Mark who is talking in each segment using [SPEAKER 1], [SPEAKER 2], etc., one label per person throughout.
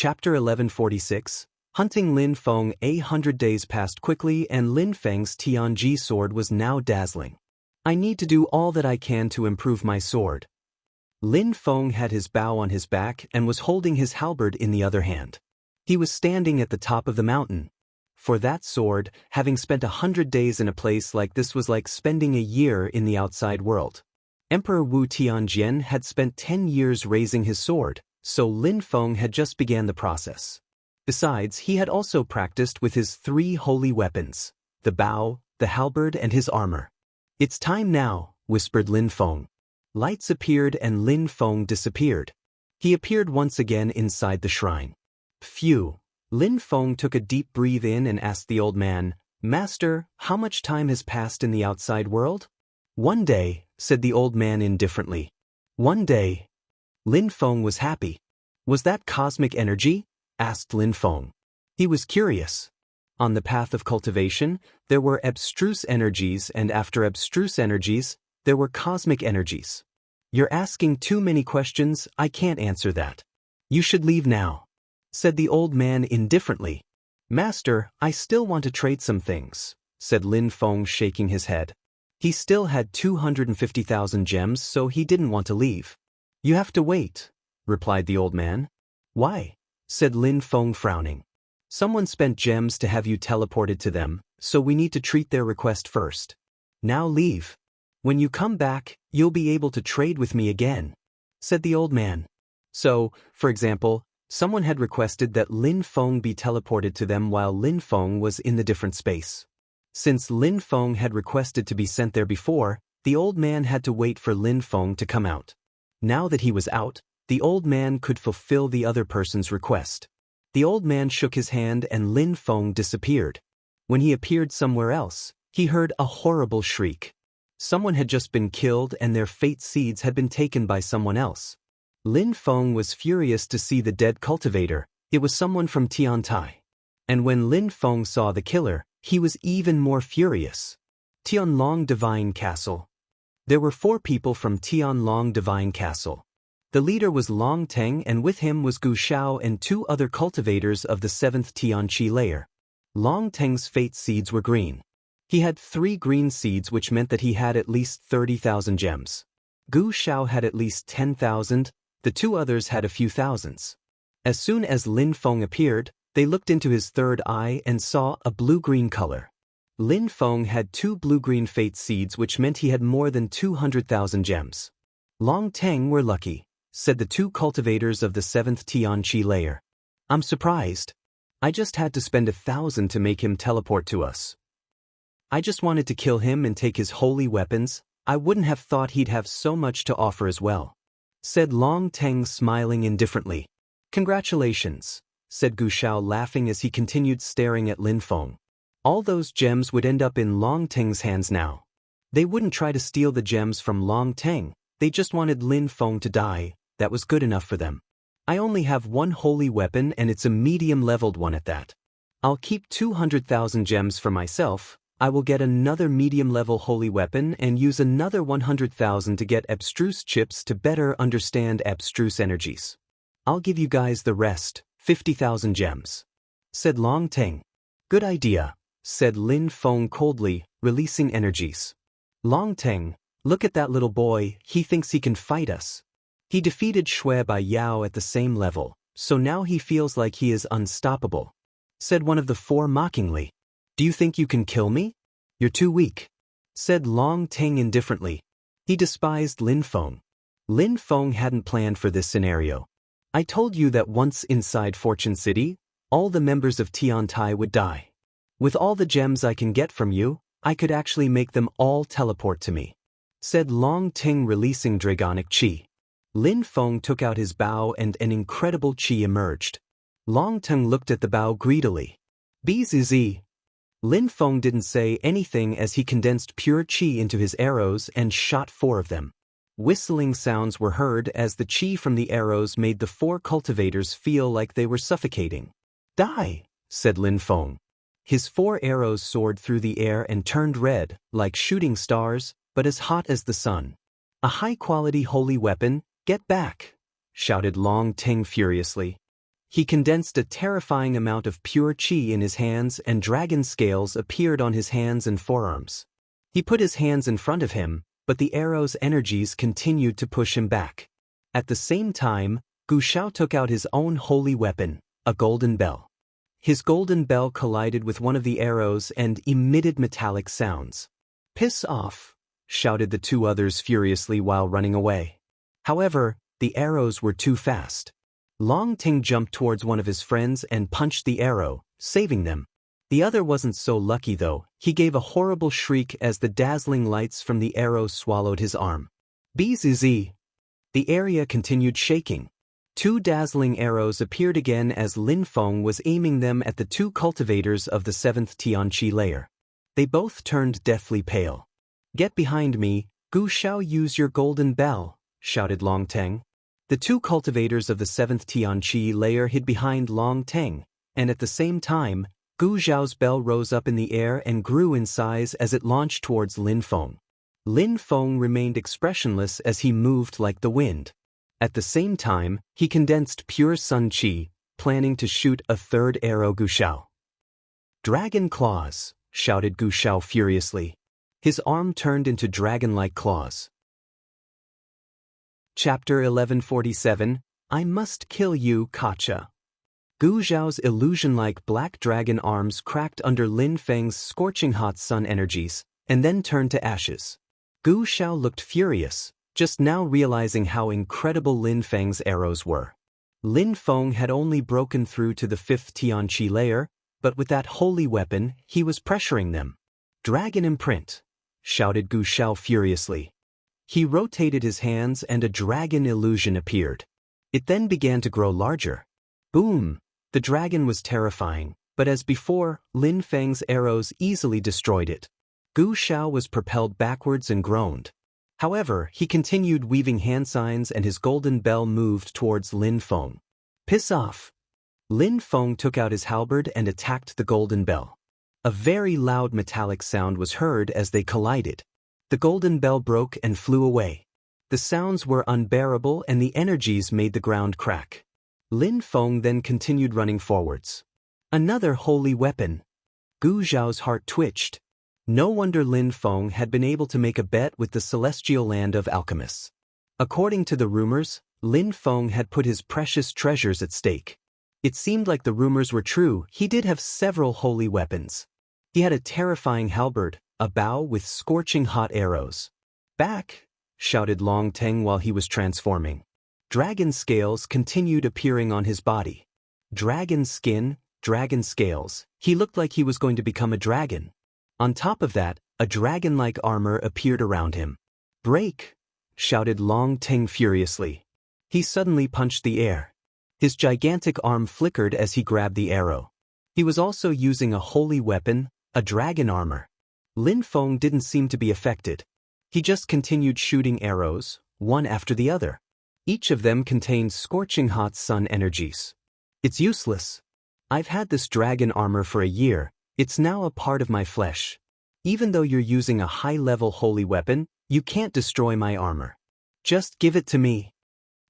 [SPEAKER 1] Chapter 1146, Hunting Lin Feng. 100 days passed quickly and Lin Feng's Tianji sword was now dazzling. I need to do all that I can to improve my sword. Lin Feng had his bow on his back and was holding his halberd in the other hand. He was standing at the top of the mountain. For that sword, having spent 100 days in a place like this was like spending a year in the outside world. Emperor Wu Tianjian had spent 10 years raising his sword, so Lin Feng had just began the process. Besides, he had also practiced with his 3 holy weapons, the bow, the halberd and his armor. It's time now, whispered Lin Feng. Lights appeared and Lin Feng disappeared. He appeared once again inside the shrine. Phew! Lin Feng took a deep breath in and asked the old man, Master, how much time has passed in the outside world? 1 day, said the old man indifferently. 1 day. Lin Feng was happy. Was that cosmic energy? Asked Lin Feng. He was curious. On the path of cultivation, there were abstruse energies and after abstruse energies, there were cosmic energies. You're asking too many questions, I can't answer that. You should leave now, said the old man indifferently. Master, I still want to trade some things, said Lin Feng shaking his head. He still had 250,000 gems so he didn't want to leave. You have to wait, replied the old man. Why? Said Lin Feng frowning. Someone spent gems to have you teleported to them, so we need to treat their request first. Now leave. When you come back, you'll be able to trade with me again, said the old man. So, for example, someone had requested that Lin Feng be teleported to them while Lin Feng was in the different space. Since Lin Feng had requested to be sent there before, the old man had to wait for Lin Feng to come out. Now that he was out, the old man could fulfill the other person's request. The old man shook his hand and Lin Feng disappeared. When he appeared somewhere else, he heard a horrible shriek. Someone had just been killed and their fate seeds had been taken by someone else. Lin Feng was furious to see the dead cultivator. It was someone from Tiantai. And when Lin Feng saw the killer, he was even more furious. Tianlong Divine Castle. There were 4 people from Tianlong Divine Castle. The leader was Long Teng and with him was Gu Shao and 2 other cultivators of the 7th Tianqi layer. Long Teng's fate seeds were green. He had 3 green seeds which meant that he had at least 30,000 gems. Gu Shao had at least 10,000, the 2 others had a few thousands. As soon as Lin Feng appeared, they looked into his third eye and saw a blue-green color. Lin Feng had 2 blue-green fate seeds which meant he had more than 200,000 gems. Long Teng were lucky, said the 2 cultivators of the 7th Tianqi layer. I'm surprised. I just had to spend 1,000 to make him teleport to us. I just wanted to kill him and take his holy weapons. I wouldn't have thought he'd have so much to offer as well, said Long Teng smiling indifferently. Congratulations, said Gu Shao laughing as he continued staring at Lin Feng. All those gems would end up in Long Teng's hands now. They wouldn't try to steal the gems from Long Teng, they just wanted Lin Feng to die. That was good enough for them. I only have 1 holy weapon and it's a medium-leveled one at that. I'll keep 200,000 gems for myself. I will get another medium-level holy weapon and use another 100,000 to get abstruse chips to better understand abstruse energies. I'll give you guys the rest, 50,000 gems, said Long Teng. Good idea, said Lin Feng coldly, releasing energies. Long Teng, look at that little boy, he thinks he can fight us. He defeated Shui Bai Yao at the same level, so now he feels like he is unstoppable, said one of the 4 mockingly. Do you think you can kill me? You're too weak, said Long Teng indifferently. He despised Lin Feng. Lin Feng hadn't planned for this scenario. I told you that once inside Fortune City, all the members of Tiantai would die. With all the gems I can get from you, I could actually make them all teleport to me, said Long Teng releasing dragonic chi. Lin Feng took out his bow and an incredible chi emerged. Long Teng looked at the bow greedily. Bzz. Lin Feng didn't say anything as he condensed pure chi into his arrows and shot 4 of them. Whistling sounds were heard as the chi from the arrows made the 4 cultivators feel like they were suffocating. Die, said Lin Feng. His 4 arrows soared through the air and turned red, like shooting stars, but as hot as the sun. A high-quality holy weapon, get back, shouted Long Teng furiously. He condensed a terrifying amount of pure chi in his hands, and dragon scales appeared on his hands and forearms. He put his hands in front of him, but the arrow's energies continued to push him back. At the same time, Gu Shao took out his own holy weapon, a golden bell. His golden bell collided with one of the arrows and emitted metallic sounds. "Piss off!" shouted the two others furiously while running away. However, the arrows were too fast. Long Ting jumped towards one of his friends and punched the arrow, saving them. The other wasn't so lucky though. He gave a horrible shriek as the dazzling lights from the arrow swallowed his arm. Bzz. The area continued shaking. Two dazzling arrows appeared again as Lin Feng was aiming them at the two cultivators of the 7th Tianqi layer. They both turned deathly pale. "Get behind me, Gu Shao, use your golden bell," shouted Long Teng. The two cultivators of the 7th Tianqi layer hid behind Long Teng, and at the same time, Gu Zhao's bell rose up in the air and grew in size as it launched towards Lin Feng. Lin Feng remained expressionless as he moved like the wind. At the same time, he condensed pure sun chi, planning to shoot a third arrow Gu Shao. "Dragon claws," shouted Gu Shao furiously. His arm turned into dragon-like claws. Chapter 1147, I Must Kill You, Kacha. Gu Zhao's illusion-like black dragon arms cracked under Lin Feng's scorching hot sun energies, and then turned to ashes. Gu Shao looked furious, just now realizing how incredible Lin Feng's arrows were. Lin Feng had only broken through to the 5th Tianqi layer, but with that holy weapon, he was pressuring them. "Dragon imprint," shouted Gu Shao furiously. He rotated his hands and a dragon illusion appeared. It then began to grow larger. Boom! The dragon was terrifying, but as before, Lin Feng's arrows easily destroyed it. Gu Shao was propelled backwards and groaned. However, he continued weaving hand signs and his golden bell moved towards Lin Feng. "Piss off!" Lin Feng took out his halberd and attacked the golden bell. A very loud metallic sound was heard as they collided. The golden bell broke and flew away. The sounds were unbearable and the energies made the ground crack. Lin Feng then continued running forwards. Another holy weapon. Gu Zhao's heart twitched. No wonder Lin Feng had been able to make a bet with the celestial land of alchemists. According to the rumors, Lin Feng had put his precious treasures at stake. It seemed like the rumors were true. He did have several holy weapons. He had a terrifying halberd, a bow with scorching hot arrows. "Back!" shouted Long Teng while he was transforming. Dragon scales continued appearing on his body. Dragon skin, dragon scales. He looked like he was going to become a dragon. On top of that, a dragon-like armor appeared around him. "Break!" shouted Long Teng furiously. He suddenly punched the air. His gigantic arm flickered as he grabbed the arrow. He was also using a holy weapon, a dragon armor. Lin Feng didn't seem to be affected. He just continued shooting arrows, one after the other. Each of them contained scorching hot sun energies. "It's useless. I've had this dragon armor for a year. It's now a part of my flesh. Even though you're using a high-level holy weapon, you can't destroy my armor. Just give it to me."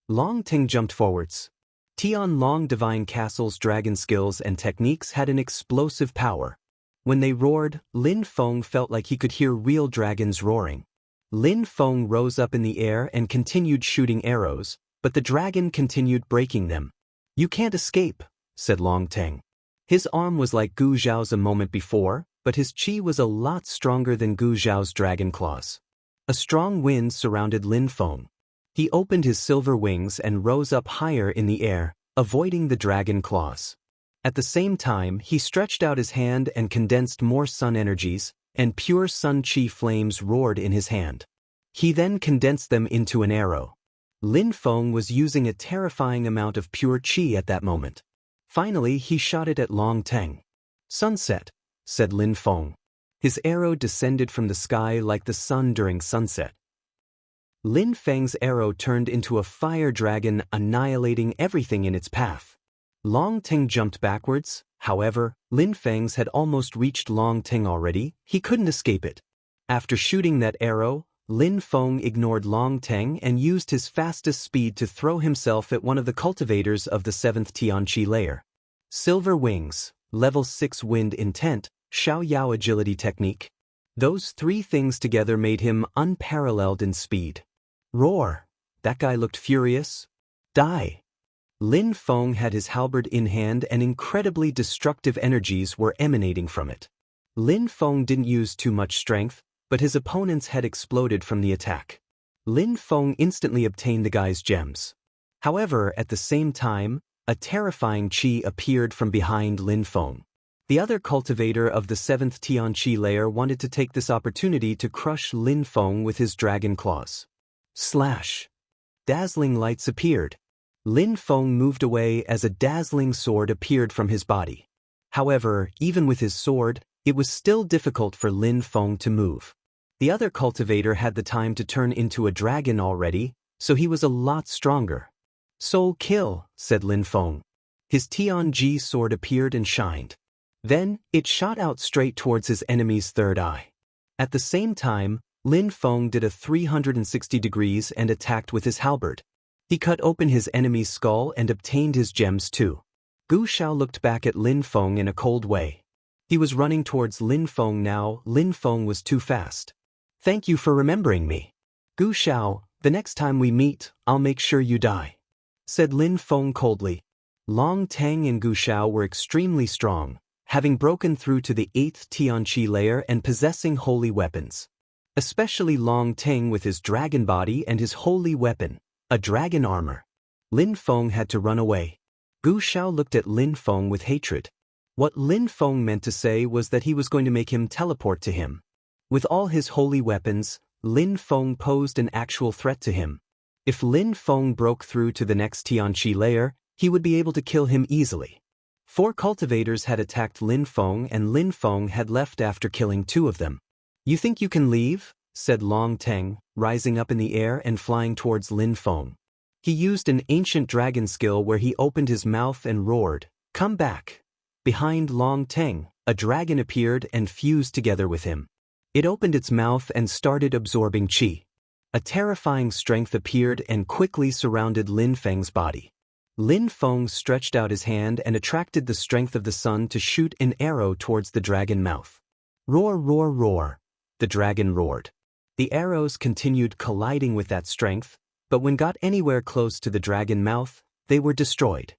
[SPEAKER 1] Long Ting jumped forwards. Tian Long Divine Castle's dragon skills and techniques had an explosive power. When they roared, Lin Feng felt like he could hear real dragons roaring. Lin Feng rose up in the air and continued shooting arrows, but the dragon continued breaking them. "You can't escape," said Long Teng. His arm was like Gu Zhao's a moment before, but his chi was a lot stronger than Gu Zhao's dragon claws. A strong wind surrounded Lin Feng. He opened his silver wings and rose up higher in the air, avoiding the dragon claws. At the same time, he stretched out his hand and condensed more sun energies, and pure sun chi flames roared in his hand. He then condensed them into an arrow. Lin Feng was using a terrifying amount of pure chi at that moment. Finally, he shot it at Long Teng. "Sunset," said Lin Feng. His arrow descended from the sky like the sun during sunset. Lin Feng's arrow turned into a fire dragon, annihilating everything in its path. Long Teng jumped backwards. However, Lin Feng's had almost reached Long Teng already. He couldn't escape it. After shooting that arrow, Lin Feng ignored Long Teng and used his fastest speed to throw himself at one of the cultivators of the 7th Tianqi layer. Silver Wings, Level 6 Wind Intent, Xiao Yao Agility Technique. Those three things together made him unparalleled in speed. Roar! That guy looked furious. Die! Lin Feng had his halberd in hand and incredibly destructive energies were emanating from it. Lin Feng didn't use too much strength, but his opponent's head exploded from the attack. Lin Feng instantly obtained the guy's gems. However, at the same time, a terrifying qi appeared from behind Lin Feng. The other cultivator of the 7th Tianqi layer wanted to take this opportunity to crush Lin Feng with his dragon claws. Slash! Dazzling lights appeared. Lin Feng moved away as a dazzling sword appeared from his body. However, even with his sword, it was still difficult for Lin Feng to move. The other cultivator had the time to turn into a dragon already, so he was a lot stronger. Soul kill, said Lin Feng. His Tianji sword appeared and shined. Then, it shot out straight towards his enemy's third eye. At the same time, Lin Feng did a 360 degrees and attacked with his halberd. He cut open his enemy's skull and obtained his gems too. Gu Xiao looked back at Lin Feng in a cold way. He was running towards Lin Feng now. Lin Feng was too fast. Thank you for remembering me. Gu Xiao, the next time we meet, I'll make sure you die, said Lin Feng coldly. Long Teng and Gu Xiao were extremely strong, having broken through to the 8th Tianqi layer and possessing holy weapons. Especially Long Teng with his dragon body and his holy weapon, a dragon armor. Lin Feng had to run away. Gu Xiao looked at Lin Feng with hatred. What Lin Feng meant to say was that he was going to make him teleport to him. With all his holy weapons, Lin Feng posed an actual threat to him. If Lin Feng broke through to the next Tianqi layer, he would be able to kill him easily. 4 cultivators had attacked Lin Feng and Lin Feng had left after killing 2 of them. You think you can leave? Said Long Teng, rising up in the air and flying towards Lin Feng. He used an ancient dragon skill where he opened his mouth and roared, "Come back!" Behind Long Teng, a dragon appeared and fused together with him. It opened its mouth and started absorbing qi. A terrifying strength appeared and quickly surrounded Lin Feng's body. Lin Feng stretched out his hand and attracted the strength of the sun to shoot an arrow towards the dragon mouth. Roar, roar, roar! The dragon roared. The arrows continued colliding with that strength, but when got anywhere close to the dragon mouth, they were destroyed.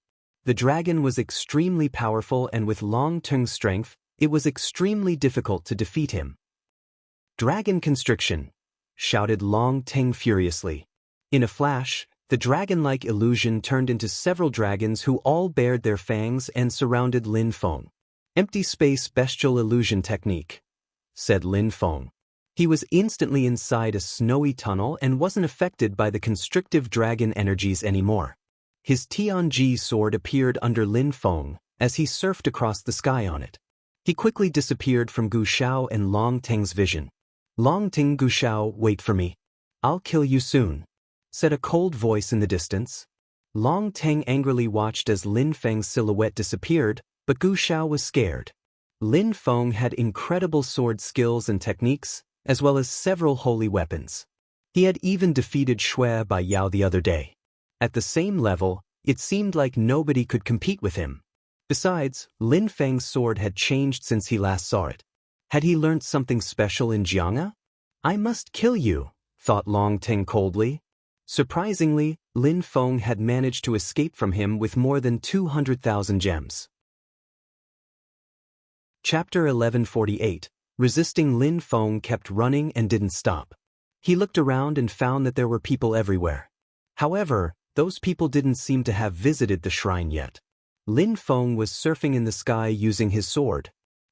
[SPEAKER 1] The dragon was extremely powerful and with Long Teng's strength, it was extremely difficult to defeat him. Dragon Constriction! Shouted Long Teng furiously. In a flash, the dragon-like illusion turned into several dragons who all bared their fangs and surrounded Lin Feng. Empty space bestial illusion technique, said Lin Feng. He was instantly inside a snowy tunnel and wasn't affected by the constrictive dragon energies anymore. His Tianji sword appeared under Lin Feng as he surfed across the sky on it. He quickly disappeared from Gu Xiao and Long Teng's vision. Long Teng, Gu Xiao, wait for me. I'll kill you soon, said a cold voice in the distance. Long Teng angrily watched as Lin Feng's silhouette disappeared, but Gu Xiao was scared. Lin Feng had incredible sword skills and techniques, as well as several holy weapons. He had even defeated Shui by Yao the other day. At the same level, it seemed like nobody could compete with him. Besides, Lin Feng's sword had changed since he last saw it. Had he learnt something special in Jiang'a? I must kill you, thought Long Teng coldly. Surprisingly, Lin Feng had managed to escape from him with more than 200,000 gems. Chapter 1148. Resisting. Lin Feng kept running and didn't stop. He looked around and found that there were people everywhere. However, those people didn't seem to have visited the shrine yet. Lin Feng was surfing in the sky using his sword.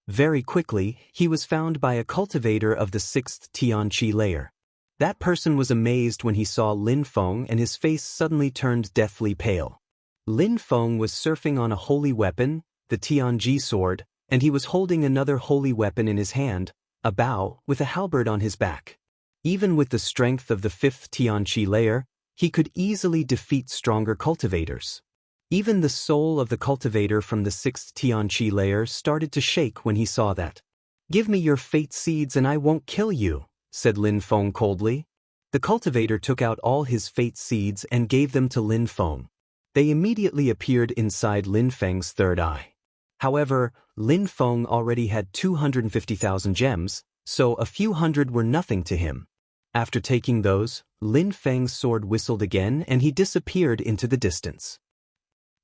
[SPEAKER 1] Very quickly, he was found by a cultivator of the 6th Tianqi layer. That person was amazed when he saw Lin Feng and his face suddenly turned deathly pale. Lin Feng was surfing on a holy weapon, the Tianji sword, and he was holding another holy weapon in his hand, a bow, with a halberd on his back. Even with the strength of the 5th Tianqi layer, he could easily defeat stronger cultivators. Even the soul of the cultivator from the 6th Tianqi layer started to shake when he saw that. Give me your fate seeds and I won't kill you, said Lin Feng coldly. The cultivator took out all his fate seeds and gave them to Lin Feng. They immediately appeared inside Lin Feng's third eye. However, Lin Feng already had 250,000 gems, so a few hundred were nothing to him. After taking those, Lin Feng's sword whistled again and he disappeared into the distance.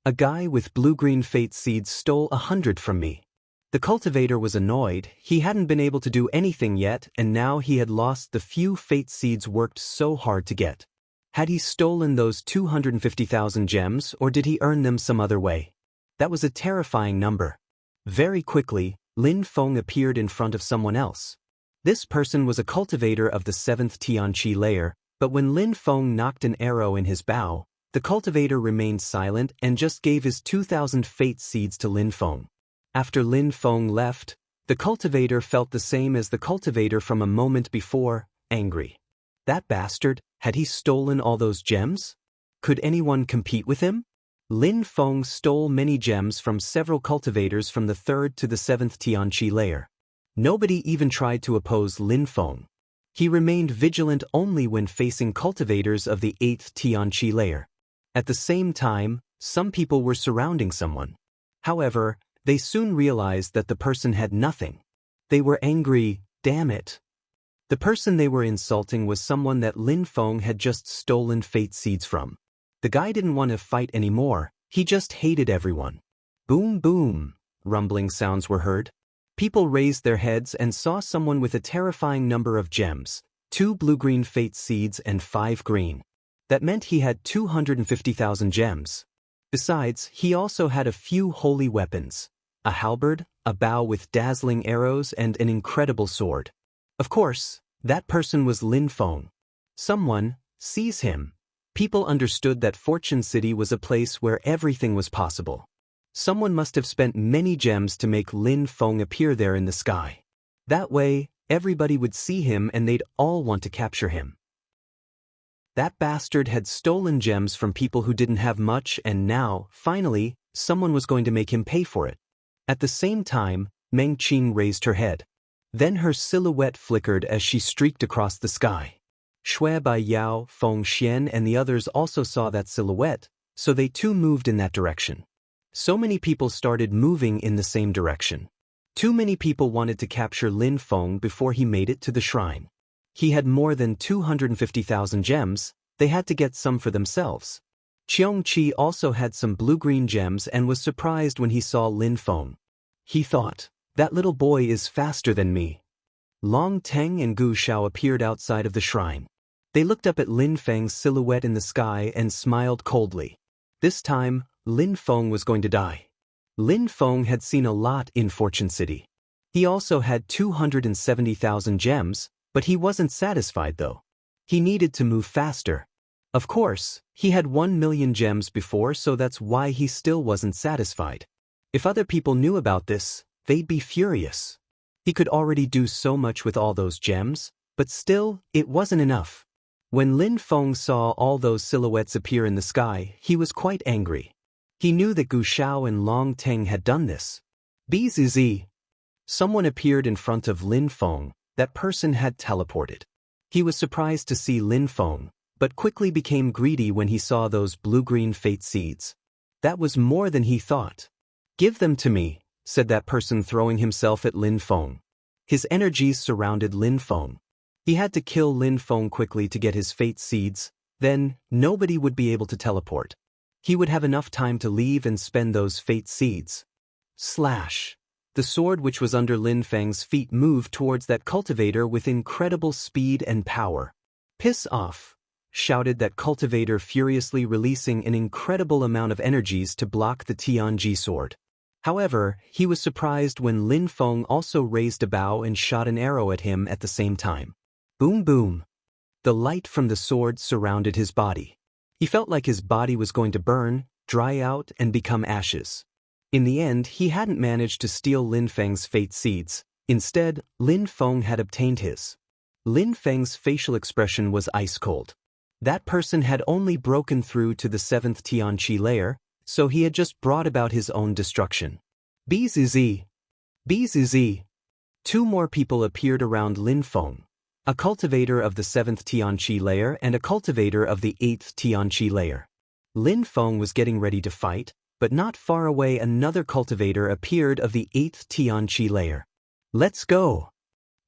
[SPEAKER 1] A guy with blue-green fate seeds stole 100 from me. The cultivator was annoyed. He hadn't been able to do anything yet, and now he had lost the few fate seeds worked so hard to get. Had he stolen those 250,000 gems, or did he earn them some other way? That was a terrifying number. Very quickly, Lin Feng appeared in front of someone else. This person was a cultivator of the 7th Tianqi layer, but when Lin Feng knocked an arrow in his bow, the cultivator remained silent and just gave his 2,000 fate seeds to Lin Feng. After Lin Feng left, the cultivator felt the same as the cultivator from a moment before, angry. That bastard, had he stolen all those gems? Could anyone compete with him? Lin Feng stole many gems from several cultivators from the 3rd to the 7th Tianqi layer. Nobody even tried to oppose Lin Feng. He remained vigilant only when facing cultivators of the 8th Tianqi layer. At the same time, some people were surrounding someone. However, they soon realized that the person had nothing. They were angry, damn it. The person they were insulting was someone that Lin Feng had just stolen fate seeds from. The guy didn't want to fight anymore, he just hated everyone. Boom boom, rumbling sounds were heard. People raised their heads and saw someone with a terrifying number of gems, 2 blue-green fate seeds and 5 green. That meant he had 250,000 gems. Besides, he also had a few holy weapons. A halberd, a bow with dazzling arrows and an incredible sword. Of course, that person was Lin Feng. Someone, seize him. People understood that Fortune City was a place where everything was possible. Someone must have spent many gems to make Lin Feng appear there in the sky. That way, everybody would see him and they'd all want to capture him. That bastard had stolen gems from people who didn't have much, and now, finally, someone was going to make him pay for it. At the same time, Meng Qing raised her head. Then her silhouette flickered as she streaked across the sky. Shui Bai Yao, Feng Xian and the others also saw that silhouette, so they too moved in that direction. So many people started moving in the same direction. Too many people wanted to capture Lin Feng before he made it to the shrine. He had more than 250,000 gems, they had to get some for themselves. Qiong Qi also had some blue-green gems and was surprised when he saw Lin Feng. He thought, that little boy is faster than me. Long Teng and Gu Shao appeared outside of the shrine. They looked up at Lin Feng's silhouette in the sky and smiled coldly. This time, Lin Feng was going to die. Lin Feng had seen a lot in Fortune City. He also had 270,000 gems, but he wasn't satisfied though. He needed to move faster. Of course, he had 1 million gems before, so that's why he still wasn't satisfied. If other people knew about this, they'd be furious. He could already do so much with all those gems, but still, it wasn't enough. When Lin Feng saw all those silhouettes appear in the sky, he was quite angry. He knew that Gu Shao and Long Teng had done this. Bzz. Someone appeared in front of Lin Feng. That person had teleported. He was surprised to see Lin Feng, but quickly became greedy when he saw those blue-green fate seeds. That was more than he thought. Give them to me, said that person, throwing himself at Lin Feng. His energies surrounded Lin Feng. He had to kill Lin Feng quickly to get his fate seeds, then nobody would be able to teleport. He would have enough time to leave and spend those fate seeds. Slash. The sword which was under Lin Feng's feet moved towards that cultivator with incredible speed and power. Piss off, shouted that cultivator, furiously releasing an incredible amount of energies to block the Tianji sword. However, he was surprised when Lin Feng also raised a bow and shot an arrow at him at the same time. Boom boom. The light from the sword surrounded his body. He felt like his body was going to burn, dry out, and become ashes. In the end, he hadn't managed to steal Lin Feng's fate seeds. Instead, Lin Feng had obtained his. Lin Feng's facial expression was ice cold. That person had only broken through to the 7th Tianqi layer, so he had just brought about his own destruction. Bzz. Bzz. 2 more people appeared around Lin Feng. a cultivator of the 7th Tianqi layer and a cultivator of the 8th Tianqi layer. Lin Feng was getting ready to fight, but not far away another cultivator appeared of the 8th Tianqi layer. Let's go!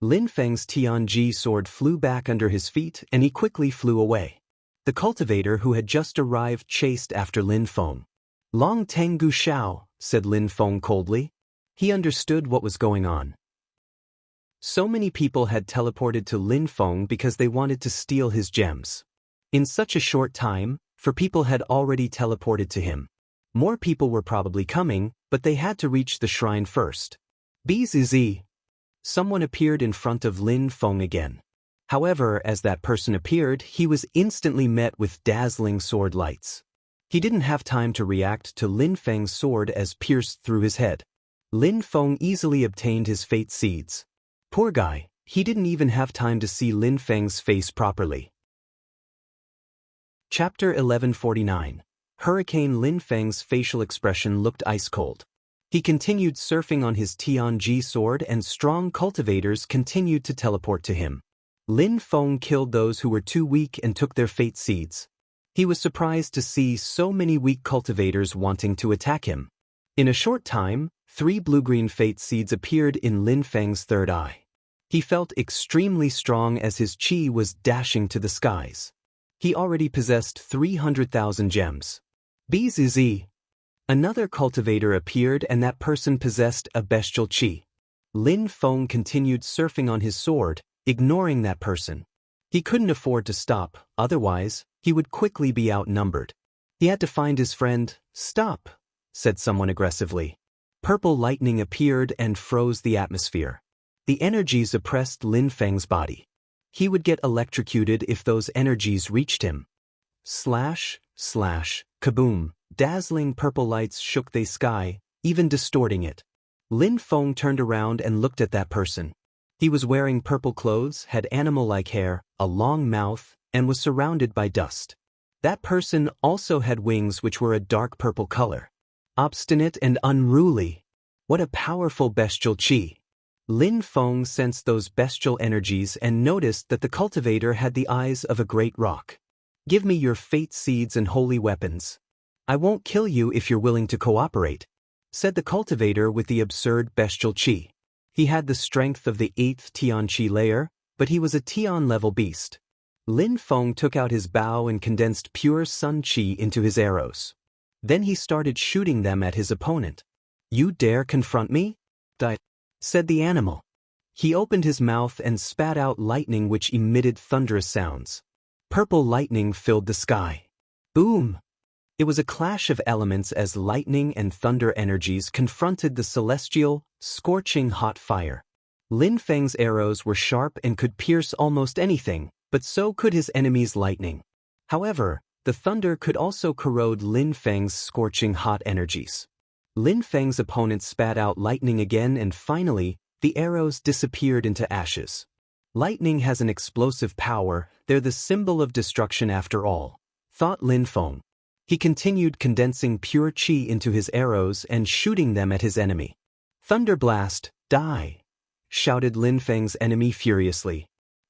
[SPEAKER 1] Lin Feng's Tianji sword flew back under his feet and he quickly flew away. The cultivator who had just arrived chased after Lin Feng. Long Tengu Xiao, said Lin Feng coldly. He understood what was going on. So many people had teleported to Lin Feng because they wanted to steal his gems. In such a short time, people had already teleported to him. More people were probably coming, but they had to reach the shrine first. Bzz. Someone appeared in front of Lin Feng again. However, as that person appeared, he was instantly met with dazzling sword lights. He didn't have time to react to Lin Feng's sword as pierced through his head. Lin Feng easily obtained his fate seeds. Poor guy, he didn't even have time to see Lin Feng's face properly. Chapter 1149. Hurricane Lin Feng's facial expression looked ice-cold. He continued surfing on his Tianji sword and strong cultivators continued to teleport to him. Lin Feng killed those who were too weak and took their fate seeds. He was surprised to see so many weak cultivators wanting to attack him. In a short time, 3 blue-green fate seeds appeared in Lin Feng's third eye. He felt extremely strong as his chi was dashing to the skies. He already possessed 300,000 gems. Bzz. Another cultivator appeared and that person possessed a bestial chi. Lin Feng continued surfing on his sword, ignoring that person. He couldn't afford to stop, otherwise, he would quickly be outnumbered. He had to find his friend. Stop, said someone aggressively. Purple lightning appeared and froze the atmosphere. The energies oppressed Lin Feng's body. He would get electrocuted if those energies reached him. Slash, slash, kaboom, dazzling purple lights shook the sky, even distorting it. Lin Feng turned around and looked at that person. He was wearing purple clothes, had animal-like hair, a long mouth, and was surrounded by dust. That person also had wings which were a dark purple color. Obstinate and unruly. What a powerful bestial chi. Lin Feng sensed those bestial energies and noticed that the cultivator had the eyes of a great rock. Give me your fate seeds and holy weapons. I won't kill you if you're willing to cooperate, said the cultivator with the absurd bestial chi. He had the strength of the 8th Tianqi layer, but he was a Tian-level beast. Lin Feng took out his bow and condensed pure sun chi into his arrows. Then he started shooting them at his opponent. You dare confront me? Said the animal. He opened his mouth and spat out lightning which emitted thunderous sounds. Purple lightning filled the sky. Boom! It was a clash of elements as lightning and thunder energies confronted the celestial, scorching hot fire. Lin Feng's arrows were sharp and could pierce almost anything, but so could his enemy's lightning. However, the thunder could also corrode Lin Feng's scorching hot energies. Lin Feng's opponent spat out lightning again and finally, the arrows disappeared into ashes. Lightning has an explosive power, they're the symbol of destruction after all, thought Lin Feng. He continued condensing pure chi into his arrows and shooting them at his enemy. Thunderblast, die! Shouted Lin Feng's enemy furiously.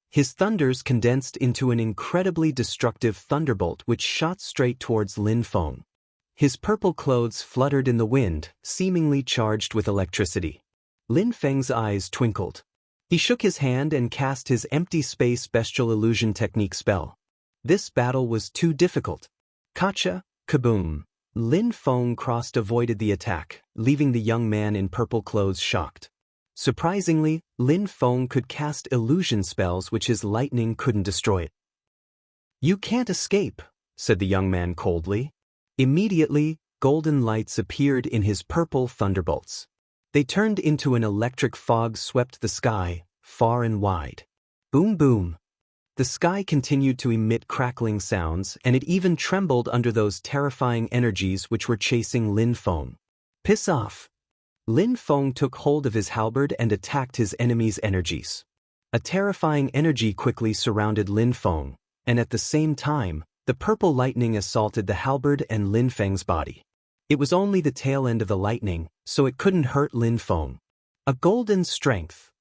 [SPEAKER 1] His thunders condensed into an incredibly destructive thunderbolt which shot straight towards Lin Feng. His purple clothes fluttered in the wind, seemingly charged with electricity. Lin Feng's eyes twinkled. He shook his hand and cast his empty space bestial illusion technique spell. This battle was too difficult. Kacha, kaboom. Lin Feng avoided the attack, leaving the young man in purple clothes shocked. Surprisingly, Lin Feng could cast illusion spells which his lightning couldn't destroy. You can't escape, said the young man coldly. Immediately, golden lights appeared in his purple thunderbolts. They turned into an electric fog swept the sky, far and wide. Boom boom. The sky continued to emit crackling sounds and it even trembled under those terrifying energies which were chasing Lin Feng. Piss off. Lin Feng took hold of his halberd and attacked his enemy's energies. A terrifying energy quickly surrounded Lin Feng, and at the same time, the purple lightning assaulted the halberd and Lin Feng's body. It was only the tail end of the lightning, so it couldn't hurt Lin Feng. A golden strength.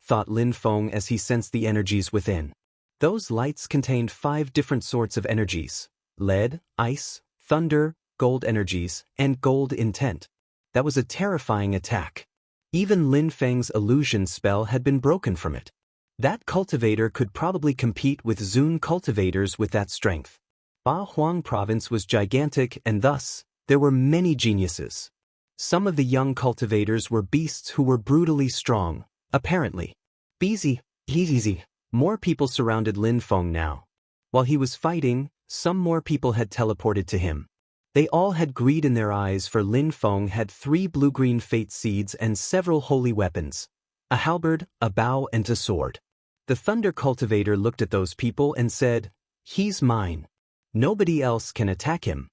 [SPEAKER 1] thought Lin Feng as he sensed the energies within. Those lights contained 5 different sorts of energies: lead, ice, thunder, gold energies, and gold intent. That was a terrifying attack. Even Lin Feng's illusion spell had been broken from it. That cultivator could probably compete with Zun cultivators with that strength. Ba Huang province was gigantic, and thus, there were many geniuses. Some of the young cultivators were beasts who were brutally strong, apparently. Easy. More people surrounded Lin Feng now. While he was fighting, some more people had teleported to him. They all had greed in their eyes, for Lin Feng had 3 blue-green fate seeds and several holy weapons: a halberd, a bow, and a sword. The thunder cultivator looked at those people and said, "He's mine. Nobody else can attack him."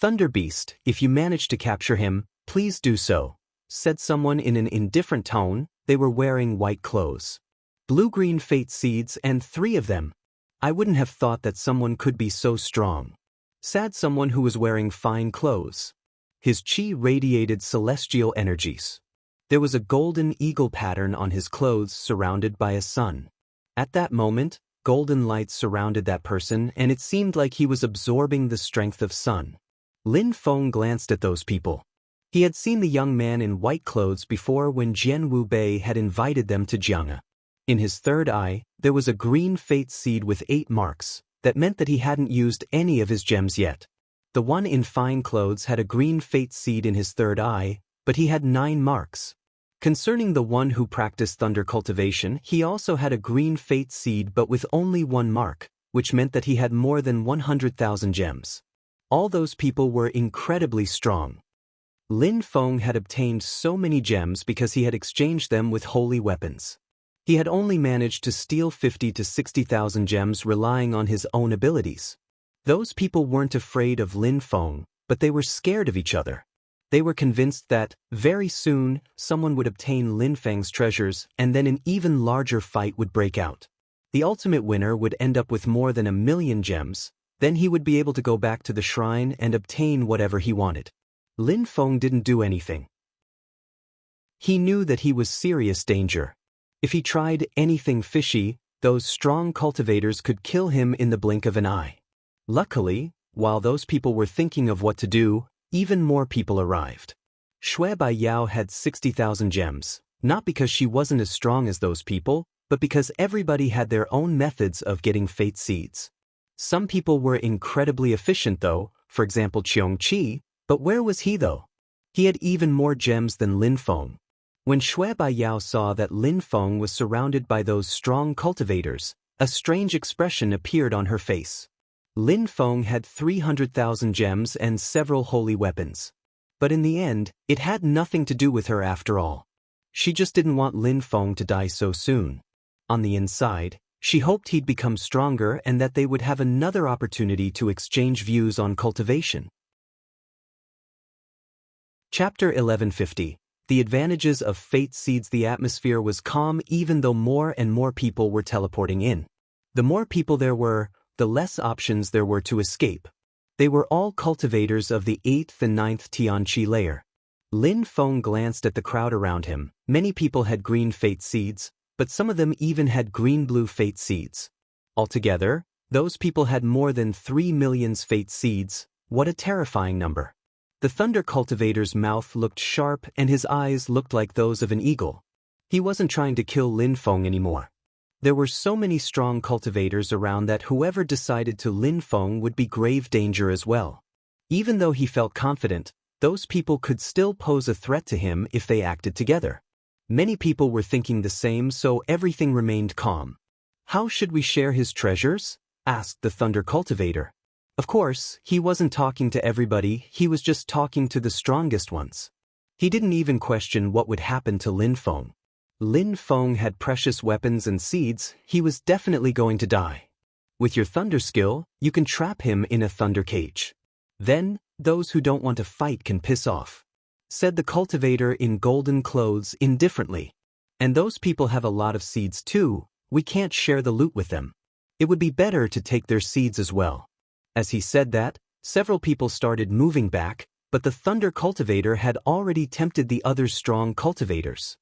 [SPEAKER 1] "Thunder Beast, if you manage to capture him, please do so," said someone in an indifferent tone. They were wearing white clothes. Blue-green fate seeds, and 3 of them. I wouldn't have thought that someone could be so strong, said someone who was wearing fine clothes. His chi radiated celestial energies. There was a golden eagle pattern on his clothes surrounded by a sun. At that moment, golden lights surrounded that person, and it seemed like he was absorbing the strength of sun. Lin Feng glanced at those people. He had seen the young man in white clothes before when Jian Wu Bei had invited them to Jiang'e. In his third eye, there was a green fate seed with 8 marks. That meant that he hadn't used any of his gems yet. The one in fine clothes had a green fate seed in his third eye, but he had 9 marks. Concerning the one who practiced thunder cultivation, he also had a green fate seed but with only 1 mark, which meant that he had more than 100,000 gems. All those people were incredibly strong. Lin Feng had obtained so many gems because he had exchanged them with holy weapons. He had only managed to steal 50 to 60,000 gems relying on his own abilities. Those people weren't afraid of Lin Feng, but they were scared of each other. They were convinced that, very soon, someone would obtain Lin Feng's treasures, and then an even larger fight would break out. The ultimate winner would end up with more than 1,000,000 gems, then he would be able to go back to the shrine and obtain whatever he wanted. Lin Feng didn't do anything. He knew that he was serious danger. If he tried anything fishy, those strong cultivators could kill him in the blink of an eye. Luckily, while those people were thinking of what to do, even more people arrived. Shui Baiyao had 60,000 gems, not because she wasn't as strong as those people, but because everybody had their own methods of getting fate seeds. Some people were incredibly efficient though, for example Qiong Qi, but where was he though? He had even more gems than Lin Feng. When Shui Baiyao saw that Lin Feng was surrounded by those strong cultivators, a strange expression appeared on her face. Lin Feng had 300,000 gems and several holy weapons. But in the end, it had nothing to do with her after all. She just didn't want Lin Feng to die so soon. On the inside, she hoped he'd become stronger and that they would have another opportunity to exchange views on cultivation. Chapter 1150. The advantages of fate seeds. The atmosphere was calm even though more and more people were teleporting in. The more people there were, the less options there were to escape. They were all cultivators of the 8th and 9th Tianqi layer. Lin Feng glanced at the crowd around him. Many people had green fate seeds, but some of them even had green-blue fate seeds. Altogether, those people had more than 3 million fate seeds. What a terrifying number. The thunder cultivator's mouth looked sharp and his eyes looked like those of an eagle. He wasn't trying to kill Lin Feng anymore. There were so many strong cultivators around that whoever decided to Lin Feng would be grave danger as well. Even though he felt confident, those people could still pose a threat to him if they acted together. Many people were thinking the same, so everything remained calm. "How should we share his treasures?" asked the thunder cultivator. Of course, he wasn't talking to everybody, he was just talking to the strongest ones. He didn't even question what would happen to Lin Feng. Lin Feng had precious weapons and seeds, he was definitely going to die. With your thunder skill, you can trap him in a thunder cage. Then, those who don't want to fight can piss off, said the cultivator in golden clothes indifferently. And those people have a lot of seeds too, we can't share the loot with them. It would be better to take their seeds as well. As he said that, several people started moving back, but the thunder cultivator had already tempted the other strong cultivators.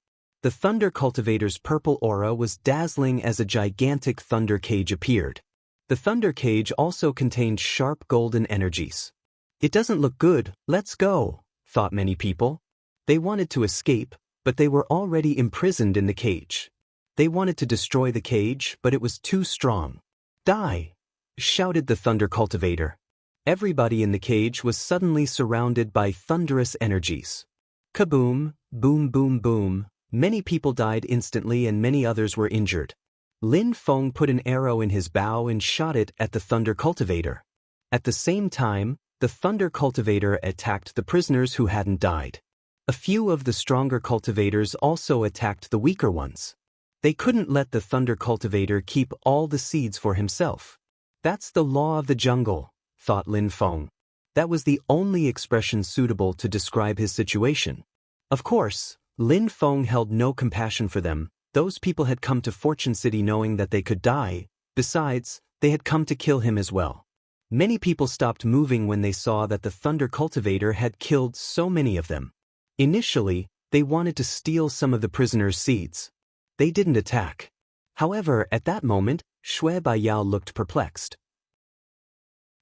[SPEAKER 1] The thunder cultivator's purple aura was dazzling as a gigantic thunder cage appeared. The thunder cage also contained sharp golden energies. It doesn't look good, let's go, thought many people. They wanted to escape, but they were already imprisoned in the cage. They wanted to destroy the cage, but it was too strong. Die! Shouted the thunder cultivator. Everybody in the cage was suddenly surrounded by thunderous energies. Kaboom, boom boom boom, many people died instantly and many others were injured. Lin Feng put an arrow in his bow and shot it at the thunder cultivator. At the same time, the thunder cultivator attacked the prisoners who hadn't died. A few of the stronger cultivators also attacked the weaker ones. They couldn't let the thunder cultivator keep all the seeds for himself. That's the law of the jungle, thought Lin Feng. That was the only expression suitable to describe his situation. Of course, Lin Feng held no compassion for them. Those people had come to Fortune City knowing that they could die. Besides, they had come to kill him as well. Many people stopped moving when they saw that the thunder cultivator had killed so many of them. Initially, they wanted to steal some of the prisoners' seeds. They didn't attack. However, at that moment, Shui Baiyao looked perplexed.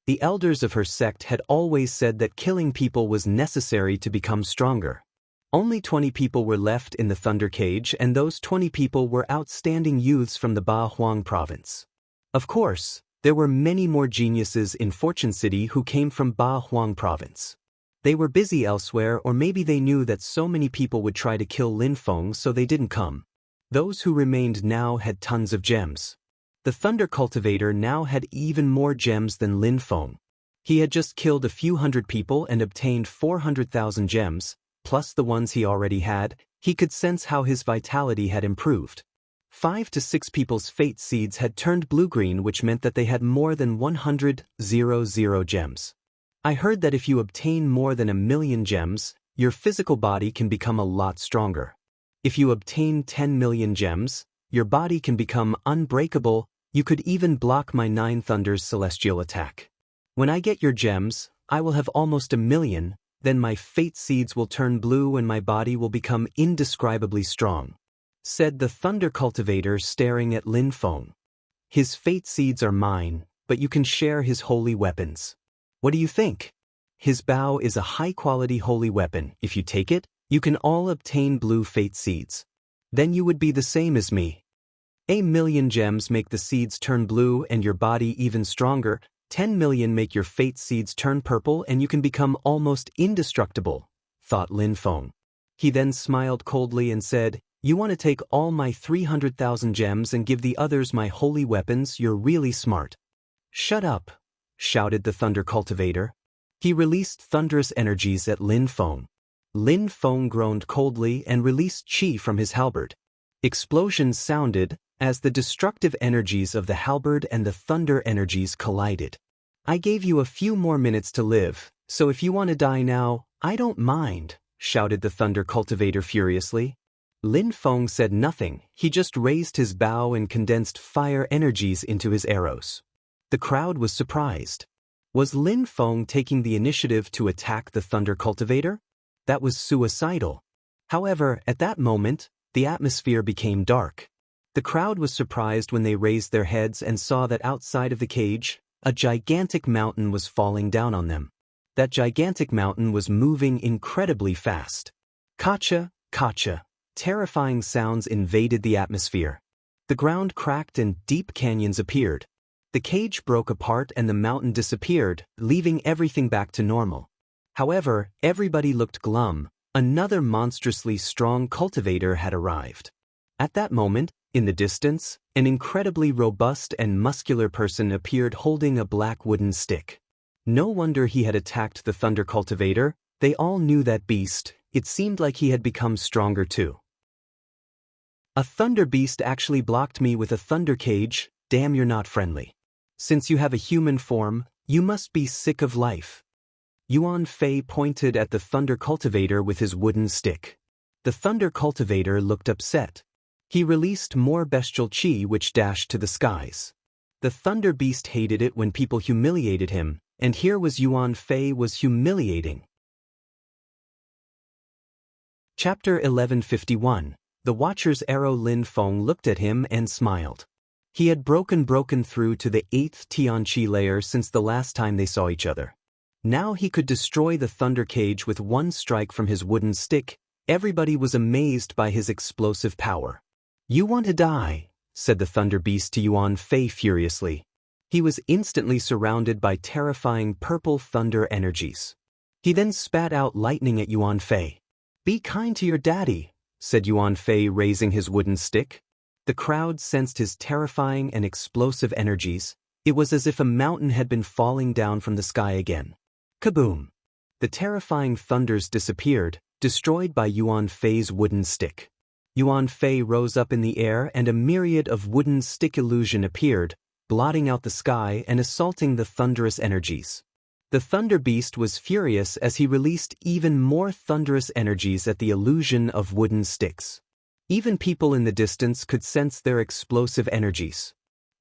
[SPEAKER 1] The elders of her sect had always said that killing people was necessary to become stronger. Only 20 people were left in the thunder cage, and those 20 people were outstanding youths from the Ba Huang province. Of course, there were many more geniuses in Fortune City who came from Ba Huang province. They were busy elsewhere, or maybe they knew that so many people would try to kill Lin Feng, so they didn't come. Those who remained now had tons of gems. The thunder cultivator now had even more gems than Lin Feng. He had just killed a few hundred people and obtained 400,000 gems, plus the ones he already had. He could sense how his vitality had improved. 5 to 6 people's fate seeds had turned blue-green, which meant that they had more than 100,000 gems. I heard that if you obtain more than 1,000,000 gems, your physical body can become a lot stronger. If you obtain 10 million gems, your body can become unbreakable. You could even block my 9 thunders celestial attack. When I get your gems, I will have almost 1,000,000, then my fate seeds will turn blue and my body will become indescribably strong, said the thunder cultivator staring at Lin Feng. His fate seeds are mine, but you can share his holy weapons. What do you think? His bow is a high-quality holy weapon. If you take it, you can all obtain blue fate seeds. Then you would be the same as me. 1,000,000 gems make the seeds turn blue and your body even stronger. 10 million make your fate seeds turn purple and you can become almost indestructible, thought Lin Feng. He then smiled coldly and said, "You want to take all my 300,000 gems and give the others my holy weapons? You're really smart." "Shut up," shouted the thunder cultivator. He released thunderous energies at Lin Feng. Lin Feng groaned coldly and released qi from his halberd. Explosions sounded as the destructive energies of the halberd and the thunder energies collided. "I gave you a few more minutes to live, so if you want to die now, I don't mind," shouted the thunder cultivator furiously. Lin Feng said nothing. He just raised his bow and condensed fire energies into his arrows. The crowd was surprised. Was Lin Feng taking the initiative to attack the thunder cultivator? That was suicidal. However, at that moment, the atmosphere became dark. The crowd was surprised when they raised their heads and saw that outside of the cage, a gigantic mountain was falling down on them. That gigantic mountain was moving incredibly fast. Kacha, kacha. Terrifying sounds invaded the atmosphere. The ground cracked and deep canyons appeared. The cage broke apart and the mountain disappeared, leaving everything back to normal. However, everybody looked glum. Another monstrously strong cultivator had arrived. At that moment, in the distance, an incredibly robust and muscular person appeared holding a black wooden stick. No wonder he had attacked the thunder cultivator. They all knew that beast. It seemed like he had become stronger too. "A thunder beast actually blocked me with a thunder cage. Damn, you're not friendly. Since you have a human form, you must be sick of life." Yuan Fei pointed at the thunder cultivator with his wooden stick. The thunder cultivator looked upset. He released more bestial qi which dashed to the skies. The thunder beast hated it when people humiliated him, and here was Yuan Fei was humiliating. Chapter 1151. The Watcher's arrow Lin Feng looked at him and smiled. He had broken through to the 8th Tianqi layer since the last time they saw each other. Now he could destroy the thunder cage with one strike from his wooden stick. Everybody was amazed by his explosive power. "You want to die," said the thunder beast to Yuan Fei furiously. He was instantly surrounded by terrifying purple thunder energies. He then spat out lightning at Yuan Fei. "Be kind to your daddy," said Yuan Fei, raising his wooden stick. The crowd sensed his terrifying and explosive energies. It was as if a mountain had been falling down from the sky again. Kaboom! The terrifying thunders disappeared, destroyed by Yuan Fei's wooden stick. Yuan Fei rose up in the air and a myriad of wooden stick illusion appeared, blotting out the sky and assaulting the thunderous energies. The Thunder Beast was furious as he released even more thunderous energies at the illusion of wooden sticks. Even people in the distance could sense their explosive energies.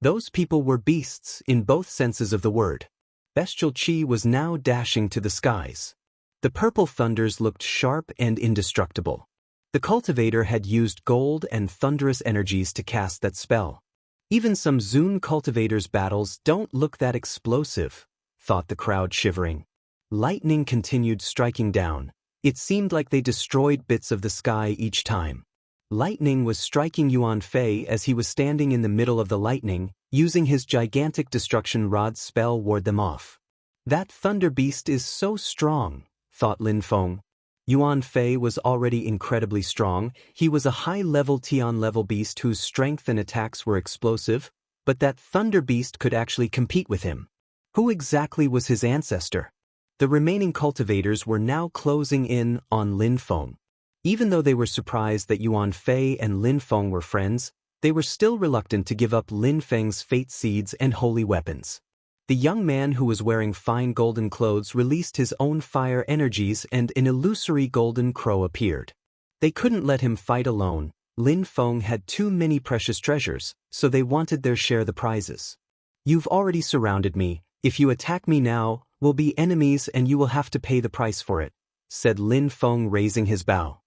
[SPEAKER 1] Those people were beasts in both senses of the word. Bestial chi was now dashing to the skies. The purple thunders looked sharp and indestructible. The cultivator had used gold and thunderous energies to cast that spell. Even some Zun cultivators' battles don't look that explosive, thought the crowd, shivering. Lightning continued striking down. It seemed like they destroyed bits of the sky each time. Lightning was striking Yuan Fei as he was standing in the middle of the lightning, using his gigantic destruction rod spell ward them off. That thunder beast is so strong, thought Lin Feng. Yuan Fei was already incredibly strong. He was a high-level Tian-level beast whose strength and attacks were explosive, but that thunder beast could actually compete with him. Who exactly was his ancestor? The remaining cultivators were now closing in on Lin Feng. Even though they were surprised that Yuan Fei and Lin Feng were friends, they were still reluctant to give up Lin Feng's fate seeds and holy weapons. The young man who was wearing fine golden clothes released his own fire energies and an illusory golden crow appeared. They couldn't let him fight alone. Lin Feng had too many precious treasures, so they wanted their share of the prizes. "You've already surrounded me. If you attack me now, we'll be enemies and you will have to pay the price for it," said Lin Feng, raising his bow.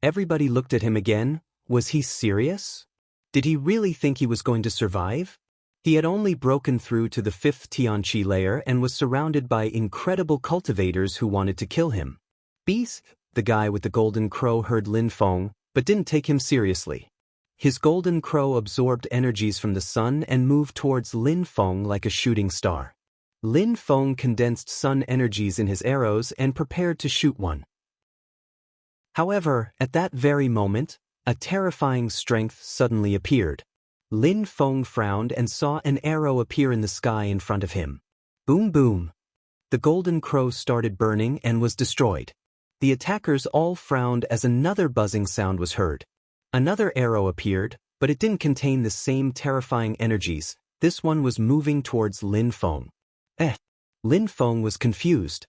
[SPEAKER 1] Everybody looked at him again. Was he serious? Did he really think he was going to survive? He had only broken through to the 5th Tianqi layer and was surrounded by incredible cultivators who wanted to kill him. "Beast," the guy with the golden crow heard Lin Feng, but didn't take him seriously. His golden crow absorbed energies from the sun and moved towards Lin Feng like a shooting star. Lin Feng condensed sun energies in his arrows and prepared to shoot one. However, at that very moment, a terrifying strength suddenly appeared. Lin Feng frowned and saw an arrow appear in the sky in front of him. Boom boom. The golden crow started burning and was destroyed. The attackers all frowned as another buzzing sound was heard. Another arrow appeared, but it didn't contain the same terrifying energies. This one was moving towards Lin Feng. Lin Feng was confused.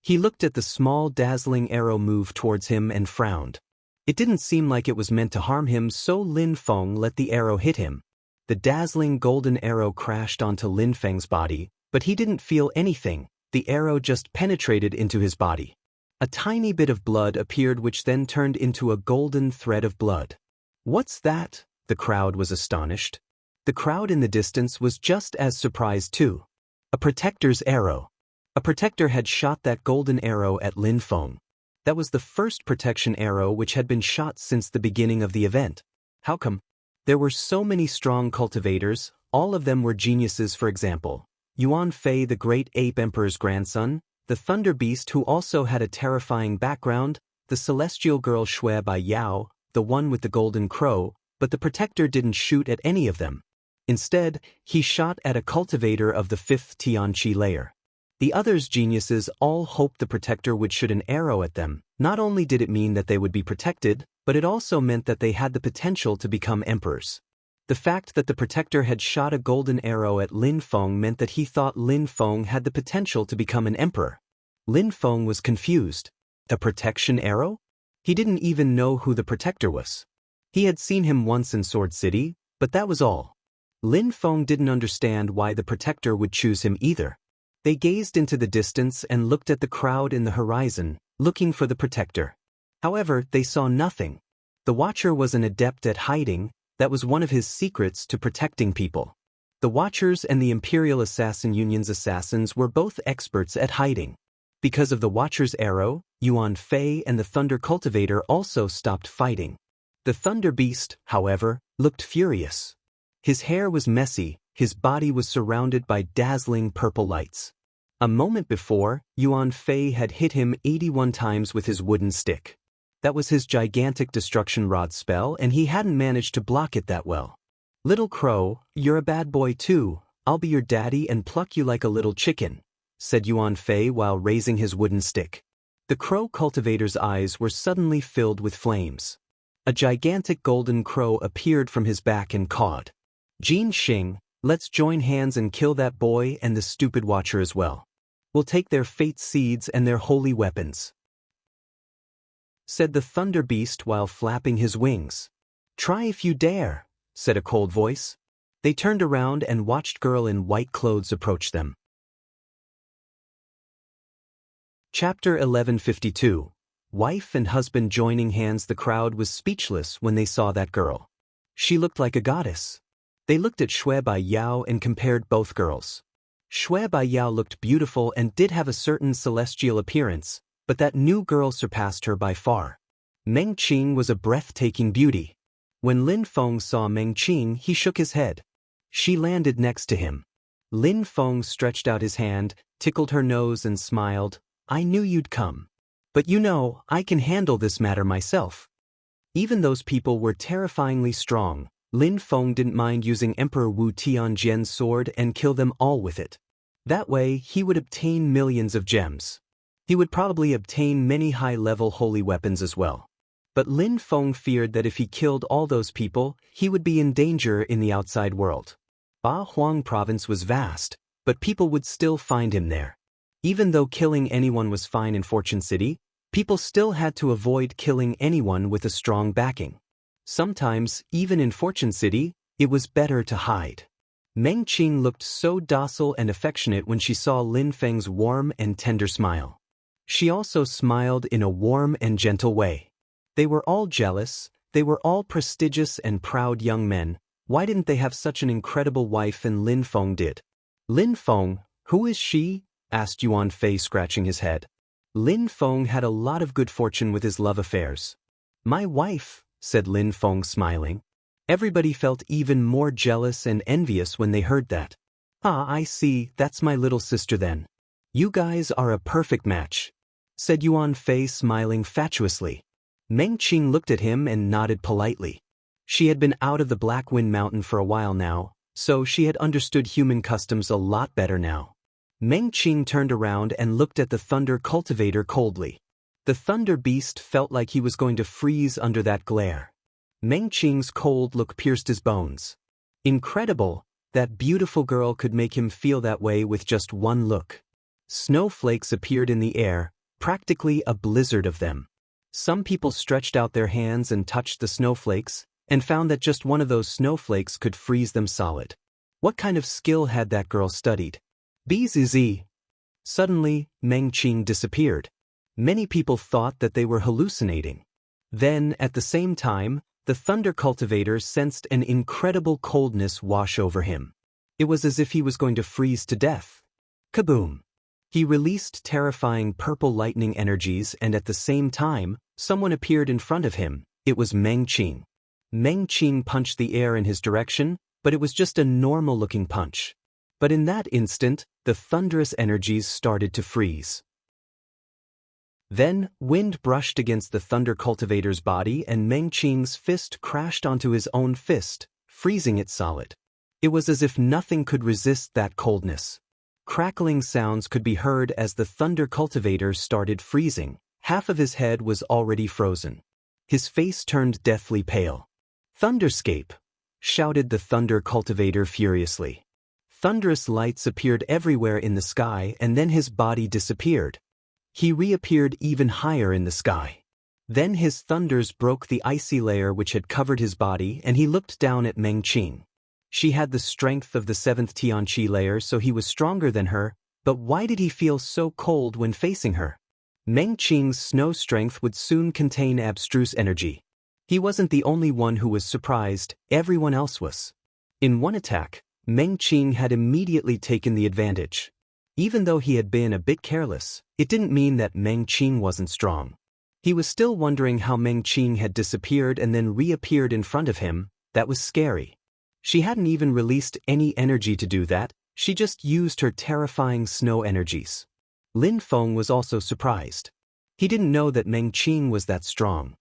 [SPEAKER 1] He looked at the small dazzling arrow move towards him and frowned. It didn't seem like it was meant to harm him, so Lin Feng let the arrow hit him. The dazzling golden arrow crashed onto Lin Feng's body, but he didn't feel anything. The arrow just penetrated into his body. A tiny bit of blood appeared, which then turned into a golden thread of blood. "What's that?" The crowd was astonished. The crowd in the distance was just as surprised too. A protector's arrow. A protector had shot that golden arrow at Lin Feng. That was the first protection arrow which had been shot since the beginning of the event. How come? There were so many strong cultivators, all of them were geniuses. For example, Yuan Fei, the great ape emperor's grandson, the thunder beast who also had a terrifying background, the celestial girl Shui Bai Yao, the one with the golden crow, but the protector didn't shoot at any of them. Instead, he shot at a cultivator of the 5th Tianqi layer. The others' geniuses all hoped the protector would shoot an arrow at them. Not only did it mean that they would be protected, but it also meant that they had the potential to become emperors. The fact that the protector had shot a golden arrow at Lin Feng meant that he thought Lin Feng had the potential to become an emperor. Lin Feng was confused. A protection arrow? He didn't even know who the protector was. He had seen him once in Sword City, but that was all. Lin Feng didn't understand why the protector would choose him either. They gazed into the distance and looked at the crowd in the horizon, looking for the protector. However, they saw nothing. The Watcher was an adept at hiding. That was one of his secrets to protecting people. The Watchers and the Imperial Assassin Union's assassins were both experts at hiding. Because of the Watcher's arrow, Yuan Fei and the Thunder Cultivator also stopped fighting. The Thunder Beast, however, looked furious. His hair was messy, his body was surrounded by dazzling purple lights. A moment before, Yuan Fei had hit him 81 times with his wooden stick. That was his gigantic destruction rod spell, and he hadn't managed to block it that well. "Little Crow, you're a bad boy too. I'll be your daddy and pluck you like a little chicken," said Yuan Fei while raising his wooden stick. The Crow Cultivator's eyes were suddenly filled with flames. A gigantic golden crow appeared from his back and cawed. "Jin Xing, let's join hands and kill that boy and the stupid Watcher as well. We'll take their fate seeds and their holy weapons," said the Thunder Beast while flapping his wings. "Try if you dare," said a cold voice. They turned around and watched girl in white clothes approach them. Chapter 1152. Wife and husband joining hands. The crowd was speechless when they saw that girl. She looked like a goddess. They looked at Shui Bai Yao and compared both girls. Shui Bai Yao looked beautiful and did have a certain celestial appearance, but that new girl surpassed her by far. Meng Qing was a breathtaking beauty. When Lin Feng saw Meng Qing, he shook his head. She landed next to him. Lin Feng stretched out his hand, tickled her nose and smiled. "I knew you'd come. But you know, I can handle this matter myself." Even those people were terrifyingly strong. Lin Feng didn't mind using Emperor Wu Tianjian's sword and kill them all with it. That way, he would obtain millions of gems. He would probably obtain many high-level holy weapons as well. But Lin Feng feared that if he killed all those people, he would be in danger in the outside world. Ba Huang province was vast, but people would still find him there. Even though killing anyone was fine in Fortune City, people still had to avoid killing anyone with a strong backing. Sometimes, even in Fortune City, it was better to hide. Meng Qing looked so docile and affectionate when she saw Lin Feng's warm and tender smile. She also smiled in a warm and gentle way. They were all jealous, they were all prestigious and proud young men. Why didn't they have such an incredible wife? And Lin Feng did. "Lin Feng, who is she?" asked Yuan Fei, scratching his head. Lin Feng had a lot of good fortune with his love affairs. "My wife," said Lin Feng, smiling. Everybody felt even more jealous and envious when they heard that. "Ah, I see, that's my little sister then. You guys are a perfect match," said Yuan Fei, smiling fatuously. Meng Qing looked at him and nodded politely. She had been out of the Black Wind Mountain for a while now, so she had understood human customs a lot better now. Meng Qing turned around and looked at the Thunder Cultivator coldly. The Thunder Beast felt like he was going to freeze under that glare. Meng Qing's cold look pierced his bones. Incredible, that beautiful girl could make him feel that way with just one look. Snowflakes appeared in the air, practically a blizzard of them. Some people stretched out their hands and touched the snowflakes, and found that just one of those snowflakes could freeze them solid. What kind of skill had that girl studied? Bzz. Suddenly, Meng Qing disappeared. Many people thought that they were hallucinating. Then, at the same time, the Thunder Cultivator sensed an incredible coldness wash over him. It was as if he was going to freeze to death. Kaboom! He released terrifying purple lightning energies, and at the same time, someone appeared in front of him. It was Meng Qing. Meng Qing punched the air in his direction, but it was just a normal-looking punch. But in that instant, the thunderous energies started to freeze. Then, wind brushed against the Thunder Cultivator's body and Meng Qing's fist crashed onto his own fist, freezing it solid. It was as if nothing could resist that coldness. Crackling sounds could be heard as the Thunder Cultivator started freezing. Half of his head was already frozen. His face turned deathly pale. "Thunderscape!" shouted the Thunder Cultivator furiously. Thunderous lights appeared everywhere in the sky, and then his body disappeared. He reappeared even higher in the sky. Then his thunders broke the icy layer which had covered his body, and he looked down at Meng Qing. She had the strength of the 7th Tianqi layer, so he was stronger than her, but why did he feel so cold when facing her? Meng Qing's snow strength would soon contain abstruse energy. He wasn't the only one who was surprised, everyone else was. In one attack, Meng Qing had immediately taken the advantage. Even though he had been a bit careless, it didn't mean that Meng Qing wasn't strong. He was still wondering how Meng Qing had disappeared and then reappeared in front of him. That was scary. She hadn't even released any energy to do that, she just used her terrifying snow energies. Lin Feng was also surprised. He didn't know that Meng Qing was that strong.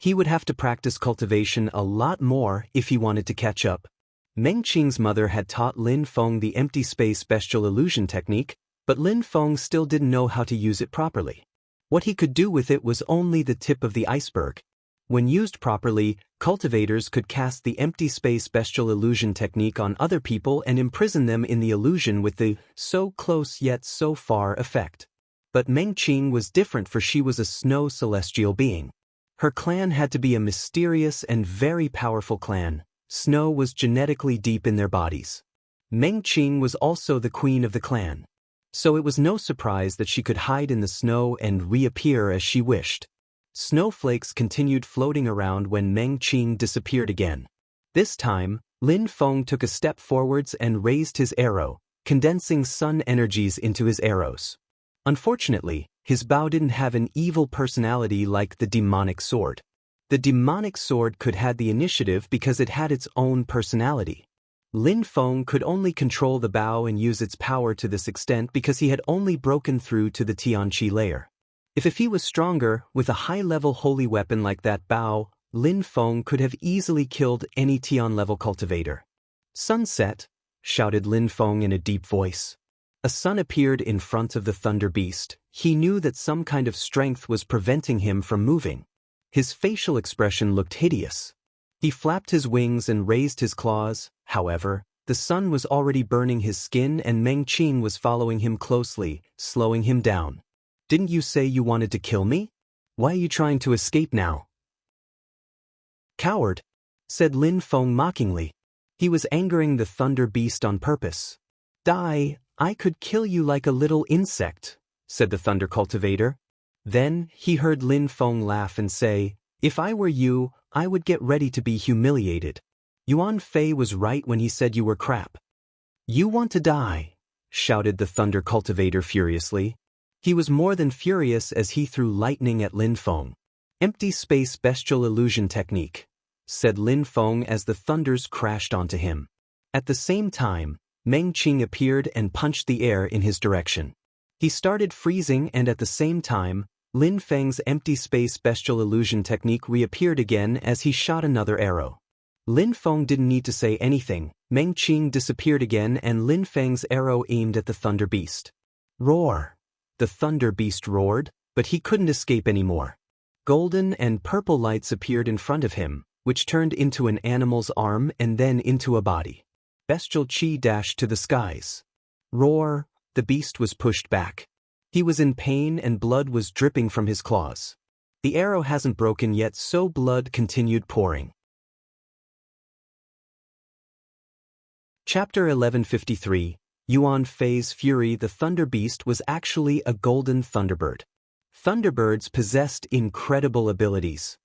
[SPEAKER 1] He would have to practice cultivation a lot more if he wanted to catch up. Meng Qing's mother had taught Lin Feng the empty space bestial illusion technique, but Lin Feng still didn't know how to use it properly. What he could do with it was only the tip of the iceberg. When used properly, cultivators could cast the empty space bestial illusion technique on other people and imprison them in the illusion with the so close yet so far effect. But Meng Qing was different, for she was a snow celestial being. Her clan had to be a mysterious and very powerful clan. Snow was genetically deep in their bodies. Meng Qing was also the queen of the clan. So it was no surprise that she could hide in the snow and reappear as she wished. Snowflakes continued floating around when Meng Qing disappeared again. This time, Lin Feng took a step forwards and raised his arrow, condensing sun energies into his arrows. Unfortunately, his bow didn't have an evil personality like the demonic sword. The demonic sword could have the initiative because it had its own personality. Lin Feng could only control the bow and use its power to this extent because he had only broken through to the Tianqi layer. If he was stronger, with a high-level holy weapon like that bow, Lin Feng could have easily killed any Tian-level cultivator. "Sunset!" shouted Lin Feng in a deep voice. A sun appeared in front of the thunder beast. He knew that some kind of strength was preventing him from moving. His facial expression looked hideous. He flapped his wings and raised his claws. However, the sun was already burning his skin and Meng Qing was following him closely, slowing him down. "Didn't you say you wanted to kill me? Why are you trying to escape now?" "Coward," said Lin Feng mockingly. He was angering the thunder beast on purpose. "Die, I could kill you like a little insect," said the thunder cultivator. Then he heard Lin Feng laugh and say, "If I were you, I would get ready to be humiliated. Yuan Fei was right when he said you were crap." "You want to die," shouted the thunder cultivator furiously. He was more than furious as he threw lightning at Lin Feng. "Empty space bestial illusion technique," said Lin Feng as the thunders crashed onto him. At the same time, Meng Qing appeared and punched the air in his direction. He started freezing, and at the same time, Lin Feng's empty space bestial illusion technique reappeared again as he shot another arrow. Lin Feng didn't need to say anything. Meng Qing disappeared again and Lin Feng's arrow aimed at the thunder beast. "Roar!" The thunder beast roared, but he couldn't escape anymore. Golden and purple lights appeared in front of him, which turned into an animal's arm and then into a body. Bestial chi dashed to the skies. Roar! The beast was pushed back. He was in pain and blood was dripping from his claws. The arrow hasn't broken yet, so blood continued pouring. Chapter 1153. Yuan Fei's Fury. The Thunder Beast was actually a golden thunderbird. Thunderbirds possessed incredible abilities.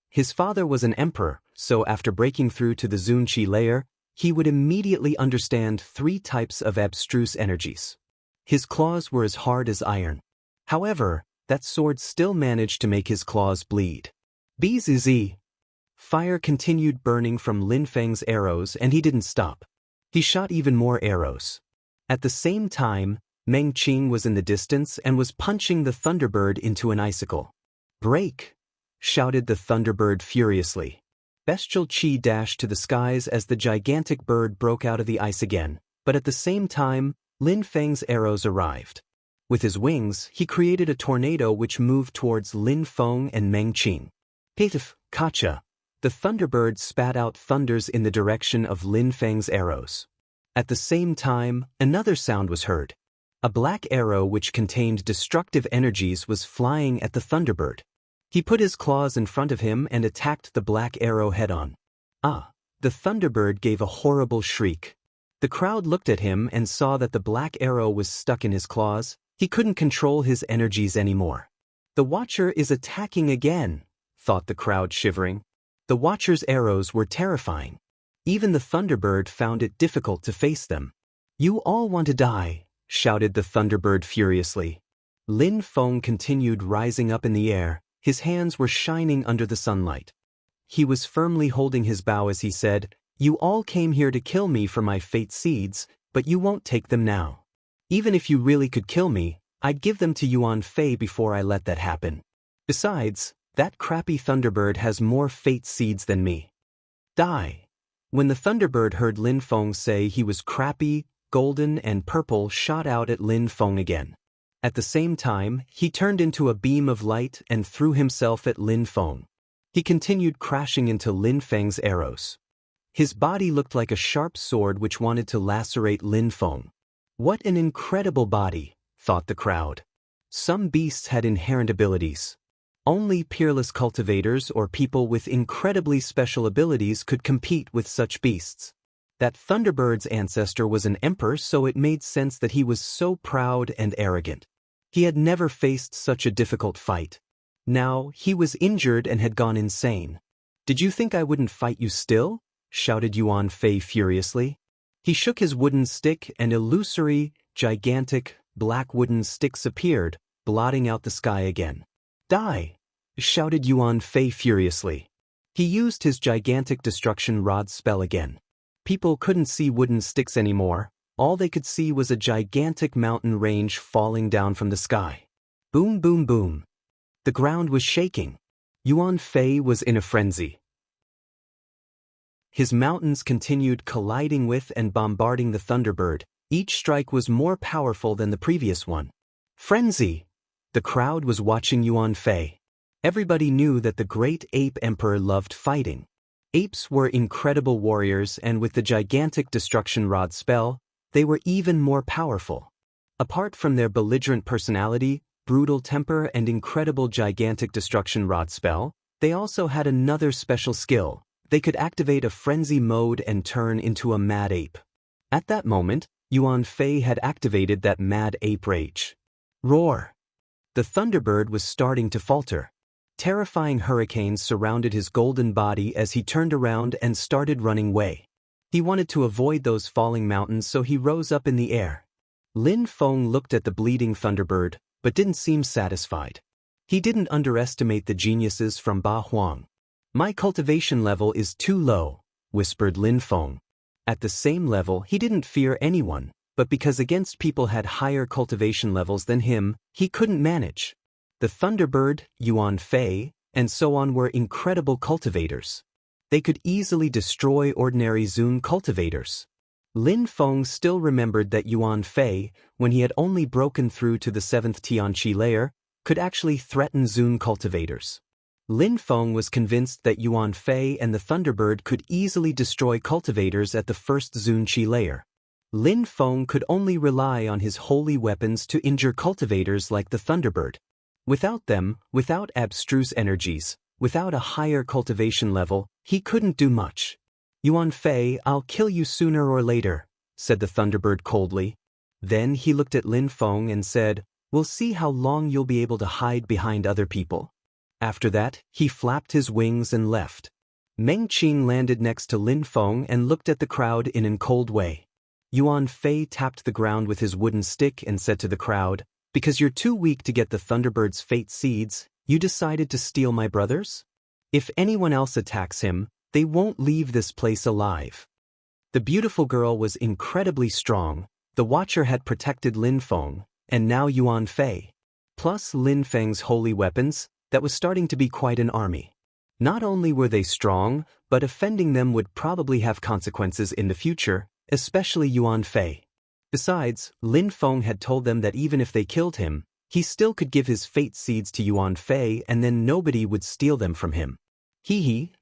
[SPEAKER 1] His father was an emperor, so after breaking through to the Zunqi layer, he would immediately understand 3 types of abstruse energies. His claws were as hard as iron. However, that sword still managed to make his claws bleed. Bzz. Fire continued burning from Lin Feng's arrows and he didn't stop. He shot even more arrows. At the same time, Meng Qing was in the distance and was punching the thunderbird into an icicle. "Break!" shouted the thunderbird furiously. Bestial chi dashed to the skies as the gigantic bird broke out of the ice again, but at the same time, Lin Feng's arrows arrived. With his wings, he created a tornado which moved towards Lin Feng and Meng Qing. "Pitif, kacha!" The thunderbird spat out thunders in the direction of Lin Feng's arrows. At the same time, another sound was heard. A black arrow which contained destructive energies was flying at the thunderbird. He put his claws in front of him and attacked the black arrow head-on. "Ah!" The thunderbird gave a horrible shriek. The crowd looked at him and saw that the black arrow was stuck in his claws. He couldn't control his energies anymore. "The Watcher is attacking again," thought the crowd, shivering. The Watcher's arrows were terrifying. Even the Thunderbird found it difficult to face them. "You all want to die," shouted the Thunderbird furiously. Lin Feng continued rising up in the air, his hands were shining under the sunlight. He was firmly holding his bow as he said, "You all came here to kill me for my fate seeds, but you won't take them now. Even if you really could kill me, I'd give them to Yuan Fei before I let that happen. Besides, that crappy Thunderbird has more fate seeds than me. Die." When the Thunderbird heard Lin Feng say he was crappy, golden and purple shot out at Lin Feng again. At the same time, he turned into a beam of light and threw himself at Lin Feng. He continued crashing into Lin Feng's arrows. His body looked like a sharp sword which wanted to lacerate Lin Feng. "What an incredible body," thought the crowd. Some beasts had inherent abilities. Only peerless cultivators or people with incredibly special abilities could compete with such beasts. That Thunderbird's ancestor was an emperor, so it made sense that he was so proud and arrogant. He had never faced such a difficult fight. Now, he was injured and had gone insane. "Did you think I wouldn't fight you still?" shouted Yuan Fei furiously. He shook his wooden stick and illusory, gigantic, black wooden sticks appeared, blotting out the sky again. "Die!" shouted Yuan Fei furiously. He used his gigantic destruction rod spell again. People couldn't see wooden sticks anymore. All they could see was a gigantic mountain range falling down from the sky. Boom, boom, boom. The ground was shaking. Yuan Fei was in a frenzy. His mountains continued colliding with and bombarding the Thunderbird. Each strike was more powerful than the previous one. Frenzy! The crowd was watching Yuan Fei. Everybody knew that the great ape emperor loved fighting. Apes were incredible warriors, and with the gigantic destruction rod spell, they were even more powerful. Apart from their belligerent personality, brutal temper and incredible gigantic destruction rod spell, they also had another special skill. They could activate a frenzy mode and turn into a mad ape. At that moment, Yuan Fei had activated that mad ape rage. Roar! The Thunderbird was starting to falter. Terrifying hurricanes surrounded his golden body as he turned around and started running away. He wanted to avoid those falling mountains, so he rose up in the air. Lin Feng looked at the bleeding Thunderbird, but didn't seem satisfied. He didn't underestimate the geniuses from Ba Huang. "My cultivation level is too low," whispered Lin Feng. At the same level, he didn't fear anyone, but because against people had higher cultivation levels than him, he couldn't manage. The Thunderbird, Yuan Fei, and so on were incredible cultivators. They could easily destroy ordinary Zun cultivators. Lin Feng still remembered that Yuan Fei, when he had only broken through to the 7th Tianqi layer, could actually threaten Zun cultivators. Lin Feng was convinced that Yuan Fei and the Thunderbird could easily destroy cultivators at the 1st Zunqi layer. Lin Feng could only rely on his holy weapons to injure cultivators like the Thunderbird. Without them, without abstruse energies, without a higher cultivation level, he couldn't do much. "Yuan Fei, I'll kill you sooner or later," said the Thunderbird coldly. Then he looked at Lin Feng and said, "We'll see how long you'll be able to hide behind other people." After that, he flapped his wings and left. Meng Qing landed next to Lin Feng and looked at the crowd in a cold way. Yuan Fei tapped the ground with his wooden stick and said to the crowd, "Because you're too weak to get the Thunderbird's fate seeds, you decided to steal my brothers? If anyone else attacks him, they won't leave this place alive." The beautiful girl was incredibly strong. The Watcher had protected Lin Feng, and now Yuan Fei. Plus Lin Feng's holy weapons, that was starting to be quite an army. Not only were they strong, but offending them would probably have consequences in the future, especially Yuan Fei. Besides, Lin Feng had told them that even if they killed him, he still could give his fate seeds to Yuan Fei and then nobody would steal them from him.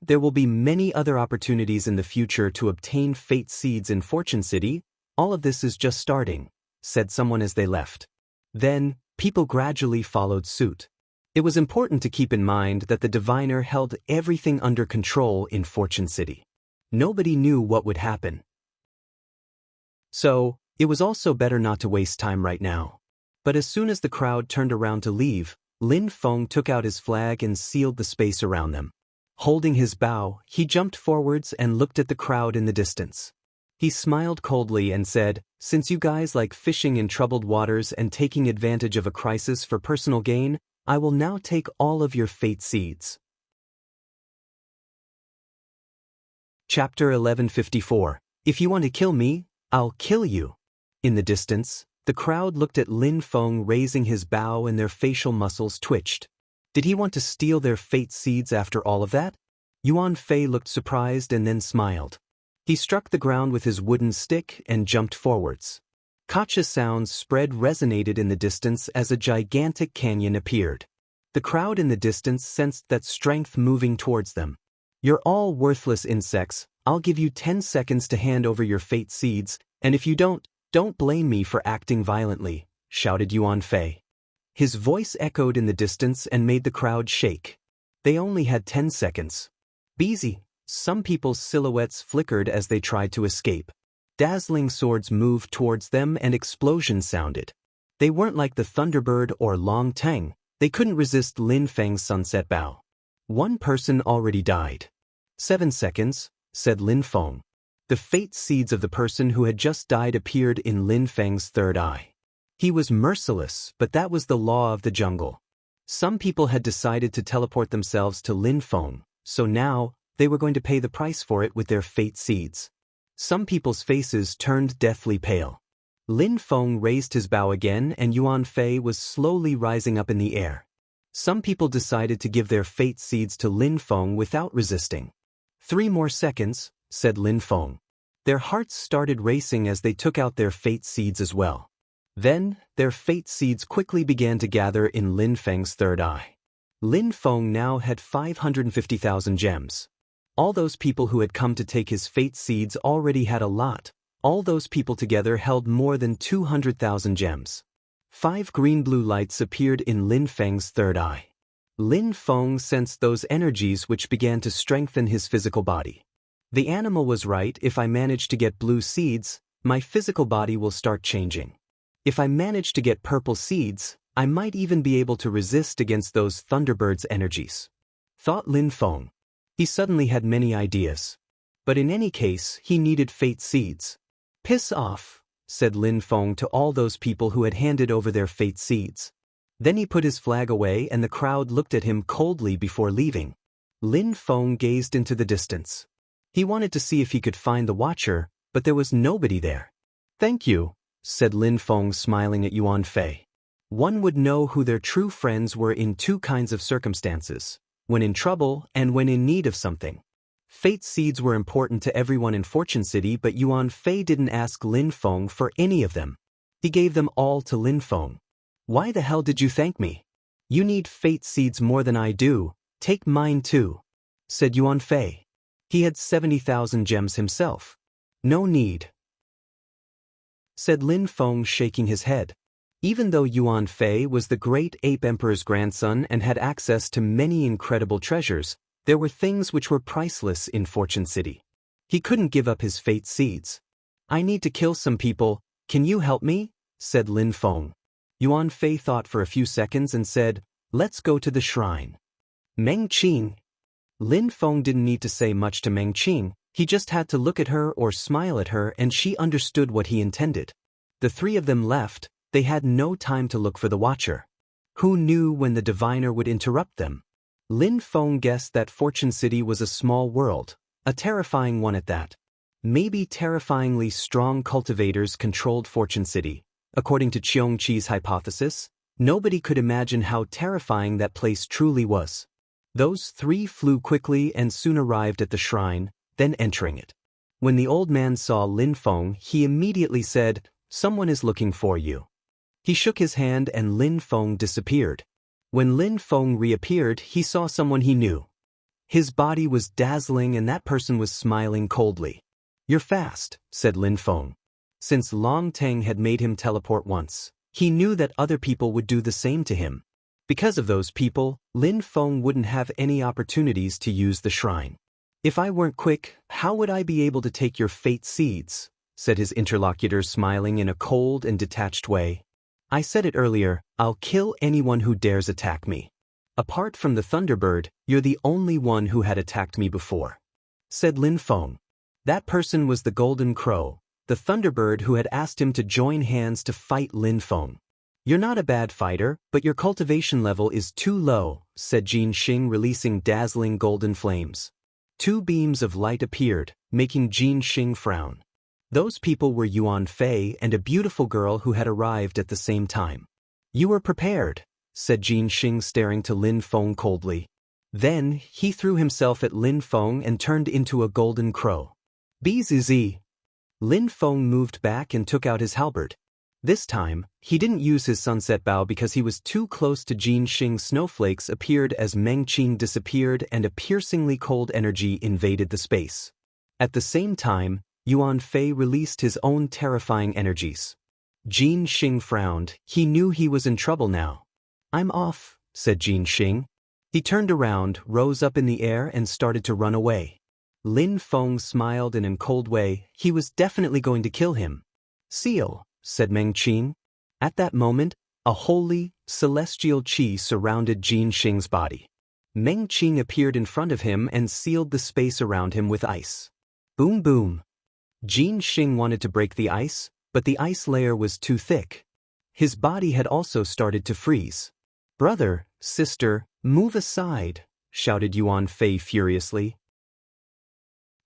[SPEAKER 1] There will be many other opportunities in the future to obtain fate seeds in Fortune City. All of this is just starting, said someone as they left. Then, people gradually followed suit. It was important to keep in mind that the diviner held everything under control in Fortune City. Nobody knew what would happen. So, it was also better not to waste time right now. But as soon as the crowd turned around to leave, Lin Feng took out his flag and sealed the space around them. Holding his bow, he jumped forwards and looked at the crowd in the distance. He smiled coldly and said, "Since you guys like fishing in troubled waters and taking advantage of a crisis for personal gain, I will now take all of your fate seeds." Chapter 1154. If you want to kill me, I'll kill you. In the distance, the crowd looked at Lin Feng raising his bow and their facial muscles twitched. Did he want to steal their fate seeds after all of that? Yuan Fei looked surprised and then smiled. He struck the ground with his wooden stick and jumped forwards. Gotcha sounds spread resonated in the distance as a gigantic canyon appeared. The crowd in the distance sensed that strength moving towards them. "You're all worthless insects. I'll give you 10 seconds to hand over your fate seeds, and if you don't blame me for acting violently," shouted Yuan Fei. His voice echoed in the distance and made the crowd shake. They only had 10 seconds. Busy. Some people's silhouettes flickered as they tried to escape. Dazzling swords moved towards them and explosions sounded. They weren't like the Thunderbird or Long Teng. They couldn't resist Lin Feng's sunset bow. One person already died. 7 seconds, said Lin Feng. The fate seeds of the person who had just died appeared in Lin Feng's third eye. He was merciless, but that was the law of the jungle. Some people had decided to teleport themselves to Lin Feng, so now they were going to pay the price for it with their fate seeds. Some people's faces turned deathly pale. Lin Feng raised his bow again and Yuan Fei was slowly rising up in the air. Some people decided to give their fate seeds to Lin Feng without resisting. 3 more seconds, said Lin Feng. Their hearts started racing as they took out their fate seeds as well. Then, their fate seeds quickly began to gather in Lin Feng's third eye. Lin Feng now had 550,000 gems. All those people who had come to take his fate seeds already had a lot. All those people together held more than 200,000 gems. 5 green-blue lights appeared in Lin Feng's third eye. Lin Feng sensed those energies which began to strengthen his physical body. The animal was right. If I manage to get blue seeds, my physical body will start changing. If I manage to get purple seeds, I might even be able to resist against those Thunderbird's energies. Thought Lin Feng. He suddenly had many ideas. But in any case, he needed fate seeds. Piss off, said Lin Feng to all those people who had handed over their fate seeds. Then he put his flag away and the crowd looked at him coldly before leaving. Lin Feng gazed into the distance. He wanted to see if he could find the Watcher, but there was nobody there. Thank you, said Lin Feng smiling at Yuan Fei. One would know who their true friends were in 2 kinds of circumstances, when in trouble and when in need of something. Fate seeds were important to everyone in Fortune City, but Yuan Fei didn't ask Lin Feng for any of them. He gave them all to Lin Feng. Why the hell did you thank me? You need fate seeds more than I do. Take mine too, said Yuan Fei. He had 70,000 gems himself. No need, said Lin Feng, shaking his head. Even though Yuan Fei was the great ape emperor's grandson and had access to many incredible treasures, there were things which were priceless in Fortune City. He couldn't give up his fate seeds. I need to kill some people. Can you help me? Said Lin Feng. Yuan Fei thought for a few seconds and said, Let's go to the shrine. Meng Qing. Lin Feng didn't need to say much to Meng Qing. He just had to look at her or smile at her and she understood what he intended. The 3 of them left. They had no time to look for the Watcher. Who knew when the diviner would interrupt them? Lin Feng guessed that Fortune City was a small world, a terrifying one at that. Maybe terrifyingly strong cultivators controlled Fortune City. According to Cheong Chi's hypothesis, nobody could imagine how terrifying that place truly was. Those 3 flew quickly and soon arrived at the shrine, then entering it. When the old man saw Lin Feng, he immediately said, Someone is looking for you. He shook his hand and Lin Feng disappeared. When Lin Feng reappeared, he saw someone he knew. His body was dazzling and that person was smiling coldly. You're fast, said Lin Feng. Since Long Teng had made him teleport once, he knew that other people would do the same to him. Because of those people, Lin Feng wouldn't have any opportunities to use the shrine. If I weren't quick, how would I be able to take your fate seeds? Said his interlocutor, smiling in a cold and detached way. I said it earlier, I'll kill anyone who dares attack me. Apart from the Thunderbird, you're the only one who had attacked me before, said Lin Feng. That person was the Golden Crow, the Thunderbird who had asked him to join hands to fight Lin Feng. You're not a bad fighter, but your cultivation level is too low, said Jin Xing, releasing dazzling golden flames. Two beams of light appeared, making Jin Xing frown. Those people were Yuan Fei and a beautiful girl who had arrived at the same time. You were prepared, said Jin Xing, staring to Lin Feng coldly. Then, he threw himself at Lin Feng and turned into a golden crow. Bzz. Lin Feng moved back and took out his halberd. This time, he didn't use his sunset bow because he was too close to Jin Xing. Snowflakes appeared as Meng Qing disappeared and a piercingly cold energy invaded the space. At the same time, Yuan Fei released his own terrifying energies. Jin Xing frowned. He knew he was in trouble now. I'm off, said Jin Xing. He turned around, rose up in the air and started to run away. Lin Feng smiled in a cold way. He was definitely going to kill him. Seal, said Meng Qing. At that moment, a holy, celestial qi surrounded Jin Xing's body. Meng Qing appeared in front of him and sealed the space around him with ice. Boom boom. Jin Xing wanted to break the ice, but the ice layer was too thick. His body had also started to freeze. Brother, sister, move aside, shouted Yuan Fei furiously.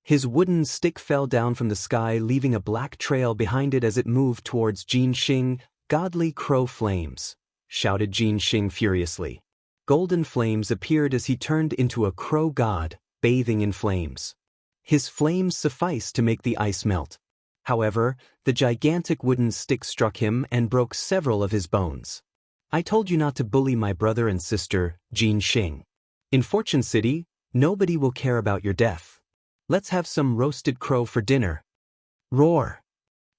[SPEAKER 1] His wooden stick fell down from the sky, leaving a black trail behind it as it moved towards Jin Xing. Godly crow flames, shouted Jin Xing furiously. Golden flames appeared as he turned into a crow god, bathing in flames. His flames sufficed to make the ice melt. However, the gigantic wooden stick struck him and broke several of his bones. I told you not to bully my brother and sister, Jin Xing. In Fortune City, nobody will care about your death. Let's have some roasted crow for dinner. Roar!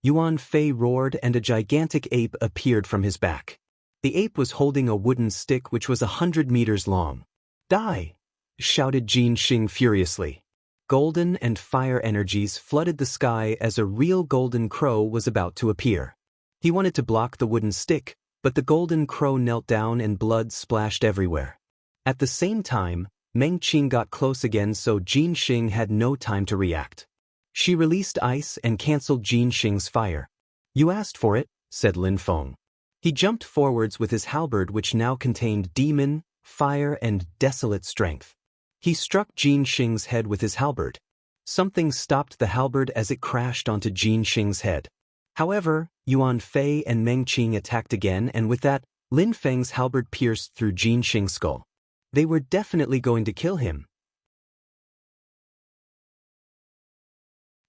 [SPEAKER 1] Yuan Fei roared and a gigantic ape appeared from his back. The ape was holding a wooden stick which was 100 meters long. Die! Shouted Jin Xing furiously. Golden and fire energies flooded the sky as a real golden crow was about to appear. He wanted to block the wooden stick, but the golden crow knelt down and blood splashed everywhere. At the same time, Meng Qing got close again, so Jin Xing had no time to react. She released ice and cancelled Jin Xing's fire. You asked for it, said Lin Feng. He jumped forwards with his halberd, which now contained demon, fire and desolate strength. He struck Jin Xing's head with his halberd. Something stopped the halberd as it crashed onto Jin Xing's head. However, Yuan Fei and Meng Qing attacked again, and with that, Lin Feng's halberd pierced through Jin Xing's skull. They were definitely going to kill him.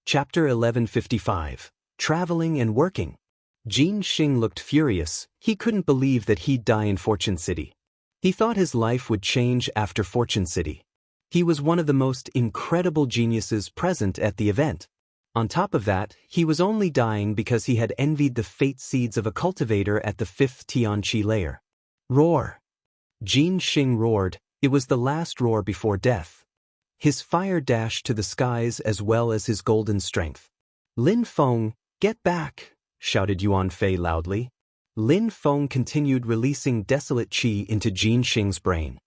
[SPEAKER 1] Chapter 1155. Traveling and Working. Jin Xing looked furious. He couldn't believe that he'd die in Fortune City. He thought his life would change after Fortune City. He was one of the most incredible geniuses present at the event. On top of that, he was only dying because he had envied the fate seeds of a cultivator at the 5th Tianqi layer. Roar! Jin Xing roared. It was the last roar before death. His fire dashed to the skies as well as his golden strength. Lin Feng, get back! Shouted Yuan Fei loudly. Lin Feng continued releasing desolate qi into Jin Xing's brain.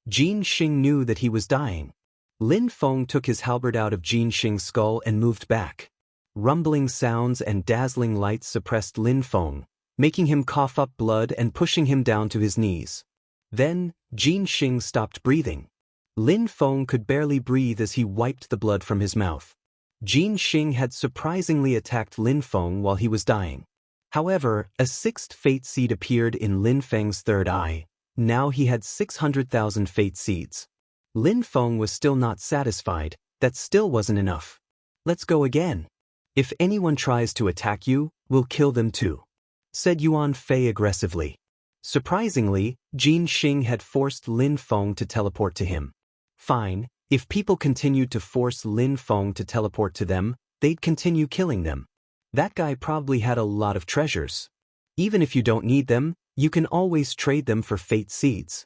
[SPEAKER 1] Jin Xing knew that he was dying. Lin Feng took his halberd out of Jin Xing's skull and moved back. Rumbling sounds and dazzling lights suppressed Lin Feng, making him cough up blood and pushing him down to his knees. Then, Jin Xing stopped breathing. Lin Feng could barely breathe as he wiped the blood from his mouth. Jin Xing had surprisingly attacked Lin Feng while he was dying. However, a sixth fate seed appeared in Lin Feng's third eye. Now he had 600,000 fate seeds. Lin Feng was still not satisfied. That still wasn't enough. Let's go again. If anyone tries to attack you, we'll kill them too, said Yuan Fei aggressively. Surprisingly, Jin Xing had forced Lin Feng to teleport to him. Fine, if people continued to force Lin Feng to teleport to them, they'd continue killing them. That guy probably had a lot of treasures. Even if you don't need them, you can always trade them for fate seeds.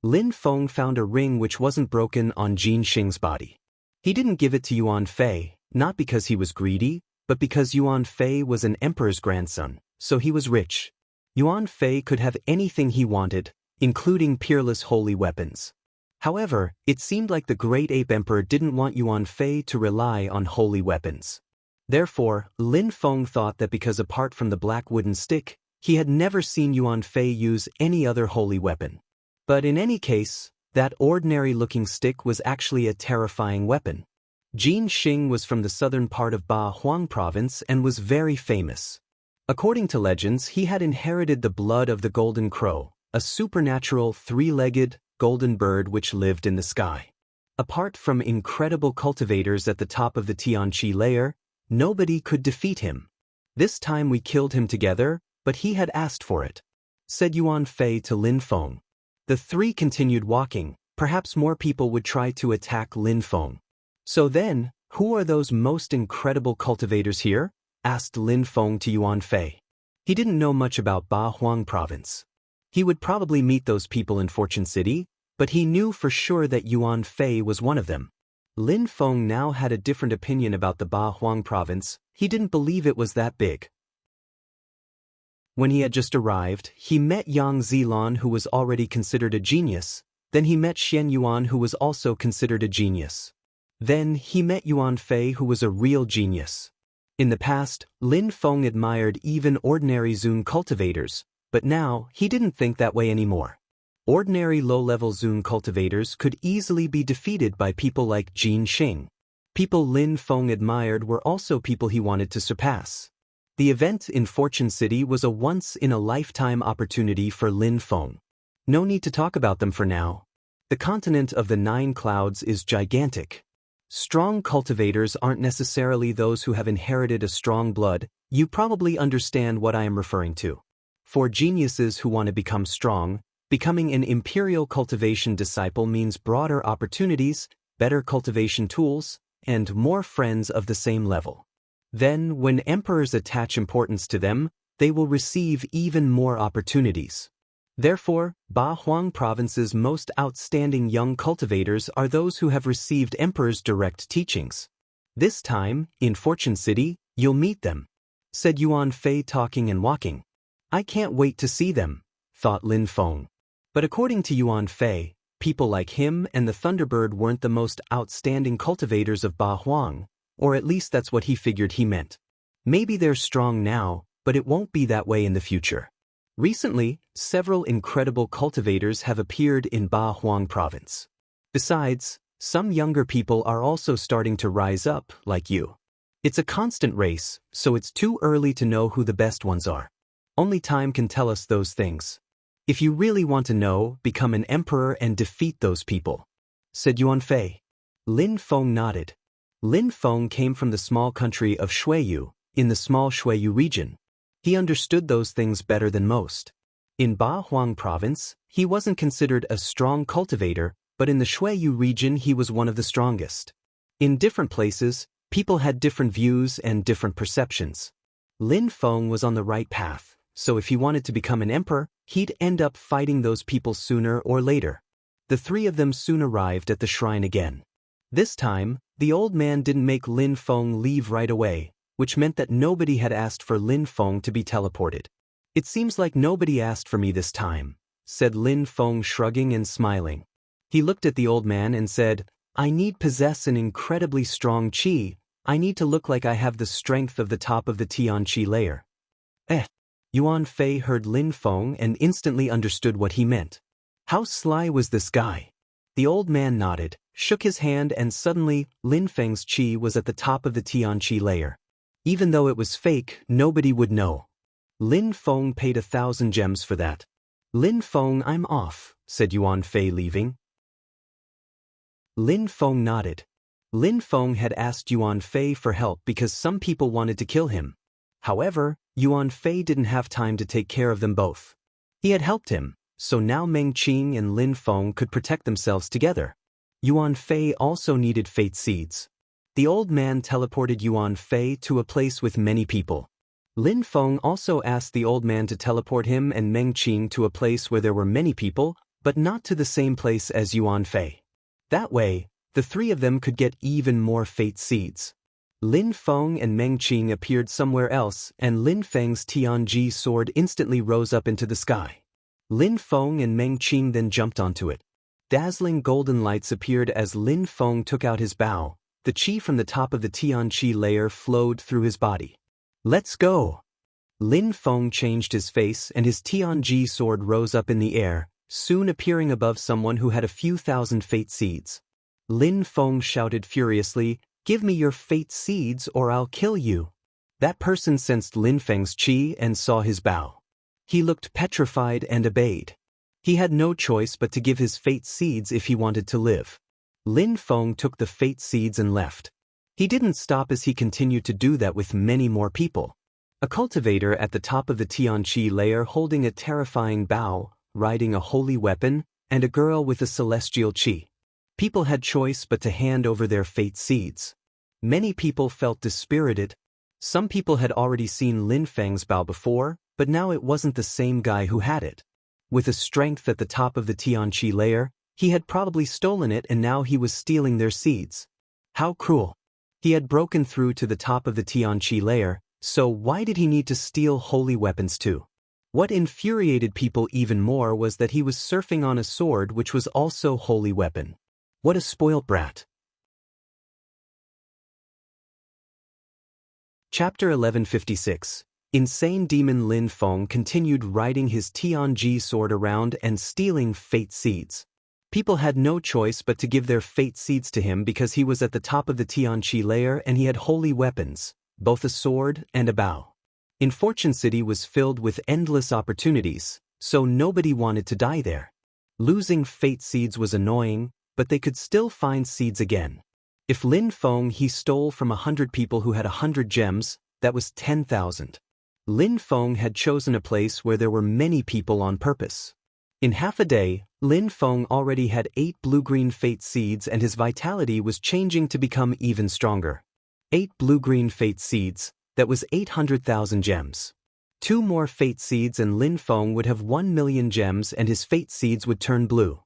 [SPEAKER 1] Lin Feng found a ring which wasn't broken on Jin Xing's body. He didn't give it to Yuan Fei, not because he was greedy, but because Yuan Fei was an emperor's grandson, so he was rich. Yuan Fei could have anything he wanted, including Peerless holy weapons. However, it seemed like the Great Ape Emperor didn't want Yuan Fei to rely on holy weapons. Therefore, Lin Feng thought that because apart from the black wooden stick, he had never seen Yuan Fei use any other holy weapon. But in any case, that ordinary-looking stick was actually a terrifying weapon. Jin Xing was from the southern part of Ba Huang province and was very famous. According to legends, he had inherited the blood of the golden crow, a supernatural three-legged, golden bird which lived in the sky. Apart from incredible cultivators at the top of the Tianqi layer, nobody could defeat him. This time we killed him together, but he had asked for it, said Yuan Fei to Lin Feng. The three continued walking. Perhaps more people would try to attack Lin Feng. So then, who are those most incredible cultivators here? Asked Lin Feng to Yuan Fei. He didn't know much about Ba Huang province. He would probably meet those people in Fortune City, but he knew for sure that Yuan Fei was one of them. Lin Feng now had a different opinion about the Ba Huang province. He didn't believe it was that big. When he had just arrived, he met Yang Zilan, who was already considered a genius. Then he met Xian Yuan, who was also considered a genius. Then he met Yuan Fei, who was a real genius. In the past, Lin Feng admired even ordinary Zun cultivators, but now he didn't think that way anymore. Ordinary low-level Zun cultivators could easily be defeated by people like Jin Xing. People Lin Feng admired were also people he wanted to surpass. The event in Fortune City was a once-in-a-lifetime opportunity for Lin Feng. No need to talk about them for now. The continent of the 9 clouds is gigantic. Strong cultivators aren't necessarily those who have inherited a strong blood. You probably understand what I am referring to. For geniuses who want to become strong, becoming an imperial cultivation disciple means broader opportunities, better cultivation tools, and more friends of the same level. Then, when emperors attach importance to them, they will receive even more opportunities. Therefore, Ba Huang province's most outstanding young cultivators are those who have received emperor's direct teachings. This time, in Fortune City, you'll meet them, said Yuan Fei, talking and walking. I can't wait to see them, thought Lin Feng. But according to Yuan Fei, people like him and the Thunderbird weren't the most outstanding cultivators of Ba Huang. Or at least that's what he figured he meant. Maybe they're strong now, but it won't be that way in the future. Recently, several incredible cultivators have appeared in Ba Huang province. Besides, some younger people are also starting to rise up, like you. It's a constant race, so it's too early to know who the best ones are. Only time can tell us those things. If you really want to know, become an emperor and defeat those people, said Yuan Fei. Lin Feng nodded. Lin Feng came from the small country of Shuiyu, in the small Shuiyu region. He understood those things better than most. In Ba Huang province, he wasn't considered a strong cultivator, but in the Shuiyu region he was one of the strongest. In different places, people had different views and different perceptions. Lin Feng was on the right path, so if he wanted to become an emperor, he'd end up fighting those people sooner or later. The three of them soon arrived at the shrine again. This time, the old man didn't make Lin Feng leave right away, which meant that nobody had asked for Lin Feng to be teleported. It seems like nobody asked for me this time, said Lin Feng, shrugging and smiling. He looked at the old man and said, I need possess an incredibly strong qi. I need to look like I have the strength of the top of the Tianqi layer. Yuan Fei heard Lin Feng and instantly understood what he meant. How sly was this guy? The old man nodded, shook his hand, and suddenly, Lin Feng's qi was at the top of the Tianqi layer. Even though it was fake, nobody would know. Lin Feng paid 1,000 gems for that. Lin Feng, I'm off, said Yuan Fei, leaving. Lin Feng nodded. Lin Feng had asked Yuan Fei for help because some people wanted to kill him. However, Yuan Fei didn't have time to take care of them both. He had helped him, so now Meng Qing and Lin Feng could protect themselves together. Yuan Fei also needed fate seeds. The old man teleported Yuan Fei to a place with many people. Lin Feng also asked the old man to teleport him and Meng Qing to a place where there were many people, but not to the same place as Yuan Fei. That way, the three of them could get even more fate seeds. Lin Feng and Meng Qing appeared somewhere else, and Lin Feng's Tianji sword instantly rose up into the sky. Lin Feng and Meng Qing then jumped onto it. Dazzling golden lights appeared as Lin Feng took out his bow. The qi from the top of the Tianqi layer flowed through his body. Let's go! Lin Feng changed his face and his Tianji sword rose up in the air, soon appearing above someone who had a few thousand fate seeds. Lin Feng shouted furiously, "Give me your fate seeds or I'll kill you." That person sensed Lin Feng's qi and saw his bow. He looked petrified and obeyed. He had no choice but to give his fate seeds if he wanted to live. Lin Feng took the fate seeds and left. He didn't stop as he continued to do that with many more people. A cultivator at the top of the Tianqi layer holding a terrifying bow, riding a holy weapon, and a girl with a celestial qi. People had choice but to hand over their fate seeds. Many people felt dispirited. Some people had already seen Lin Feng's bow before, but now it wasn't the same guy who had it. With a strength at the top of the Tianqi layer, he had probably stolen it and now he was stealing their seeds. How cruel. He had broken through to the top of the Tianqi layer, so why did he need to steal holy weapons too? What infuriated people even more was that he was surfing on a sword which was also holy weapon. What a spoilt brat. Chapter 1156. Insane demon Lin Feng continued riding his Tianji sword around and stealing fate seeds. People had no choice but to give their fate seeds to him because he was at the top of the Tianqi layer and he had holy weapons, both a sword and a bow. In Fortune City was filled with endless opportunities, so nobody wanted to die there. Losing fate seeds was annoying, but they could still find seeds again. If Lin Feng he stole from 100 people who had 100 gems, that was 10,000. Lin Feng had chosen a place where there were many people on purpose. In half a day, Lin Feng already had 8 blue-green fate seeds and his vitality was changing to become even stronger. 8 blue-green fate seeds, that was 800,000 gems. 2 more fate seeds and Lin Feng would have 1 million gems and his fate seeds would turn blue.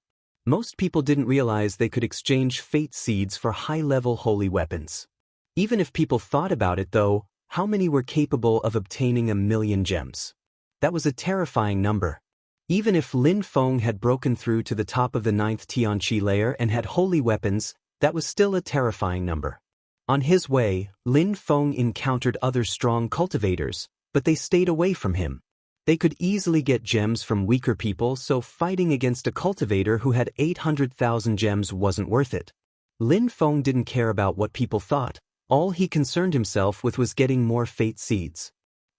[SPEAKER 1] Most people didn't realize they could exchange fate seeds for high-level holy weapons. Even if people thought about it though, how many were capable of obtaining 1 million gems? That was a terrifying number. Even if Lin Feng had broken through to the top of the 9th Tianqi layer and had holy weapons, that was still a terrifying number. On his way, Lin Feng encountered other strong cultivators, but they stayed away from him. They could easily get gems from weaker people, so fighting against a cultivator who had 800,000 gems wasn't worth it. Lin Feng didn't care about what people thought. All he concerned himself with was getting more fate seeds.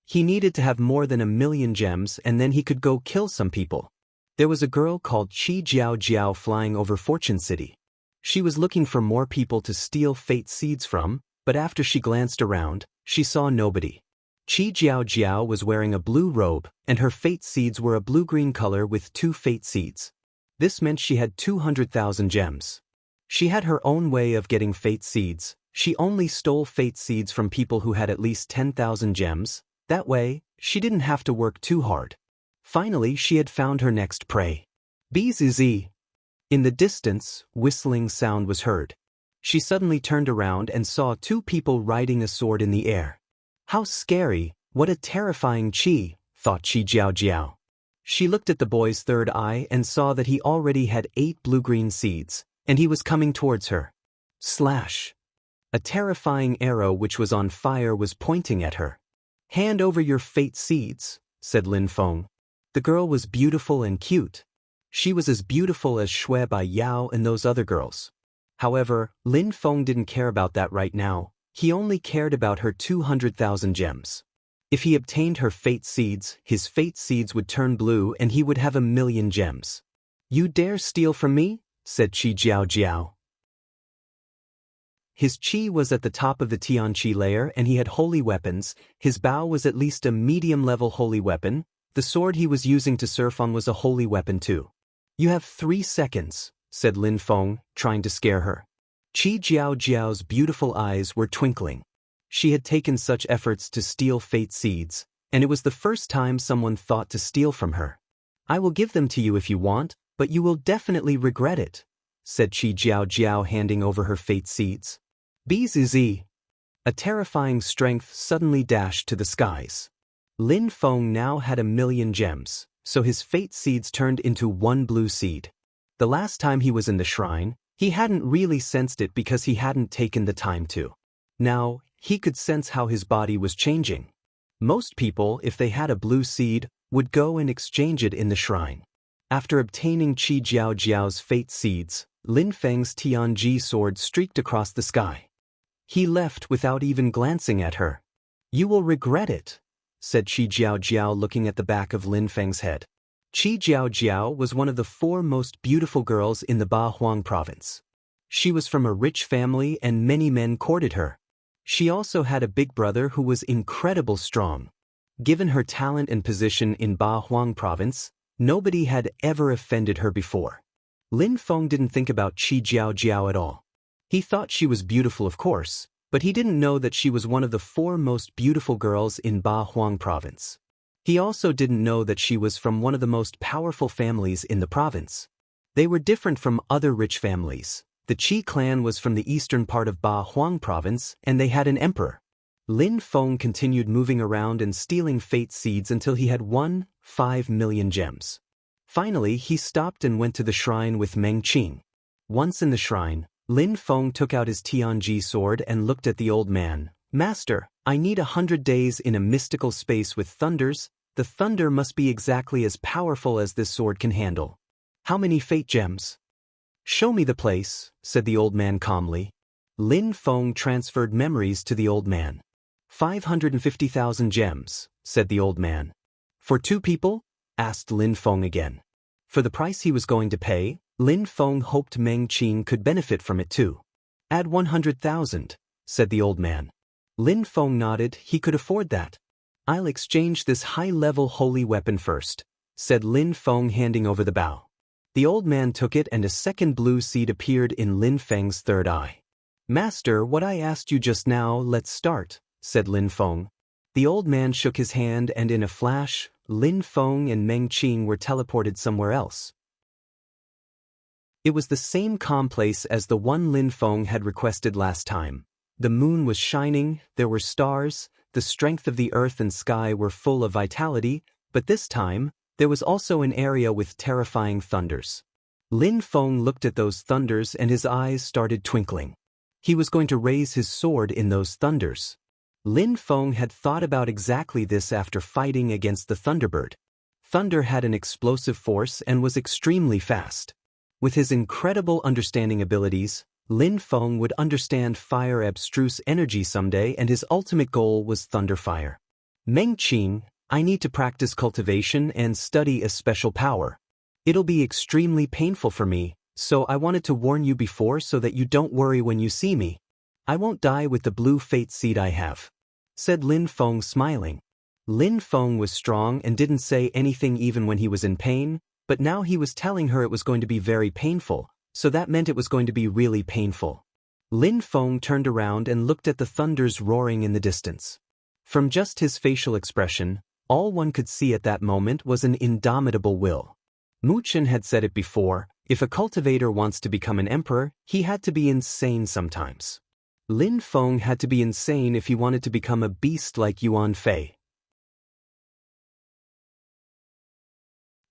[SPEAKER 1] He needed to have more than 1 million gems and then he could go kill some people. There was a girl called Qi Jiao Jiao flying over Fortune City. She was looking for more people to steal fate seeds from, but after she glanced around, she saw nobody. Qi Jiao Jiao was wearing a blue robe, and her fate seeds were a blue-green color with 2 fate seeds. This meant she had 200,000 gems. She had her own way of getting fate seeds. She only stole fate seeds from people who had at least 10,000 gems. That way, she didn't have to work too hard. Finally, she had found her next prey. Bzz. In the distance, whistling sound was heard. She suddenly turned around and saw 2 people riding a sword in the air. How scary, what a terrifying qi, thought Qi Jiao Jiao. She looked at the boy's third eye and saw that he already had 8 blue-green seeds, and he was coming towards her. Slash. A terrifying arrow which was on fire was pointing at her. Hand over your fate seeds, said Lin Feng. The girl was beautiful and cute. She was as beautiful as Shui Bai Yao and those other girls. However, Lin Feng didn't care about that right now. He only cared about her 200,000 gems. If he obtained her fate seeds, his fate seeds would turn blue and he would have 1 million gems. You dare steal from me? Said Qi Jiao Jiao. His qi was at the top of the Tianqi layer and he had holy weapons. His bow was at least a medium-level holy weapon. The sword he was using to surf on was a holy weapon too. You have 3 seconds, said Lin Feng, trying to scare her. Qi Jiao Jiao's beautiful eyes were twinkling. She had taken such efforts to steal fate seeds, and it was the first time someone thought to steal from her. I will give them to you if you want, but you will definitely regret it, said Qi Jiao Jiao handing over her fate seeds. Bzz. A terrifying strength suddenly dashed to the skies. Lin Feng now had 1 million gems, so his fate seeds turned into one blue seed. The last time he was in the shrine, he hadn't really sensed it because he hadn't taken the time to. Now, he could sense how his body was changing. Most people, if they had a blue seed, would go and exchange it in the shrine. After obtaining Qi Jiao Jiao's fate seeds, Lin Feng's Tianji sword streaked across the sky. He left without even glancing at her. "You will regret it," said Qi Jiao Jiao looking at the back of Lin Feng's head. Qi Jiao Jiao was one of the 4 most beautiful girls in the Ba Huang province. She was from a rich family and many men courted her. She also had a big brother who was incredibly strong. Given her talent and position in Ba Huang province, nobody had ever offended her before. Lin Feng didn't think about Qi Jiao Jiao at all. He thought she was beautiful, of course, but he didn't know that she was one of the 4 most beautiful girls in Ba Huang province. He also didn't know that she was from one of the most powerful families in the province. They were different from other rich families. The Qi clan was from the eastern part of Ba Huang province, and they had an emperor. Lin Feng continued moving around and stealing fate seeds until he had won 5 million gems. Finally, he stopped and went to the shrine with Meng Qing. Once in the shrine, Lin Feng took out his Tianji sword and looked at the old man. "Master, I need 100 days in a mystical space with thunders. The thunder must be exactly as powerful as this sword can handle. How many fate gems?" "Show me the place," said the old man calmly. Lin Feng transferred memories to the old man. 550,000 gems, said the old man. "For 2 people?" asked Lin Feng again. For the price he was going to pay, Lin Feng hoped Meng Qing could benefit from it too. "Add 100,000, said the old man. Lin Feng nodded. He could afford that. "I'll exchange this high-level holy weapon first," said Lin Feng, handing over the bow. The old man took it and a second blue seed appeared in Lin Feng's third eye. "Master, what I asked you just now, let's start," said Lin Feng. The old man shook his hand and in a flash, Lin Feng and Meng Qing were teleported somewhere else. It was the same calm place as the one Lin Feng had requested last time. The moon was shining, there were stars, the strength of the earth and sky were full of vitality, but this time, there was also an area with terrifying thunders. Lin Feng looked at those thunders and his eyes started twinkling. He was going to raise his sword in those thunders. Lin Feng had thought about exactly this after fighting against the Thunderbird. Thunder had an explosive force and was extremely fast. With his incredible understanding abilities, Lin Feng would understand fire abstruse energy someday, and his ultimate goal was thunder fire. "Meng Qing, I need to practice cultivation and study a special power. It'll be extremely painful for me, so I wanted to warn you before so that you don't worry when you see me. I won't die with the blue fate seed I have," said Lin Feng, smiling. Lin Feng was strong and didn't say anything even when he was in pain, but now he was telling her it was going to be very painful, so that meant it was going to be really painful. Lin Feng turned around and looked at the thunders roaring in the distance. From just his facial expression, all one could see at that moment was an indomitable will. Mu Chen had said it before, if a cultivator wants to become an emperor, he had to be insane sometimes. Lin Feng had to be insane if he wanted to become a beast like Yuan Fei.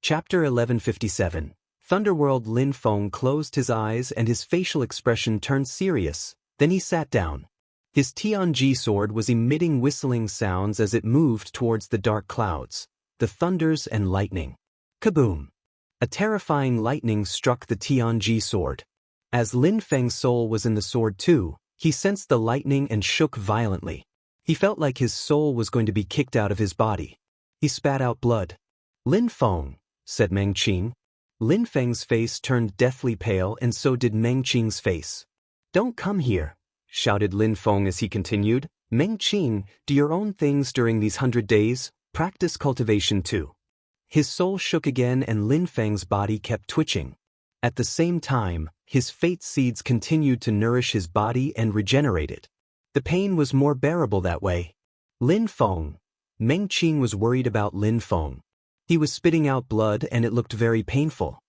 [SPEAKER 1] Chapter 1157. Thunderworld. Lin Feng closed his eyes and his facial expression turned serious, then he sat down. His Tianji sword was emitting whistling sounds as it moved towards the dark clouds, the thunders and lightning. Kaboom! A terrifying lightning struck the Tianji sword. As Lin Feng's soul was in the sword too, he sensed the lightning and shook violently. He felt like his soul was going to be kicked out of his body. He spat out blood. "Lin Feng," said Meng Qing. Lin Feng's face turned deathly pale and so did Meng Qing's face. "Don't come here," shouted Lin Feng as he continued. "Meng Qing, do your own things during these 100 days, practice cultivation too." His soul shook again and Lin Feng's body kept twitching. At the same time, his fate seeds continued to nourish his body and regenerate it. The pain was more bearable that way. "Lin Feng." Meng Qing was worried about Lin Feng. He was spitting out blood and it looked very painful.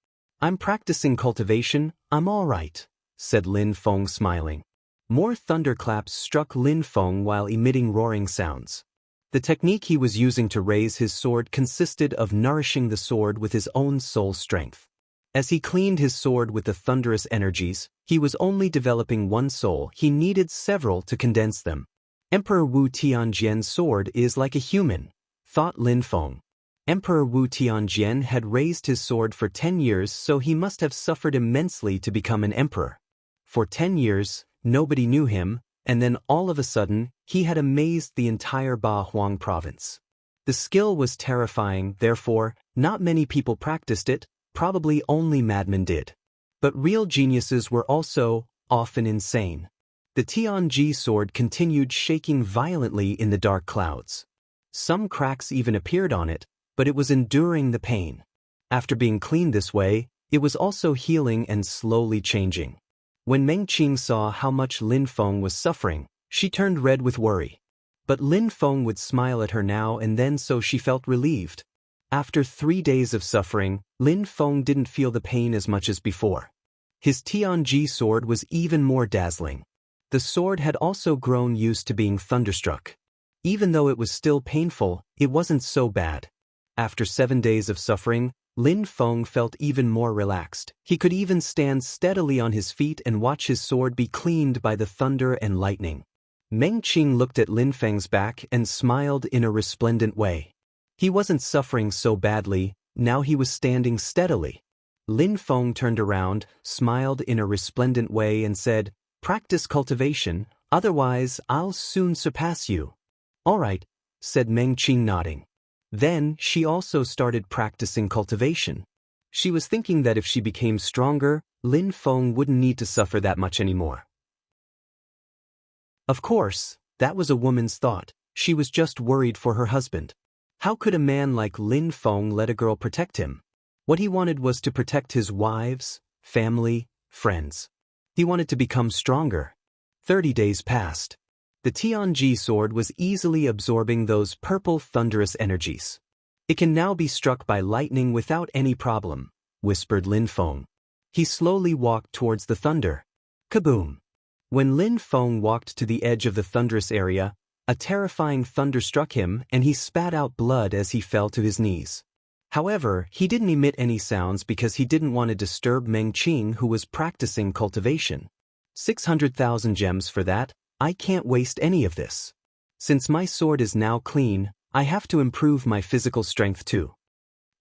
[SPEAKER 1] "I'm practicing cultivation, I'm all right," said Lin Feng, smiling. More thunderclaps struck Lin Feng while emitting roaring sounds. The technique he was using to raise his sword consisted of nourishing the sword with his own soul strength. As he cleaned his sword with the thunderous energies, he was only developing one soul, he needed several to condense them. Emperor Wu Tianjian's sword is like a human, thought Lin Feng. Emperor Wu Tianjian had raised his sword for 10 years, so he must have suffered immensely to become an emperor. For 10 years, nobody knew him, and then all of a sudden, he had amazed the entire Ba Huang province. The skill was terrifying, therefore, not many people practiced it, probably only madmen did. But real geniuses were also often insane. The Tianji sword continued shaking violently in the dark clouds. Some cracks even appeared on it, but it was enduring the pain. After being cleaned this way, it was also healing and slowly changing. When Meng Qing saw how much Lin Feng was suffering, she turned red with worry. But Lin Feng would smile at her now and then, so she felt relieved. After 3 days of suffering, Lin Feng didn't feel the pain as much as before. His Tianji sword was even more dazzling. The sword had also grown used to being thunderstruck. Even though it was still painful, it wasn't so bad. After 7 days of suffering, Lin Feng felt even more relaxed. He could even stand steadily on his feet and watch his sword be cleaned by the thunder and lightning. Meng Qing looked at Lin Feng's back and smiled in a resplendent way. He wasn't suffering so badly, now he was standing steadily. Lin Feng turned around, smiled in a resplendent way and said, "Practice cultivation, otherwise I'll soon surpass you." "All right," said Meng Qing, nodding. Then she also started practicing cultivation. She was thinking that if she became stronger, Lin Feng wouldn't need to suffer that much anymore. Of course, that was a woman's thought. She was just worried for her husband. How could a man like Lin Feng let a girl protect him? What he wanted was to protect his wives, family, friends. He wanted to become stronger. 30 days passed. The Tianji sword was easily absorbing those purple thunderous energies. "It can now be struck by lightning without any problem," whispered Lin Feng. He slowly walked towards the thunder. Kaboom! When Lin Feng walked to the edge of the thunderous area, a terrifying thunder struck him and he spat out blood as he fell to his knees. However, he didn't emit any sounds because he didn't want to disturb Meng Qing, who was practicing cultivation. 600,000 gems for that. I can't waste any of this. Since my sword is now clean, I have to improve my physical strength too.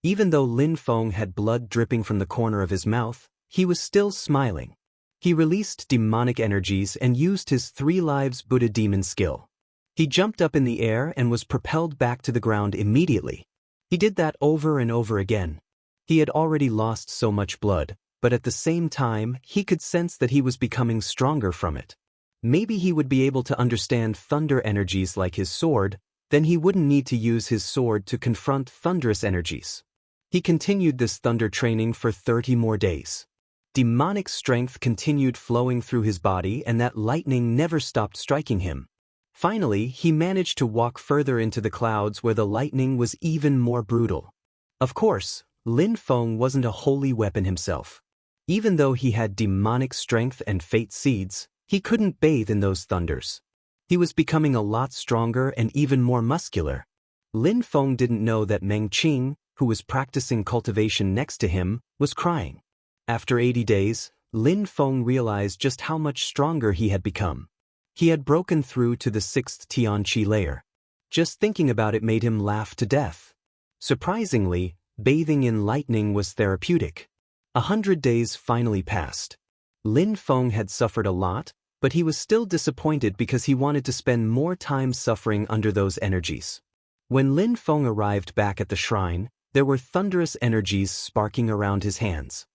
[SPEAKER 1] Even though Lin Feng had blood dripping from the corner of his mouth, he was still smiling. He released demonic energies and used his 3 lives Buddha demon skill. He jumped up in the air and was propelled back to the ground immediately. He did that over and over again. He had already lost so much blood, but at the same time, he could sense that he was becoming stronger from it. Maybe he would be able to understand thunder energies like his sword, then he wouldn't need to use his sword to confront thunderous energies. He continued this thunder training for 30 more days. Demonic strength continued flowing through his body and that lightning never stopped striking him. Finally, he managed to walk further into the clouds where the lightning was even more brutal. Of course, Lin Feng wasn't a holy weapon himself. Even though he had demonic strength and fate seeds, he couldn't bathe in those thunders. He was becoming a lot stronger and even more muscular. Lin Feng didn't know that Meng Qing, who was practicing cultivation next to him, was crying. After 80 days, Lin Feng realized just how much stronger he had become. He had broken through to the 6th Tianqi layer. Just thinking about it made him laugh to death. Surprisingly, bathing in lightning was therapeutic. 100 days finally passed. Lin Feng had suffered a lot, but he was still disappointed because he wanted to spend more time suffering under those energies. When Lin Feng arrived back at the shrine, there were thunderous energies sparking around his hands.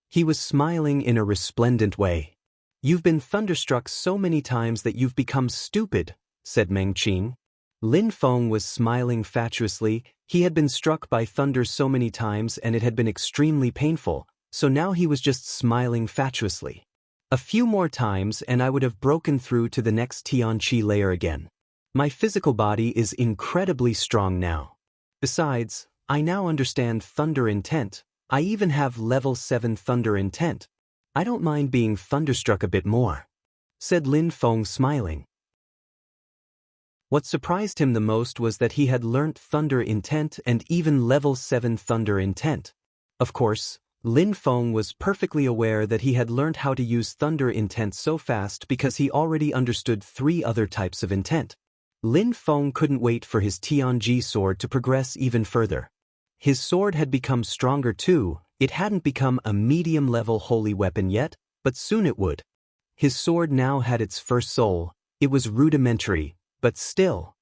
[SPEAKER 1] He was smiling in a resplendent way. "You've been thunderstruck so many times that you've become stupid," said Meng Qing. Lin Feng was smiling fatuously. He had been struck by thunder so many times and it had been extremely painful, so now he was just smiling fatuously. "A few more times and I would have broken through to the next Tianqi layer again. My physical body is incredibly strong now. Besides, I now understand thunder intent. I even have level 7 thunder intent. I don't mind being thunderstruck a bit more," said Lin Feng, smiling. What surprised him the most was that he had learnt Thunder Intent and even level 7 Thunder Intent. Of course, Lin Feng was perfectly aware that he had learnt how to use Thunder Intent so fast because he already understood 3 other types of intent. Lin Feng couldn't wait for his Tianji sword to progress even further. His sword had become stronger too. It hadn't become a medium-level holy weapon yet, but soon it would. His sword now had its first soul. It was rudimentary, but still.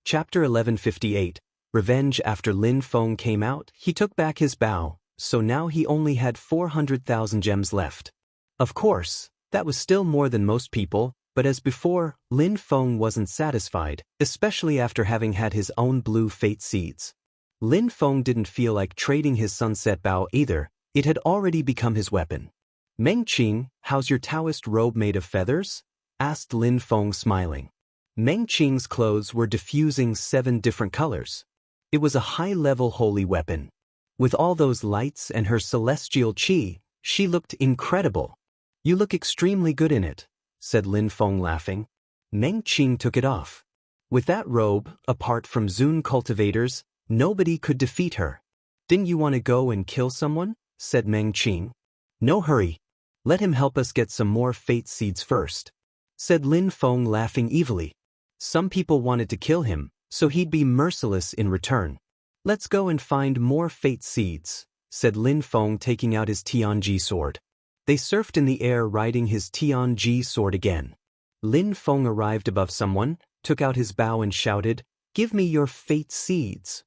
[SPEAKER 1] Chapter 1158. Revenge. After Lin Feng came out, he took back his bow, so now he only had 400,000 gems left. Of course, that was still more than most people, but as before, Lin Feng wasn't satisfied, especially after having had his own blue fate seeds. Lin Feng didn't feel like trading his sunset bow either. It had already become his weapon. Meng Qing, how's your Taoist robe made of feathers? Asked Lin Feng smiling. Meng Qing's clothes were diffusing 7 different colors. It was a high-level holy weapon. With all those lights and her celestial qi, she looked incredible. You look extremely good in it, said Lin Feng laughing. Meng Qing took it off. With that robe, apart from Zun cultivators, nobody could defeat her. Didn't you want to go and kill someone? Said Meng Qing. No hurry. Let him help us get some more fate seeds first, said Lin Feng laughing evilly. Some people wanted to kill him, so he'd be merciless in return. Let's go and find more fate seeds, said Lin Feng taking out his Tianji sword. They surfed in the air riding his Tianji sword again. Lin Feng arrived above someone, took out his bow and shouted, "Give me your fate seeds."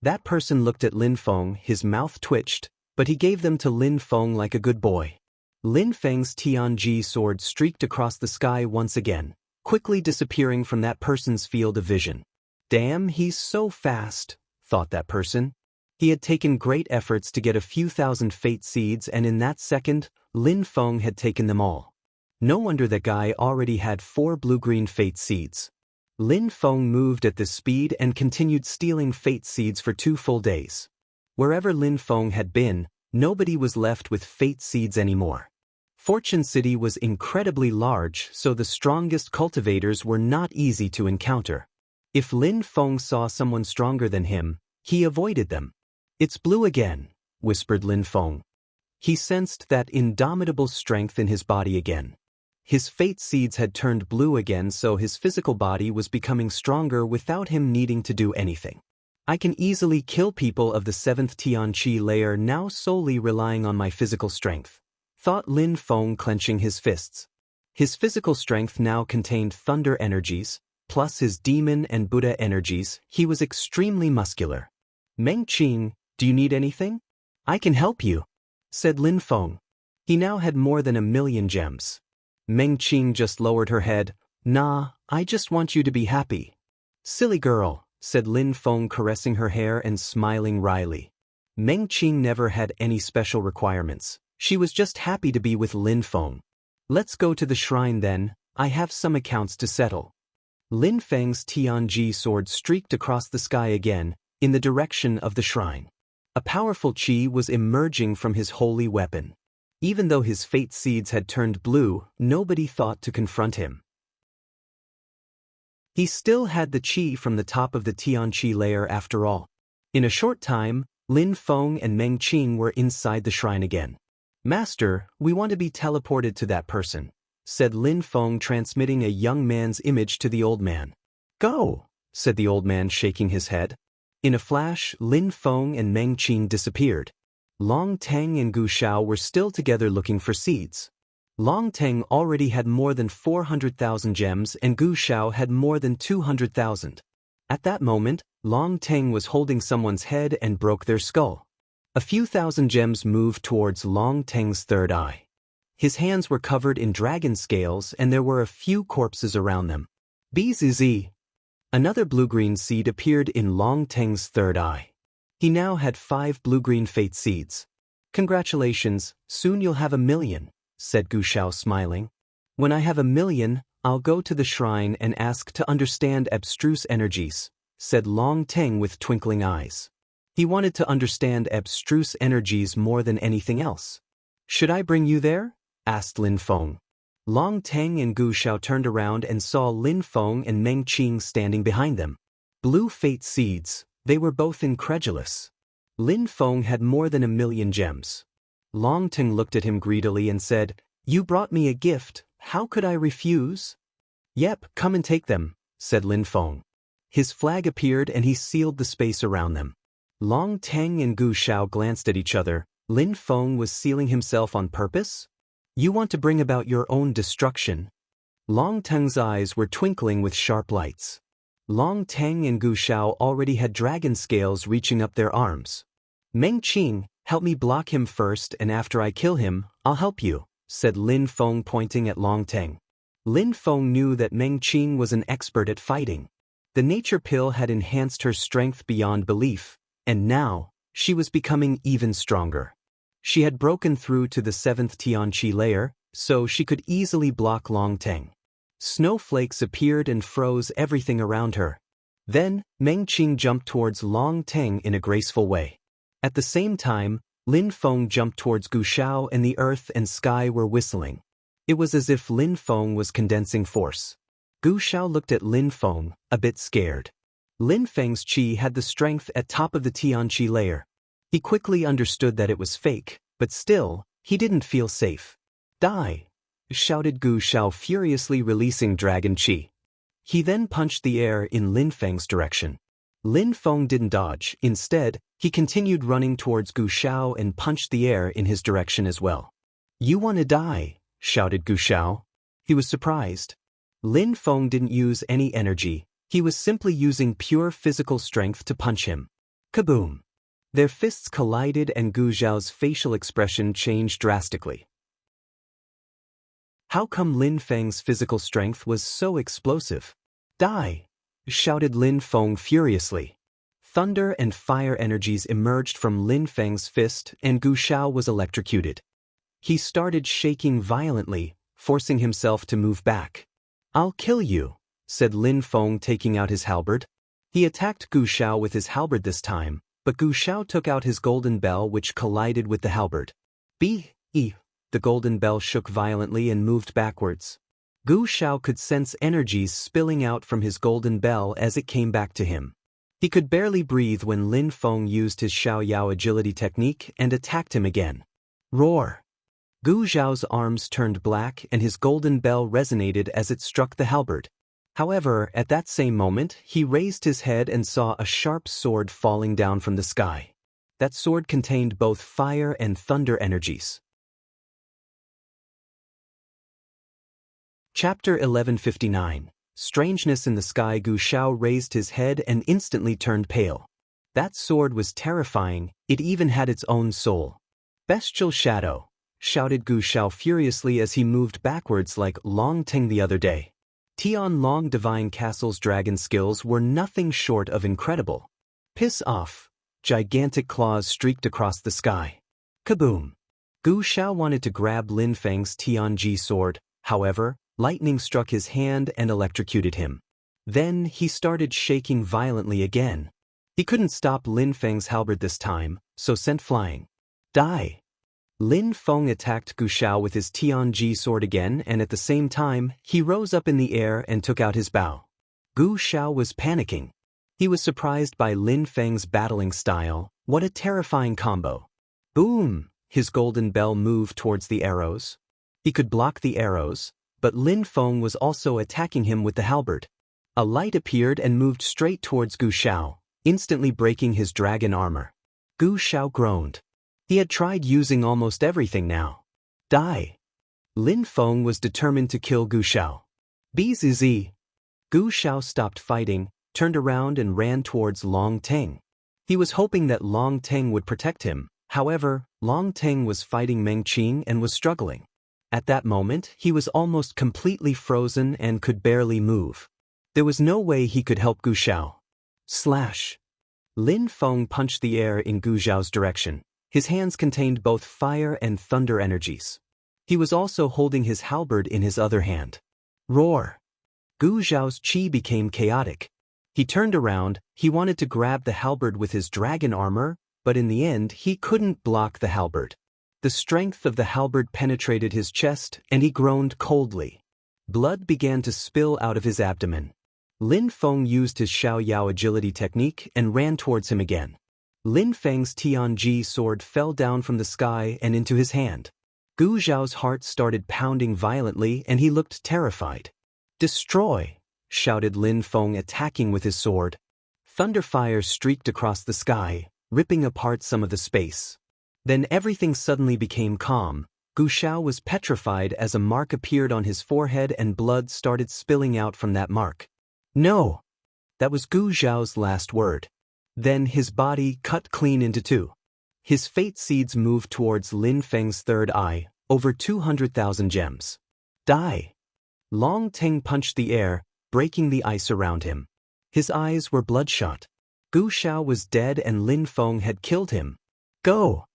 [SPEAKER 1] That person looked at Lin Feng, his mouth twitched, but he gave them to Lin Feng like a good boy. Lin Feng's Tianji sword streaked across the sky once again, quickly disappearing from that person's field of vision. Damn, he's so fast, thought that person. He had taken great efforts to get a few thousand fate seeds, and in that second, Lin Feng had taken them all. No wonder that guy already had 4 blue-green fate seeds. Lin Feng moved at this speed and continued stealing fate seeds for 2 full days. Wherever Lin Feng had been, nobody was left with fate seeds anymore. Fortune City was incredibly large, so the strongest cultivators were not easy to encounter. If Lin Feng saw someone stronger than him, he avoided them. It's blue again, whispered Lin Feng. He sensed that indomitable strength in his body again. His fate seeds had turned blue again, so his physical body was becoming stronger without him needing to do anything. I can easily kill people of the 7th Tianqi layer now solely relying on my physical strength, thought Lin Feng, clenching his fists. His physical strength now contained thunder energies, plus his demon and Buddha energies. He was extremely muscular. Meng Qing, do you need anything? I can help you, said Lin Feng. He now had more than 1,000,000 gems. Meng Qing just lowered her head. Nah, I just want you to be happy. Silly girl, said Lin Feng, caressing her hair and smiling wryly. Meng Qing never had any special requirements. She was just happy to be with Lin Feng. Let's go to the shrine then, I have some accounts to settle. Lin Feng's Tianji sword streaked across the sky again, in the direction of the shrine. A powerful qi was emerging from his holy weapon. Even though his fate seeds had turned blue, nobody thought to confront him. He still had the qi from the top of the Tianqi layer after all. In a short time, Lin Feng and Meng Qing were inside the shrine again. Master, we want to be teleported to that person, said Lin Feng, transmitting a young man's image to the old man. Go, said the old man, shaking his head. In a flash, Lin Feng and Meng Qing disappeared. Long Teng and Gu Shao were still together looking for seeds. Long Teng already had more than 400,000 gems and Gu Shao had more than 200,000. At that moment, Long Teng was holding someone's head and broke their skull. A few thousand gems moved towards Long Teng's third eye. His hands were covered in dragon scales and there were a few corpses around them. BZZ. Another blue-green seed appeared in Long Teng's third eye. He now had 5 blue-green fate seeds. Congratulations, soon you'll have 1,000,000, said Gu Shao, smiling. When I have 1,000,000, I'll go to the shrine and ask to understand abstruse energies, said Long Teng with twinkling eyes. He wanted to understand abstruse energies more than anything else. Should I bring you there? Asked Lin Feng. Long Teng and Gu Xiao turned around and saw Lin Feng and Meng Qing standing behind them. Blue fate seeds, they were both incredulous. Lin Feng had more than 1,000,000 gems. Long Teng looked at him greedily and said, "You brought me a gift, how could I refuse?" "Yep, come and take them," said Lin Feng. His flag appeared and he sealed the space around them. Long Teng and Gu Xiao glanced at each other. Lin Feng was sealing himself on purpose? "You want to bring about your own destruction?" Long Teng's eyes were twinkling with sharp lights. Long Teng and Gu Xiao already had dragon scales reaching up their arms. "Meng Qing, help me block him first, and after I kill him, I'll help you," said Lin Feng, pointing at Long Teng. Lin Feng knew that Meng Qing was an expert at fighting. The nature pill had enhanced her strength beyond belief, and now, she was becoming even stronger. She had broken through to the 7th Tianqi layer, so she could easily block Long Teng. Snowflakes appeared and froze everything around her. Then, Meng Qing jumped towards Long Teng in a graceful way. At the same time, Lin Feng jumped towards Gu Xiao and the earth and sky were whistling. It was as if Lin Feng was condensing force. Gu Xiao looked at Lin Feng, a bit scared. Lin Feng's qi had the strength at top of the Tianqi layer. He quickly understood that it was fake, but still, he didn't feel safe. "Die!" shouted Gu Xiao, furiously releasing dragon qi. He then punched the air in Lin Feng's direction. Lin Feng didn't dodge. Instead, he continued running towards Gu Xiao and punched the air in his direction as well. "You want to die?" shouted Gu Xiao. He was surprised. Lin Feng didn't use any energy. He was simply using pure physical strength to punch him. Kaboom! Their fists collided and Gu Xiao's facial expression changed drastically. How come Lin Feng's physical strength was so explosive? "Die!" shouted Lin Feng furiously. Thunder and fire energies emerged from Lin Feng's fist and Gu Xiao was electrocuted. He started shaking violently, forcing himself to move back. "I'll kill you," said Lin Feng, taking out his halberd. He attacked Gu Xiao with his halberd this time, but Gu Xiao took out his golden bell, which collided with the halberd. The golden bell shook violently and moved backwards. Gu Xiao could sense energies spilling out from his golden bell as it came back to him. He could barely breathe when Lin Feng used his Xiao Yao agility technique and attacked him again. Roar! Gu Xiao's arms turned black and his golden bell resonated as it struck the halberd. However, at that same moment, he raised his head and saw a sharp sword falling down from the sky. That sword contained both fire and thunder energies. Chapter 1159. Strangeness in the sky. Gu Xiao raised his head and instantly turned pale. That sword was terrifying, it even had its own soul. "Bestial shadow," shouted Gu Xiao furiously as he moved backwards like Long Teng the other day. Tian Long Divine Castle's dragon skills were nothing short of incredible. "Piss off!" Gigantic claws streaked across the sky. Kaboom! Gu Xiao wanted to grab Lin Feng's Tianji sword, however, lightning struck his hand and electrocuted him. Then he started shaking violently again. He couldn't stop Lin Feng's halberd this time, so sent flying. "Die!" Lin Feng attacked Gu Xiao with his Tianji sword again, and at the same time, he rose up in the air and took out his bow. Gu Xiao was panicking. He was surprised by Lin Feng's battling style. What a terrifying combo. Boom! His golden bell moved towards the arrows. He could block the arrows, but Lin Feng was also attacking him with the halberd. A light appeared and moved straight towards Gu Xiao, instantly breaking his dragon armor. Gu Xiao groaned. He had tried using almost everything now. "Die!" Lin Feng was determined to kill Gu Xiao. Bzz. Gu Xiao stopped fighting, turned around and ran towards Long Teng. He was hoping that Long Teng would protect him. However, Long Teng was fighting Meng Qing and was struggling. At that moment, he was almost completely frozen and could barely move. There was no way he could help Gu Xiao. Slash! Lin Feng punched the air in Gu Xiao's direction. His hands contained both fire and thunder energies. He was also holding his halberd in his other hand. Roar! Gu Xiao's qi became chaotic. He turned around, he wanted to grab the halberd with his dragon armor, but in the end he couldn't block the halberd. The strength of the halberd penetrated his chest, and he groaned coldly. Blood began to spill out of his abdomen. Lin Feng used his Xiao Yao agility technique and ran towards him again. Lin Feng's Tianji sword fell down from the sky and into his hand. Gu Zhao's heart started pounding violently and he looked terrified. "Destroy!" shouted Lin Feng, attacking with his sword. Thunderfire streaked across the sky, ripping apart some of the space. Then everything suddenly became calm. Gu Zhao was petrified as a mark appeared on his forehead and blood started spilling out from that mark. "No!" That was Gu Zhao's last word. Then his body cut clean into two. His fate seeds moved towards Lin Feng's third eye, over 200,000 gems. "Die!" Long Teng punched the air, breaking the ice around him. His eyes were bloodshot. Gu Zhao was dead and Lin Feng had killed him. "Go!"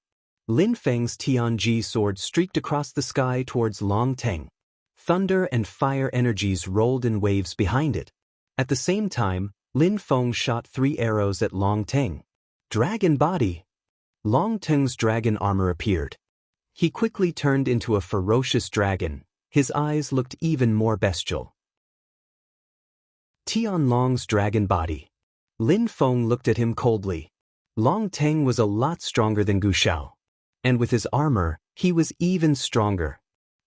[SPEAKER 1] Lin Feng's Tianji sword streaked across the sky towards Long Teng. Thunder and fire energies rolled in waves behind it. At the same time, Lin Feng shot 3 arrows at Long Teng. "Dragon body!" Long Teng's dragon armor appeared. He quickly turned into a ferocious dragon. His eyes looked even more bestial. Tian Long's dragon body. Lin Feng looked at him coldly. Long Teng was a lot stronger than Gu Zhao. And with his armor, he was even stronger.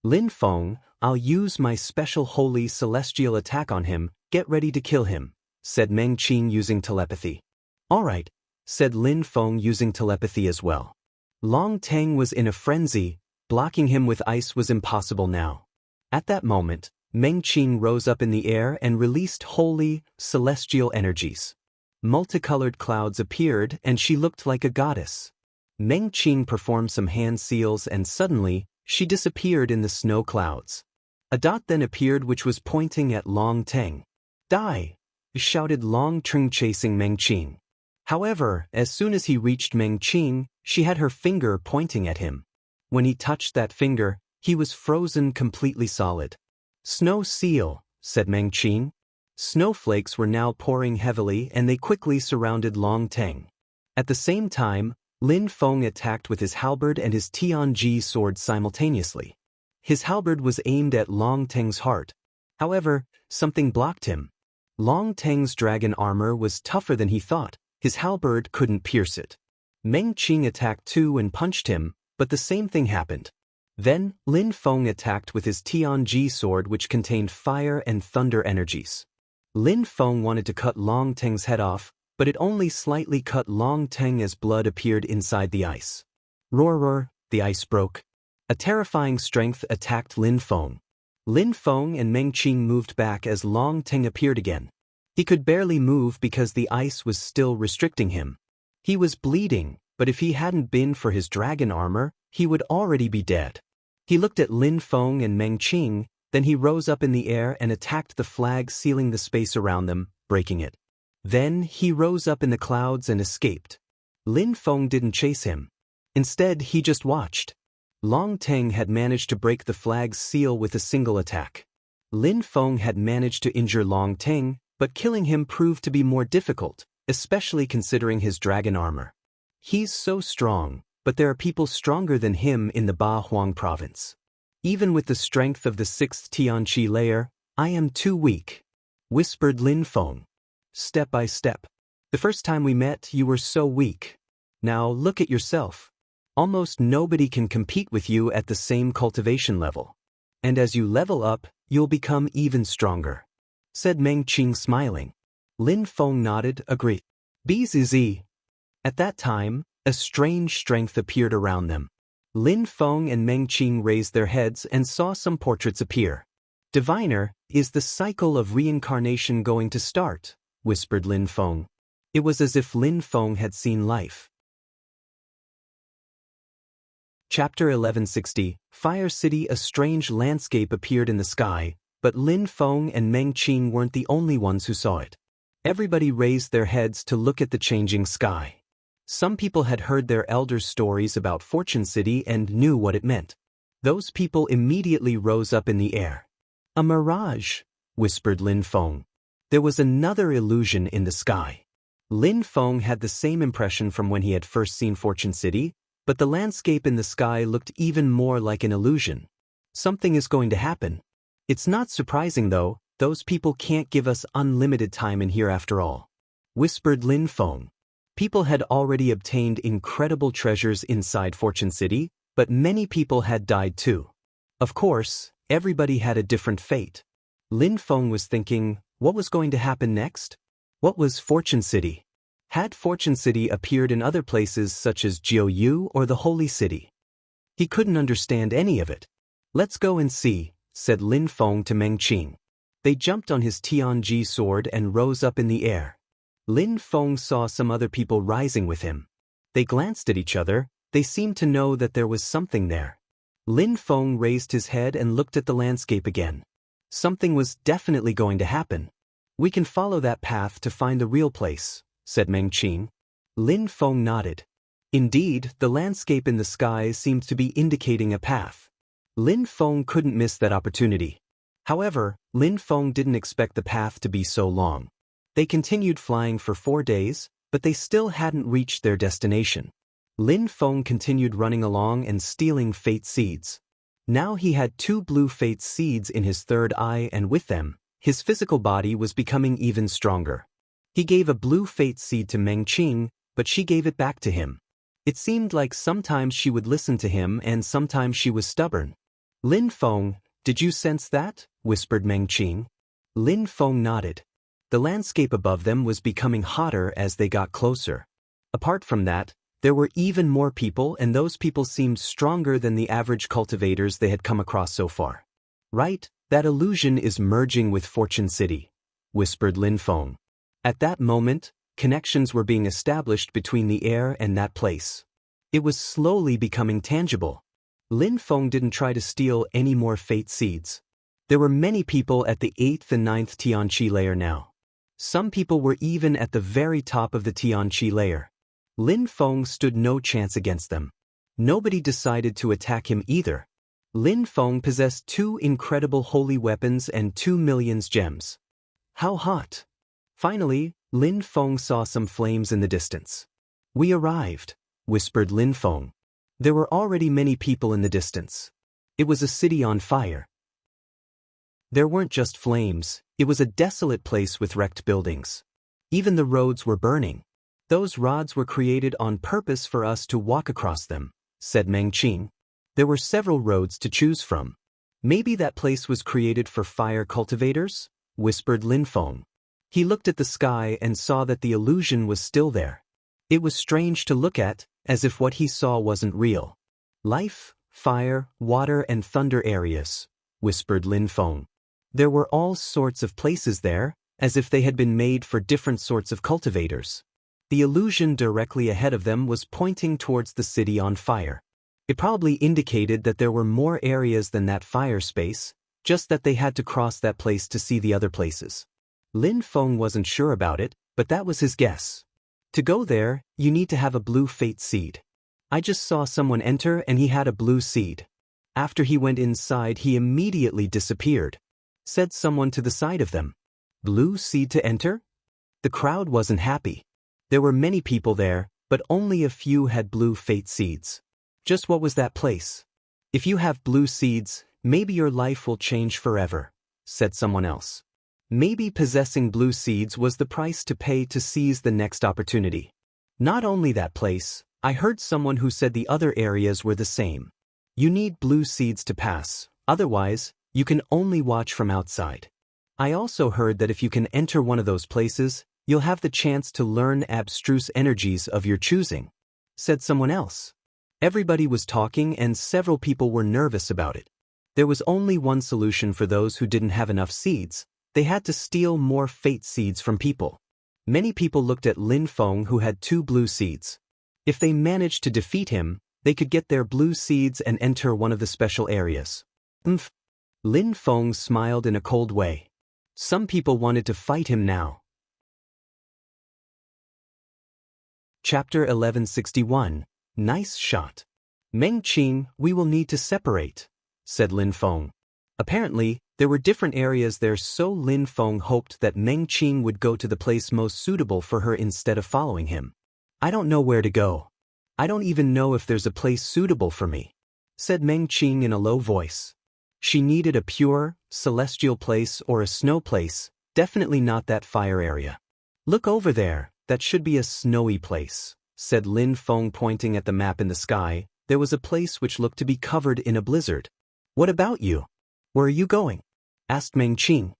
[SPEAKER 1] "Lin Feng, I'll use my special holy celestial attack on him. Get ready to kill him," said Meng Qing using telepathy. "All right," said Lin Feng using telepathy as well. Long Teng was in a frenzy. Blocking him with ice was impossible now. At that moment, Meng Qing rose up in the air and released holy, celestial energies. Multicolored clouds appeared and she looked like a goddess. Meng Qing performed some hand seals and suddenly, she disappeared in the snow clouds. A dot then appeared which was pointing at Long Teng. "Die!" shouted Long Teng chasing Meng Qing. However, as soon as he reached Meng Qing, she had her finger pointing at him. When he touched that finger, he was frozen completely solid. "Snow seal," said Meng Qing. Snowflakes were now pouring heavily and they quickly surrounded Long Teng. At the same time, Lin Feng attacked with his halberd and his Tianji sword simultaneously. His halberd was aimed at Long Teng's heart. However, something blocked him. Long Teng's dragon armor was tougher than he thought. His halberd couldn't pierce it. Meng Qing attacked too and punched him, but the same thing happened. Then, Lin Feng attacked with his Tianji sword which contained fire and thunder energies. Lin Feng wanted to cut Long Teng's head off, but it only slightly cut Long Teng as blood appeared inside the ice. Roar roar, the ice broke. A terrifying strength attacked Lin Feng. Lin Feng and Meng Qing moved back as Long Teng appeared again. He could barely move because the ice was still restricting him. He was bleeding, but if he hadn't been for his dragon armor, he would already be dead. He looked at Lin Feng and Meng Qing, then he rose up in the air and attacked the flag sealing the space around them, breaking it. Then he rose up in the clouds and escaped. Lin Feng didn't chase him. Instead, he just watched. Long Teng had managed to break the flag's seal with a single attack. Lin Feng had managed to injure Long Teng, but killing him proved to be more difficult, especially considering his dragon armor. He's so strong, but there are people stronger than him in the Ba Huang province. Even with the strength of the 6th Tianqi layer, I am too weak, whispered Lin Feng. Step by step. The first time we met, you were so weak. Now look at yourself. Almost nobody can compete with you at the same cultivation level. And as you level up, you'll become even stronger, said Meng Qing smiling. Lin Feng nodded, agreed. Bzz. At that time, a strange strength appeared around them. Lin Feng and Meng Qing raised their heads and saw some portraits appear. Diviner, is the cycle of reincarnation going to start? Whispered Lin Feng. It was as if Lin Feng had seen life. Chapter 1160, Fire City. A strange landscape appeared in the sky, but Lin Feng and Meng Qing weren't the only ones who saw it. Everybody raised their heads to look at the changing sky. Some people had heard their elders' stories about Fortune City and knew what it meant. Those people immediately rose up in the air. A mirage, whispered Lin Feng. There was another illusion in the sky. Lin Feng had the same impression from when he had first seen Fortune City, But the landscape in the sky looked even more like an illusion. Something is going to happen. It's not surprising though, those people can't give us unlimited time in here after all, whispered Lin Feng. People had already obtained incredible treasures inside Fortune City, but many people had died too. Of course, everybody had a different fate. Lin Feng was thinking, what was going to happen next? What was Fortune City? Had Fortune City appeared in other places such as Jiuyu or the Holy City? He couldn't understand any of it. Let's go and see, said Lin Feng to Meng Qing. They jumped on his Tianji sword and rose up in the air. Lin Feng saw some other people rising with him. They glanced at each other, they seemed to know that there was something there. Lin Feng raised his head and looked at the landscape again. Something was definitely going to happen. We can follow that path to find the real place, said Meng Qing. Lin Feng nodded. Indeed, the landscape in the sky seemed to be indicating a path. Lin Feng couldn't miss that opportunity. However, Lin Feng didn't expect the path to be so long. They continued flying for 4 days, but they still hadn't reached their destination. Lin Feng continued running along and stealing fate seeds. Now he had 2 blue fate seeds in his third eye, and with them, his physical body was becoming even stronger. He gave a blue fate seed to Meng Qing, but she gave it back to him. It seemed like sometimes she would listen to him and sometimes she was stubborn. Lin Feng, did you sense that? Whispered Meng Qing. Lin Feng nodded. The landscape above them was becoming hotter as they got closer. Apart from that, there were even more people, and those people seemed stronger than the average cultivators they had come across so far. Right, that illusion is merging with Fortune City, whispered Lin Feng. At that moment, connections were being established between the air and that place. It was slowly becoming tangible. Lin Feng didn't try to steal any more fate seeds. There were many people at the 8th and 9th Tianqi layer now. Some people were even at the very top of the Tianqi layer. Lin Feng stood no chance against them. Nobody decided to attack him either. Lin Feng possessed 2 incredible holy weapons and 2 million gems. How hot! Finally, Lin Feng saw some flames in the distance. We arrived, whispered Lin Feng. There were already many people in the distance. It was a city on fire. There weren't just flames, it was a desolate place with wrecked buildings. Even the roads were burning. Those rods were created on purpose for us to walk across them, said Meng Qing. There were several roads to choose from. Maybe that place was created for fire cultivators, whispered Lin Feng. He looked at the sky and saw that the illusion was still there. It was strange to look at, as if what he saw wasn't real. Life, fire, water and thunder areas, whispered Lin Feng. There were all sorts of places there, as if they had been made for different sorts of cultivators. The illusion directly ahead of them was pointing towards the city on fire. It probably indicated that there were more areas than that fire space, just that they had to cross that place to see the other places. Lin Feng wasn't sure about it, but that was his guess. To go there, you need to have a blue fate seed. I just saw someone enter and he had a blue seed. After he went inside, he immediately disappeared, said someone to the side of them. Blue seed to enter? The crowd wasn't happy. There were many people there, but only a few had blue fate seeds. Just what was that place? If you have blue seeds, maybe your life will change forever, said someone else. Maybe possessing blue seeds was the price to pay to seize the next opportunity. Not only that place, I heard someone who said the other areas were the same. You need blue seeds to pass, otherwise, you can only watch from outside. I also heard that if you can enter one of those places, you'll have the chance to learn abstruse energies of your choosing, said someone else. Everybody was talking and several people were nervous about it. There was only one solution for those who didn't have enough seeds. They had to steal more fate seeds from people. Many people looked at Lin Feng, who had 2 blue seeds. If they managed to defeat him, they could get their blue seeds and enter one of the special areas. Lin Feng smiled in a cold way. Some people wanted to fight him now. Chapter 1161. Nice shot. Meng Qing, we will need to separate, said Lin Feng. Apparently, there were different areas there, so Lin Feng hoped that Meng Qing would go to the place most suitable for her instead of following him. I don't know where to go. I don't even know if there's a place suitable for me, said Meng Qing in a low voice. She needed a pure, celestial place or a snow place, definitely not that fire area. Look over there, that should be a snowy place, said Lin Feng pointing at the map in the sky. There was a place which looked to be covered in a blizzard. What about you? Where are you going? Asked Meng Qing.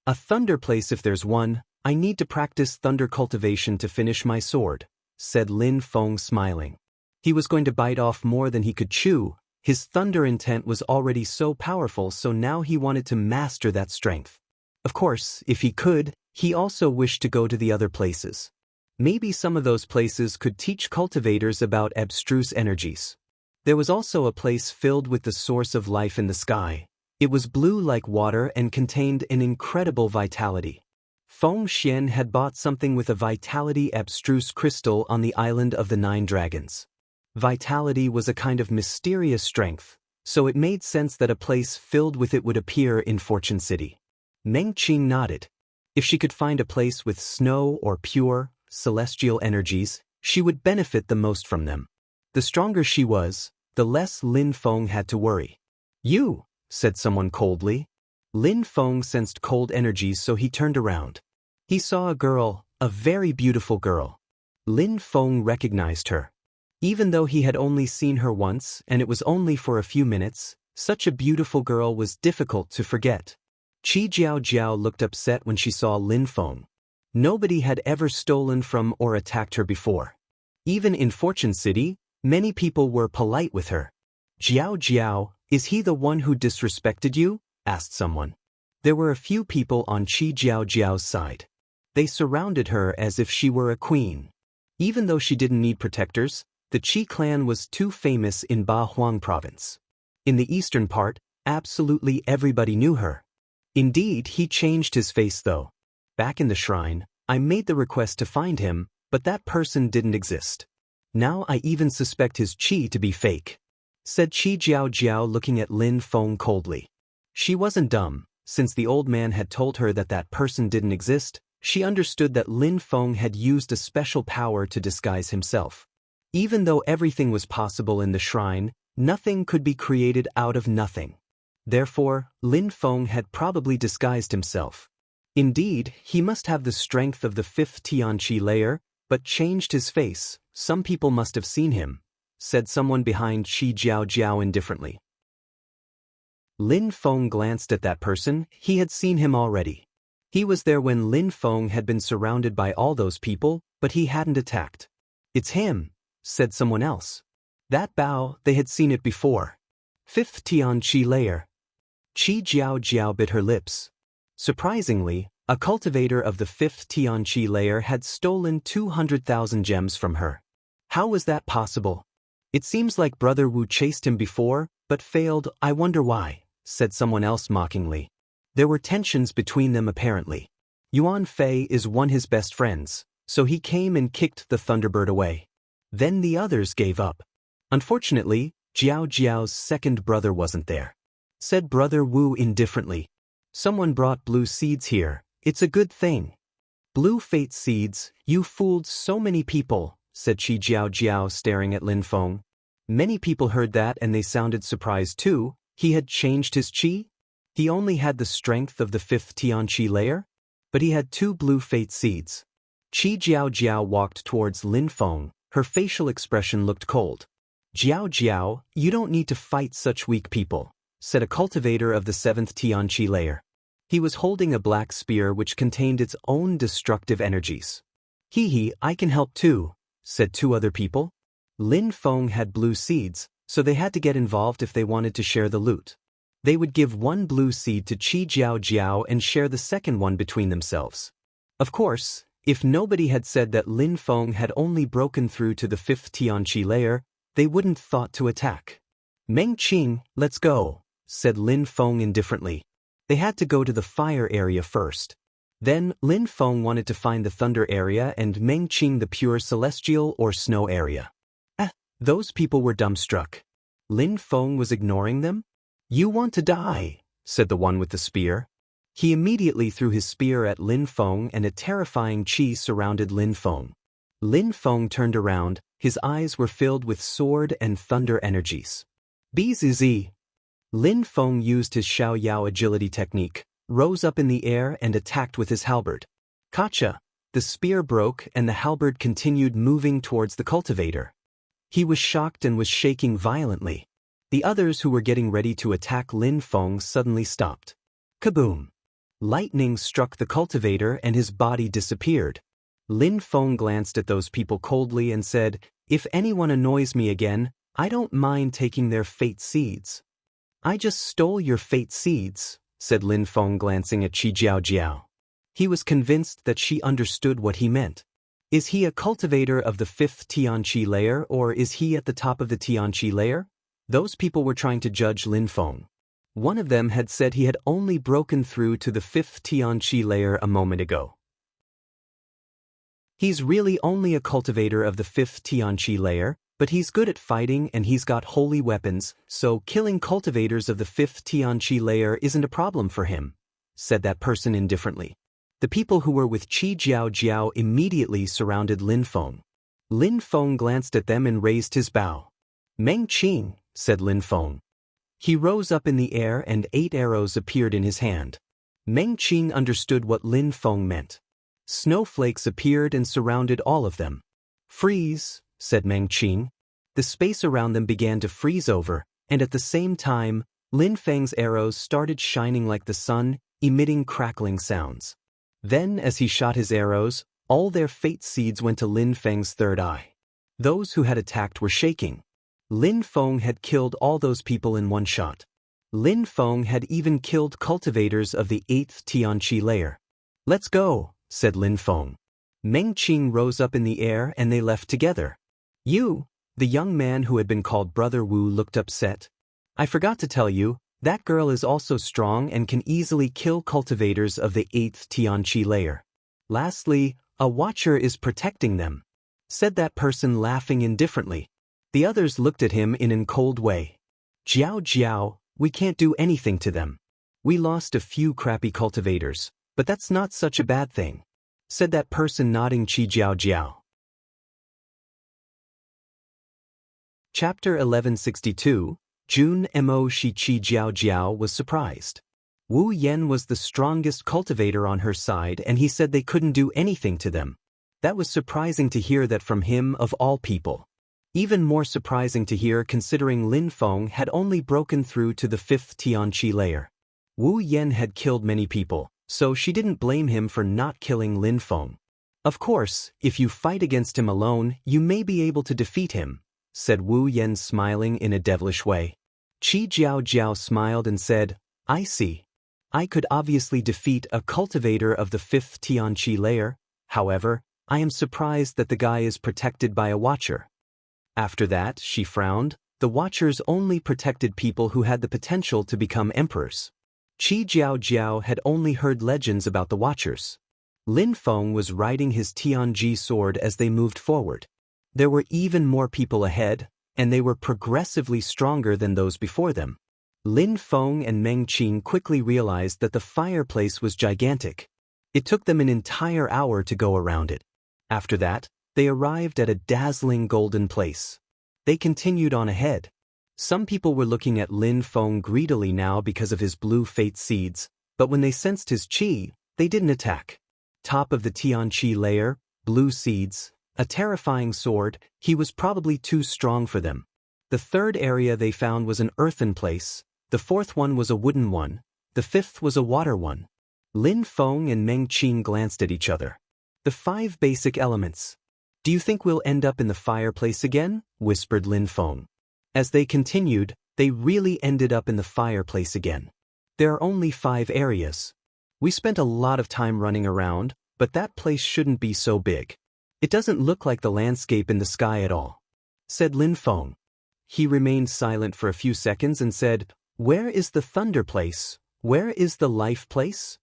[SPEAKER 1] A thunder place if there's one. I need to practice thunder cultivation to finish my sword, said Lin Feng smiling. He was going to bite off more than he could chew. His thunder intent was already so powerful, so now he wanted to master that strength. Of course, if he could, he also wished to go to the other places. Maybe some of those places could teach cultivators about abstruse energies. There was also a place filled with the source of life in the sky. It was blue like water and contained an incredible vitality. Feng Xian had bought something with a vitality abstruse crystal on the island of the 9 dragons. Vitality was a kind of mysterious strength, so it made sense that a place filled with it would appear in Fortune City. Meng Qing nodded. If she could find a place with snow or pure, celestial energies, she would benefit the most from them. The stronger she was, the less Lin Feng had to worry. You, said someone coldly. Lin Feng sensed cold energies, so he turned around. He saw a girl, a very beautiful girl. Lin Feng recognized her. Even though he had only seen her once and it was only for a few minutes, such a beautiful girl was difficult to forget. Qi Jiao looked upset when she saw Lin Feng. Nobody had ever stolen from or attacked her before. Even in Fortune City, many people were polite with her. Jiao, is he the one who disrespected you? Asked someone. There were a few people on Qi Jiao's side. They surrounded her as if she were a queen. Even though she didn't need protectors, the Qi clan was too famous in Ba Huang province. In the eastern part, absolutely everybody knew her. Indeed, he changed his face though. Back in the shrine, I made the request to find him, but that person didn't exist. Now I even suspect his qi to be fake, said Qi Jiao looking at Lin Feng coldly. She wasn't dumb. Since the old man had told her that that person didn't exist, she understood that Lin Feng had used a special power to disguise himself. Even though everything was possible in the shrine, nothing could be created out of nothing. Therefore, Lin Feng had probably disguised himself. Indeed, he must have the strength of the 5th Tianqi layer, but changed his face. Some people must have seen him, said someone behind Qi Jiao indifferently. Lin Feng glanced at that person. He had seen him already. He was there when Lin Feng had been surrounded by all those people, but he hadn't attacked. It's him, said someone else. That Bao, they had seen it before. 5th Tianqi layer. Qi Jiao bit her lips. Surprisingly, a cultivator of the 5th Tianqi layer had stolen 200,000 gems from her. How was that possible? It seems like Brother Wu chased him before, but failed. I wonder why, said someone else mockingly. There were tensions between them apparently. Yuan Fei is one of his best friends, so he came and kicked the Thunderbird away. Then the others gave up. Unfortunately, Jiao's second brother wasn't there, said Brother Wu indifferently. Someone brought blue seeds here. It's a good thing. Blue fate seeds, you fooled so many people, said Qi Jiao staring at Lin Feng. Many people heard that and they sounded surprised too. He had changed his qi? He only had the strength of the 5th Tianqi layer? But he had 2 blue fate seeds. Qi Jiao walked towards Lin Feng. Her facial expression looked cold. Jiao, you don't need to fight such weak people, said a cultivator of the 7th Tianqi layer. He was holding a black spear which contained its own destructive energies. I can help too, said 2 other people. Lin Feng had blue seeds, so they had to get involved if they wanted to share the loot. They would give 1 blue seed to Qi Jiao and share the second one between themselves. Of course, if nobody had said that Lin Feng had only broken through to the 5th Tianqi layer, they wouldn't thought to attack. Meng Qing, let's go, said Lin Feng indifferently. They had to go to the fire area first. Then, Lin Feng wanted to find the thunder area and Meng Qing the pure celestial or snow area. Those people were dumbstruck. Lin Feng was ignoring them? You want to die, said the one with the spear. He immediately threw his spear at Lin Feng and a terrifying qi surrounded Lin Feng. Lin Feng turned around. His eyes were filled with sword and thunder energies. Bzz. Lin Feng used his Xiao Yao agility technique, rose up in the air and attacked with his halberd. Kacha! The spear broke and the halberd continued moving towards the cultivator. He was shocked and was shaking violently. The others who were getting ready to attack Lin Feng suddenly stopped. Kaboom! Lightning struck the cultivator and his body disappeared. Lin Feng glanced at those people coldly and said, "If anyone annoys me again, I don't mind taking their fate seeds." "I just stole your fate seeds," said Lin Feng glancing at Qi Jiao Jiao. He was convinced that she understood what he meant. Is he a cultivator of the 5th Tianqi layer or is he at the top of the Tianqi layer? Those people were trying to judge Lin Feng. One of them had said he had only broken through to the 5th Tianqi layer a moment ago. He's really only a cultivator of the 5th Tianqi layer, but he's good at fighting and he's got holy weapons, so killing cultivators of the 5th Tianqi layer isn't a problem for him, said that person indifferently. The people who were with Qi Jiao Jiao immediately surrounded Lin Feng. Lin Feng glanced at them and raised his bow. "Meng Qing," said Lin Feng. He rose up in the air and 8 arrows appeared in his hand. Meng Qing understood what Lin Feng meant. Snowflakes appeared and surrounded all of them. "Freeze," said Meng Qing. The space around them began to freeze over, and at the same time, Lin Feng's arrows started shining like the sun, emitting crackling sounds. Then, as he shot his arrows, all their fate seeds went to Lin Feng's third eye. Those who had attacked were shaking. Lin Feng had killed all those people in one shot. Lin Feng had even killed cultivators of the 8th Tianqi layer. "Let's go," said Lin Feng. Meng Qing rose up in the air and they left together. "You," the young man who had been called Brother Wu looked upset. "I forgot to tell you, that girl is also strong and can easily kill cultivators of the 8th Tianqi layer. Lastly, a watcher is protecting them," said that person laughing indifferently. The others looked at him in a cold way. "Jiao Jiao, we can't do anything to them. We lost a few crappy cultivators, but that's not such a bad thing," said that person nodding Qi Jiao Jiao. Chapter 1162, Jun Mo Shi Qi Jiao Jiao was surprised. Wu Yan was the strongest cultivator on her side and he said they couldn't do anything to them. That was surprising to hear that from him of all people. Even more surprising to hear considering Lin Feng had only broken through to the 5th Tianqi layer. Wu Yan had killed many people, so she didn't blame him for not killing Lin Feng. "Of course, if you fight against him alone, you may be able to defeat him," said Wu Yan smiling in a devilish way. Qi Jiao Jiao smiled and said, "I see. I could obviously defeat a cultivator of the 5th Tianqi layer, however, I am surprised that the guy is protected by a watcher." After that, she frowned, the watchers only protected people who had the potential to become emperors. Qi Jiao Jiao had only heard legends about the watchers. Lin Feng was riding his Tianji sword as they moved forward. There were even more people ahead, and they were progressively stronger than those before them. Lin Feng and Meng Qing quickly realized that the fireplace was gigantic. It took them an entire hour to go around it. After that, they arrived at a dazzling golden place. They continued on ahead. Some people were looking at Lin Feng greedily now because of his blue fate seeds, but when they sensed his qi, they didn't attack. Top of the Tianqi layer, blue seeds, a terrifying sword, he was probably too strong for them. The third area they found was an earthen place, the fourth one was a wooden one, the fifth was a water one. Lin Feng and Meng Qing glanced at each other. "The 5 basic elements. Do you think we'll end up in the fireplace again?" whispered Lin Feng. As they continued, they really ended up in the fireplace again. "There are only 5 areas. We spent a lot of time running around, but that place shouldn't be so big. It doesn't look like the landscape in the sky at all," said Lin Feng. He remained silent for a few seconds and said, "Where is the thunder place? Where is the life place?"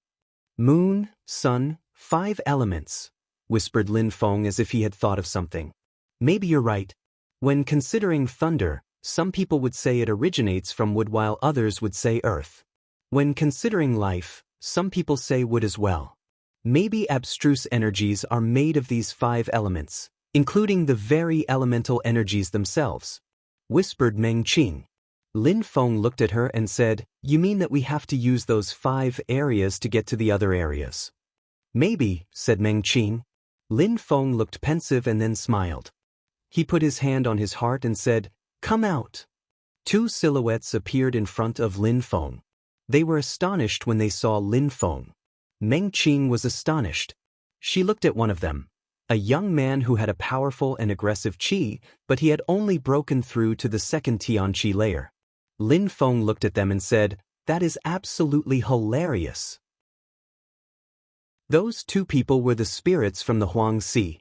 [SPEAKER 1] "Moon, sun, 5 elements," whispered Lin Feng as if he had thought of something. "Maybe you're right. When considering thunder, some people would say it originates from wood while others would say earth. When considering life, some people say wood as well. Maybe abstruse energies are made of these 5 elements," including the very elemental energies themselves, whispered Meng Qing. Lin Feng looked at her and said, "You mean that we have to use those 5 areas to get to the other areas?" "Maybe," said Meng Qing. Lin Feng looked pensive and then smiled. He put his hand on his heart and said, "Come out." 2 silhouettes appeared in front of Lin Feng. They were astonished when they saw Lin Feng. Meng Qing was astonished. She looked at one of them, a young man who had a powerful and aggressive qi, but he had only broken through to the second Tianqi layer. Lin Feng looked at them and said, "That is absolutely hilarious." Those 2 people were the spirits from the Huang Sea.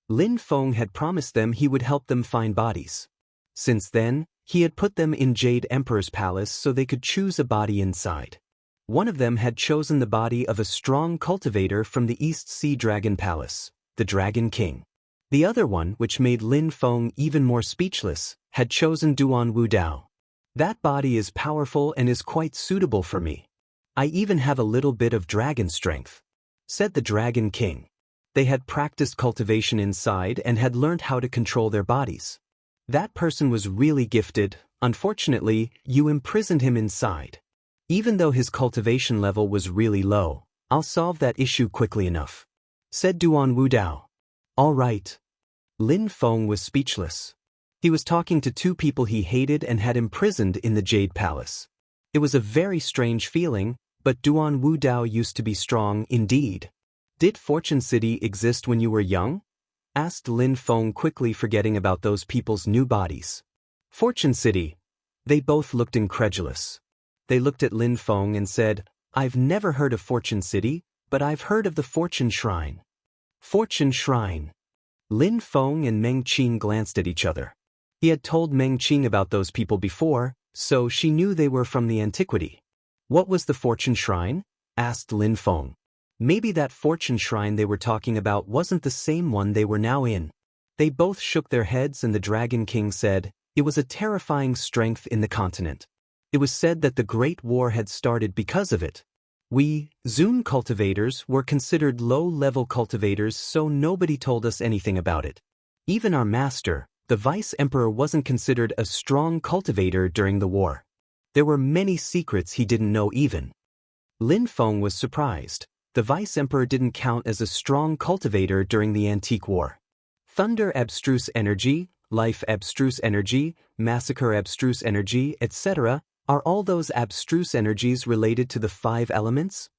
[SPEAKER 1] Lin Feng had promised them he would help them find bodies. Since then, he had put them in Jade Emperor's palace so they could choose a body inside. One of them had chosen the body of a strong cultivator from the East Sea Dragon Palace, the Dragon King. The other one, which made Lin Feng even more speechless, had chosen Duan Wu Dao. "That body is powerful and is quite suitable for me. I even have a little bit of dragon strength," said the Dragon King. They had practiced cultivation inside and had learned how to control their bodies. "That person was really gifted. Unfortunately, you imprisoned him inside. Even though his cultivation level was really low, I'll solve that issue quickly enough," said Duan Wu Dao. "All right." Lin Feng was speechless. He was talking to 2 people he hated and had imprisoned in the Jade Palace. It was a very strange feeling, but Duan Wu Dao used to be strong indeed. "Did Fortune City exist when you were young?" asked Lin Feng, quickly forgetting about those people's new bodies. "Fortune City." They both looked incredulous. They looked at Lin Feng and said, "I've never heard of Fortune City, but I've heard of the Fortune Shrine." Fortune Shrine. Lin Feng and Meng Qing glanced at each other. He had told Meng Qing about those people before, so she knew they were from the antiquity. "What was the Fortune Shrine?" asked Lin Feng. Maybe that Fortune Shrine they were talking about wasn't the same one they were now in. They both shook their heads and the Dragon King said, "It was a terrifying strength in the continent. It was said that the Great War had started because of it. We, Zun cultivators, were considered low-level cultivators, so nobody told us anything about it. Even our master, the Vice Emperor, wasn't considered a strong cultivator during the war. There were many secrets he didn't know even." Lin Feng was surprised. The Vice Emperor didn't count as a strong cultivator during the Antique War. Thunder abstruse energy, life abstruse energy, massacre abstruse energy, etc. Are all those abstruse energies related to the 5 elements?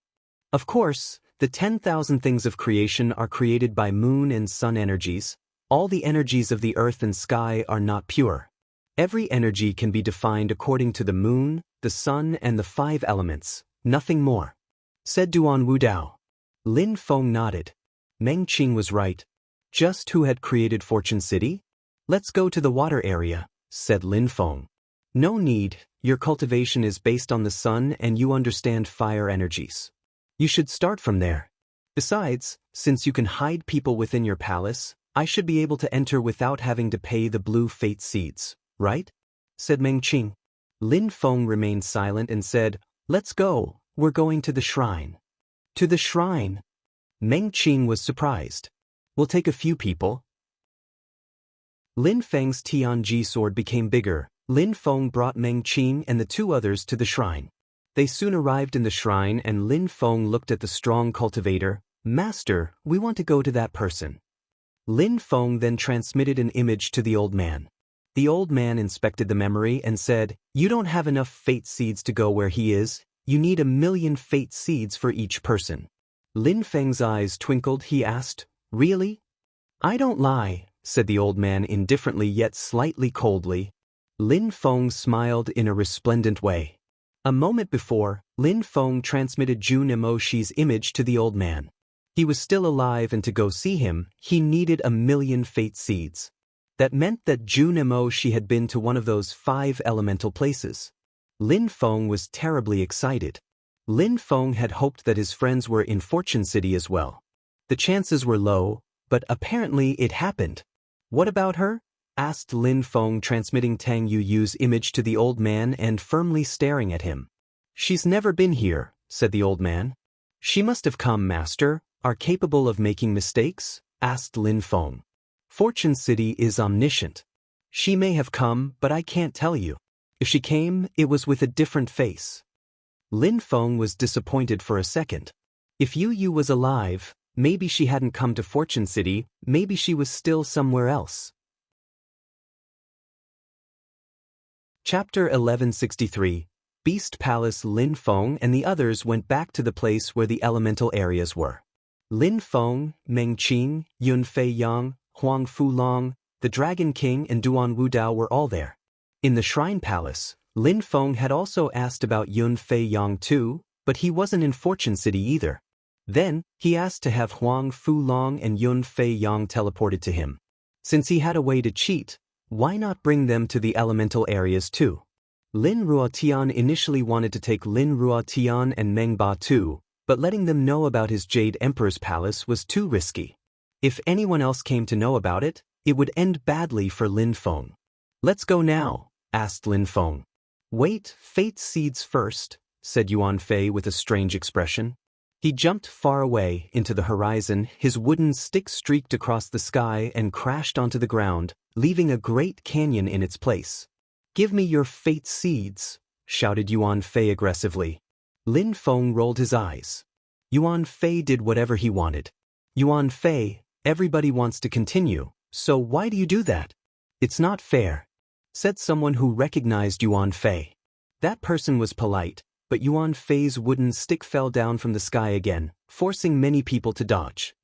[SPEAKER 1] Of course, the 10,000 things of creation are created by moon and sun energies. All the energies of the earth and sky are not pure. Every energy can be defined according to the moon, the sun, and the 5 elements, nothing more," said Duan Wu Dao. Lin Feng nodded. Meng Qing was right. Just who had created Fortune City? "Let's go to the water area," said Lin Feng. "No need, your cultivation is based on the sun and you understand fire energies. You should start from there. Besides, since you can hide people within your palace, I should be able to enter without having to pay the blue fate seeds, right?" said Meng Qing. Lin Feng remained silent and said, "Let's go, we're going to the shrine." "To the shrine?" Meng Qing was surprised. "We'll take a few people." Lin Feng's Tianji sword became bigger. Lin Feng brought Meng Qing and the 2 others to the shrine. They soon arrived in the shrine and Lin Feng looked at the strong cultivator. "Master, we want to go to that person." Lin Feng then transmitted an image to the old man. The old man inspected the memory and said, "You don't have enough fate seeds to go where he is. You need 1,000,000 fate seeds for each person." Lin Feng's eyes twinkled. He asked, "Really?" "I don't lie," said the old man indifferently yet slightly coldly. Lin Feng smiled in a resplendent way. A moment before, Lin Feng transmitted Jun Emoshi's image to the old man. He was still alive, and to go see him, he needed 1,000,000 fate seeds. That meant that Jun Emoshi had been to one of those 5 elemental places. Lin Feng was terribly excited. Lin Feng had hoped that his friends were in Fortune City as well. The chances were low, but apparently it happened. "What about her?" asked Lin Feng, transmitting Tang Yuyu's image to the old man and firmly staring at him. "She's never been here," said the old man. "She must have come, master, are capable of making mistakes?" asked Lin Feng. Fortune City is omniscient. She may have come, but I can't tell you. If she came, it was with a different face. Lin Feng was disappointed for a second. If Yu was alive, maybe she hadn't come to Fortune City, maybe she was still somewhere else. Chapter 1163. Beast Palace. Lin Feng and the others went back to the place where the elemental areas were. Lin Feng, Meng Qing, Yun Fei Yang, Huang Fulong, the Dragon King and Duan Wudao were all there. In the Shrine Palace, Lin Feng had also asked about Yun Fei Yang too, but he wasn't in Fortune City either. Then, he asked to have Huang Fulong and Yun Fei Yang teleported to him. Since he had a way to cheat, why not bring them to the elemental areas too? Lin Ruotian initially wanted to take Lin Ruotian and Meng Ba too, but letting them know about his Jade Emperor's palace was too risky. If anyone else came to know about it, it would end badly for Lin Feng. Let's go now, asked Lin Feng. Wait, fate seeds first, said Yuan Fei with a strange expression. He jumped far away into the horizon, his wooden stick streaked across the sky and crashed onto the ground, leaving a great canyon in its place. Give me your fate seeds, shouted Yuan Fei aggressively. Lin Feng rolled his eyes. Yuan Fei did whatever he wanted. Yuan Fei, everybody wants to continue, so why do you do that? It's not fair, said someone who recognized Yuan Fei. That person was polite, but Yuan Fei's wooden stick fell down from the sky again, forcing many people to dodge.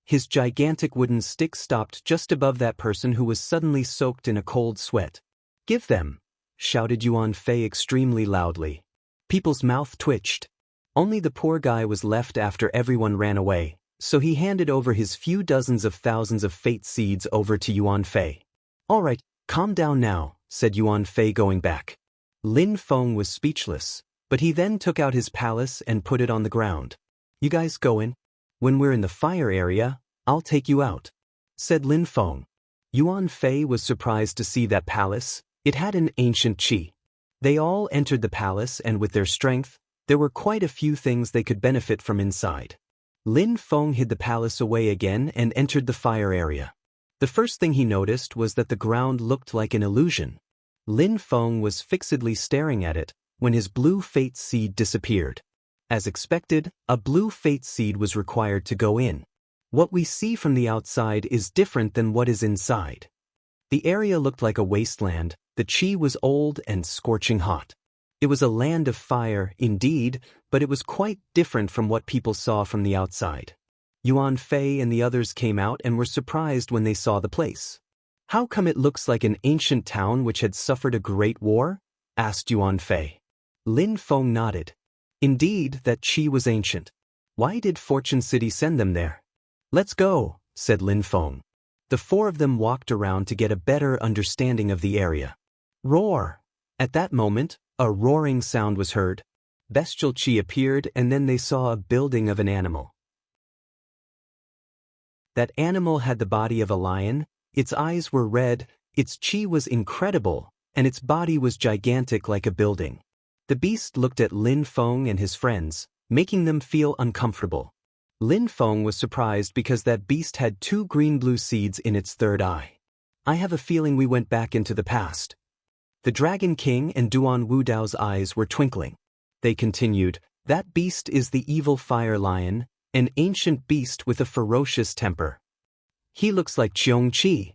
[SPEAKER 1] His gigantic wooden stick stopped just above that person who was suddenly soaked in a cold sweat. Give them, shouted Yuan Fei extremely loudly. People's mouth twitched. Only the poor guy was left after everyone ran away, so he handed over his few dozens of thousands of fate seeds over to Yuan Fei. All right, calm down now, said Yuan Fei going back. Lin Feng was speechless, but he then took out his palace and put it on the ground. You guys go in. When we're in the fire area, I'll take you out, said Lin Feng. Yuan Fei was surprised to see that palace. It had an ancient qi. They all entered the palace and with their strength, there were quite a few things they could benefit from inside. Lin Feng hid the palace away again and entered the fire area. The first thing he noticed was that the ground looked like an illusion. Lin Feng was fixedly staring at it when his blue fate seed disappeared. As expected, a blue fate seed was required to go in. What we see from the outside is different than what is inside. The area looked like a wasteland. The qi was old and scorching hot. It was a land of fire, indeed, but it was quite different from what people saw from the outside. Yuan Fei and the others came out and were surprised when they saw the place. How come it looks like an ancient town which had suffered a great war? Asked Yuan Fei. Lin Feng nodded. Indeed, that qi was ancient. Why did Fortune City send them there? Let's go, said Lin Feng. The four of them walked around to get a better understanding of the area. Roar! At that moment, a roaring sound was heard. Bestial qi appeared and then they saw a building of an animal. That animal had the body of a lion, its eyes were red, its qi was incredible, and its body was gigantic like a building. The beast looked at Lin Feng and his friends, making them feel uncomfortable. Lin Feng was surprised because that beast had 2 green-blue seeds in its third eye. I have a feeling we went back into the past. The Dragon King and Duan Wudao's eyes were twinkling. They continued, that beast is the evil fire lion, an ancient beast with a ferocious temper. He looks like Qiong Qi.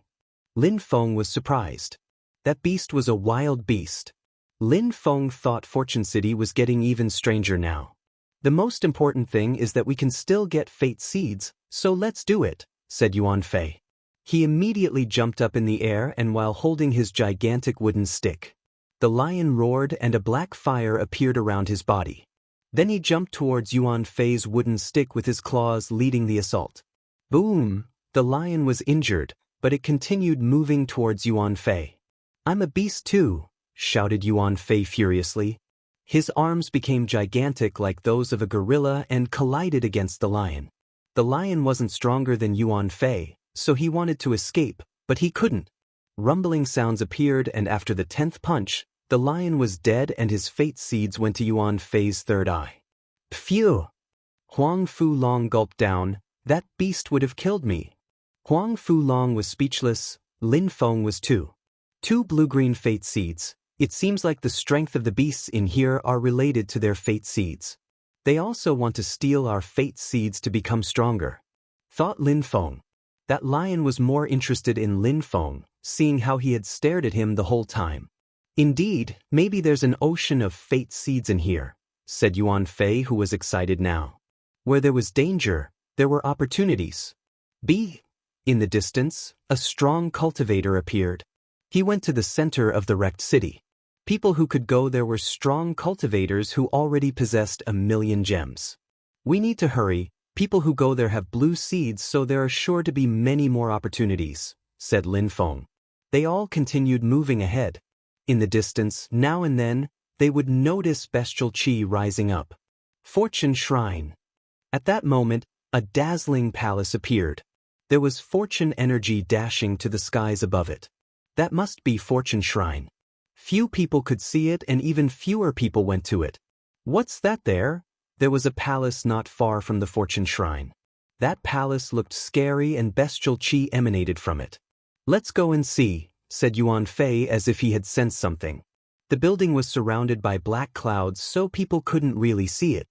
[SPEAKER 1] Lin Feng was surprised. That beast was a wild beast. Lin Feng thought Fortune City was getting even stranger now. The most important thing is that we can still get fate seeds, so let's do it, said Yuan Fei. He immediately jumped up in the air and while holding his gigantic wooden stick. The lion roared and a black fire appeared around his body. Then he jumped towards Yuan Fei's wooden stick with his claws leading the assault. Boom! The lion was injured, but it continued moving towards Yuan Fei. I'm a beast too, shouted Yuan Fei furiously. His arms became gigantic like those of a gorilla and collided against the lion. The lion wasn't stronger than Yuan Fei, so he wanted to escape, but he couldn't. Rumbling sounds appeared and after the 10th punch, the lion was dead and his fate seeds went to Yuan Fei's third eye. Phew! Huang Fu Long gulped down, that beast would have killed me. Huang Fulong was speechless, Lin Feng was too. Two blue-green fate seeds. It seems like the strength of the beasts in here are related to their fate seeds. They also want to steal our fate seeds to become stronger, thought Lin Feng. That lion was more interested in Lin Feng, seeing how he had stared at him the whole time. Indeed, maybe there's an ocean of fate seeds in here, said Yuan Fei, who was excited now. Where there was danger, there were opportunities. In the distance, a strong cultivator appeared. He went to the center of the wrecked city. People who could go there were strong cultivators who already possessed 1,000,000 gems. We need to hurry. People who go there have blue seeds, so there are sure to be many more opportunities, said Lin Feng. They all continued moving ahead. In the distance, now and then, they would notice bestial qi rising up. Fortune Shrine. At that moment, a dazzling palace appeared. There was fortune energy dashing to the skies above it. That must be Fortune Shrine. Few people could see it, and even fewer people went to it. What's that there? There was a palace not far from the Fortune Shrine. That palace looked scary and bestial qi emanated from it. Let's go and see, said Yuan Fei as if he had sensed something. The building was surrounded by black clouds, so people couldn't really see it.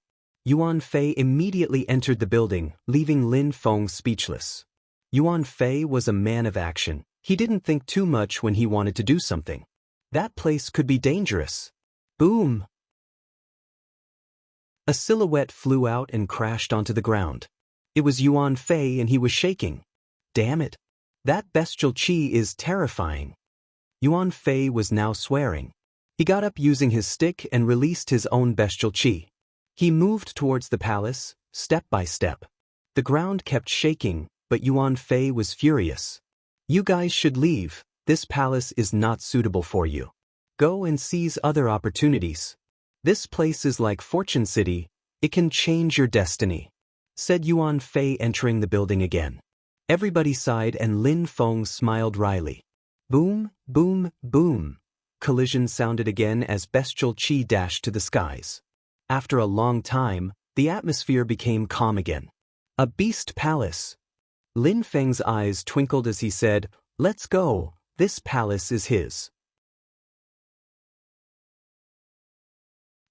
[SPEAKER 1] Yuan Fei immediately entered the building, leaving Lin Feng speechless. Yuan Fei was a man of action. He didn't think too much when he wanted to do something. That place could be dangerous. Boom! A silhouette flew out and crashed onto the ground. It was Yuan Fei, and he was shaking. Damn it! That bestial qi is terrifying. Yuan Fei was now swearing. He got up using his stick and released his own bestial qi. He moved towards the palace, step by step. The ground kept shaking, but Yuan Fei was furious. You guys should leave. This palace is not suitable for you. Go and seize other opportunities. This place is like Fortune City. It can change your destiny, said Yuan Fei, entering the building again. Everybody sighed and Lin Feng smiled wryly. Boom, boom, boom. Collision sounded again as bestial qi dashed to the skies. After a long time, the atmosphere became calm again. A beast palace. Lin Feng's eyes twinkled as he said, "Let's go. This palace is his."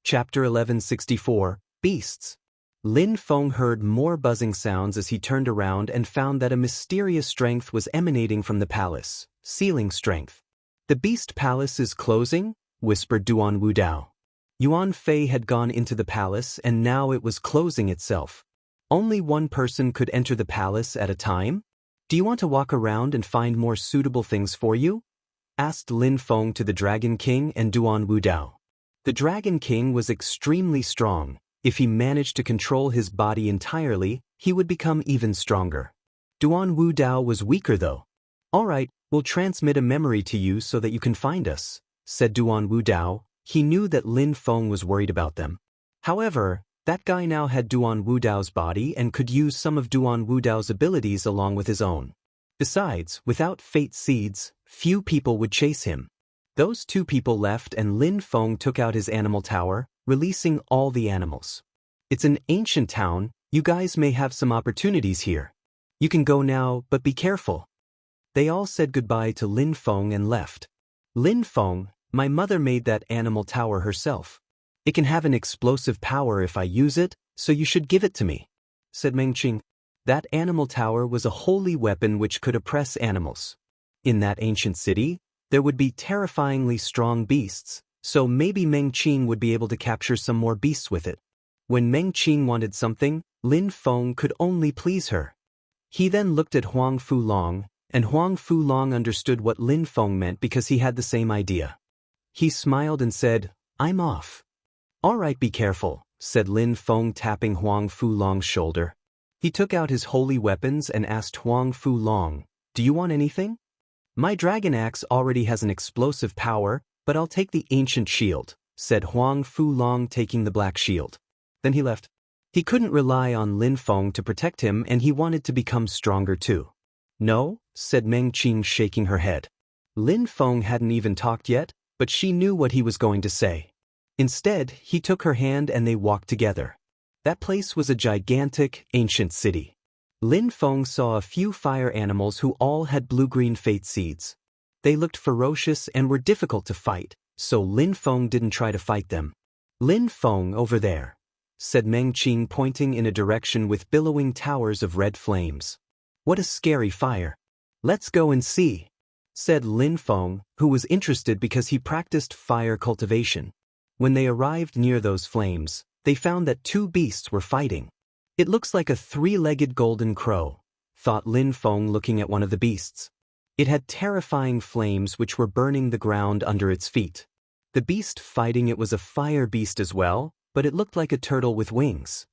[SPEAKER 1] Chapter 1164, Beasts. Lin Feng heard more buzzing sounds as he turned around and found that a mysterious strength was emanating from the palace, sealing strength. The beast palace is closing, whispered Duan Wudao. Yuan Fei had gone into the palace and now it was closing itself. Only one person could enter the palace at a time? Do you want to walk around and find more suitable things for you? Asked Lin Feng to the Dragon King and Duan Wudao. The Dragon King was extremely strong. If he managed to control his body entirely, he would become even stronger. Duan Wudao was weaker though. All right, we'll transmit a memory to you so that you can find us, said Duan Wudao. He knew that Lin Feng was worried about them. However, that guy now had Duan Wudao's body and could use some of Duan Wudao's abilities along with his own. Besides, without fate seeds, few people would chase him. Those two people left and Lin Feng took out his animal tower, releasing all the animals. It's an ancient town. You guys may have some opportunities here. You can go now, but be careful. They all said goodbye to Lin Feng and left. Lin Feng, my mother made that animal tower herself. It can have an explosive power if I use it, so you should give it to me, said Meng Qing. That animal tower was a holy weapon which could oppress animals. In that ancient city, there would be terrifyingly strong beasts, so maybe Meng Qing would be able to capture some more beasts with it. When Meng Qing wanted something, Lin Feng could only please her. He then looked at Huang Fulong, and Huang Fulong understood what Lin Feng meant because he had the same idea. He smiled and said, "I'm off." "All right, be careful," said Lin Feng, tapping Huang Fulong's shoulder. He took out his holy weapons and asked Huang Fulong, "Do you want anything?" "My dragon axe already has an explosive power, but I'll take the ancient shield," said Huang Fulong, taking the black shield. Then he left. He couldn't rely on Lin Feng to protect him and he wanted to become stronger too. "No," said Meng Qing, shaking her head. Lin Feng hadn't even talked yet, but she knew what he was going to say. Instead, he took her hand and they walked together. That place was a gigantic, ancient city. Lin Feng saw a few fire animals who all had blue-green fate seeds. They looked ferocious and were difficult to fight, so Lin Feng didn't try to fight them. Lin Feng, over there, said Meng Qing, pointing in a direction with billowing towers of red flames. What a scary fire. Let's go and see, said Lin Feng, who was interested because he practiced fire cultivation. When they arrived near those flames, they found that two beasts were fighting. It looks like a three-legged golden crow, thought Lin Feng, looking at one of the beasts. It had terrifying flames which were burning the ground under its feet. The beast fighting it was a fire beast as well, but it looked like a turtle with wings.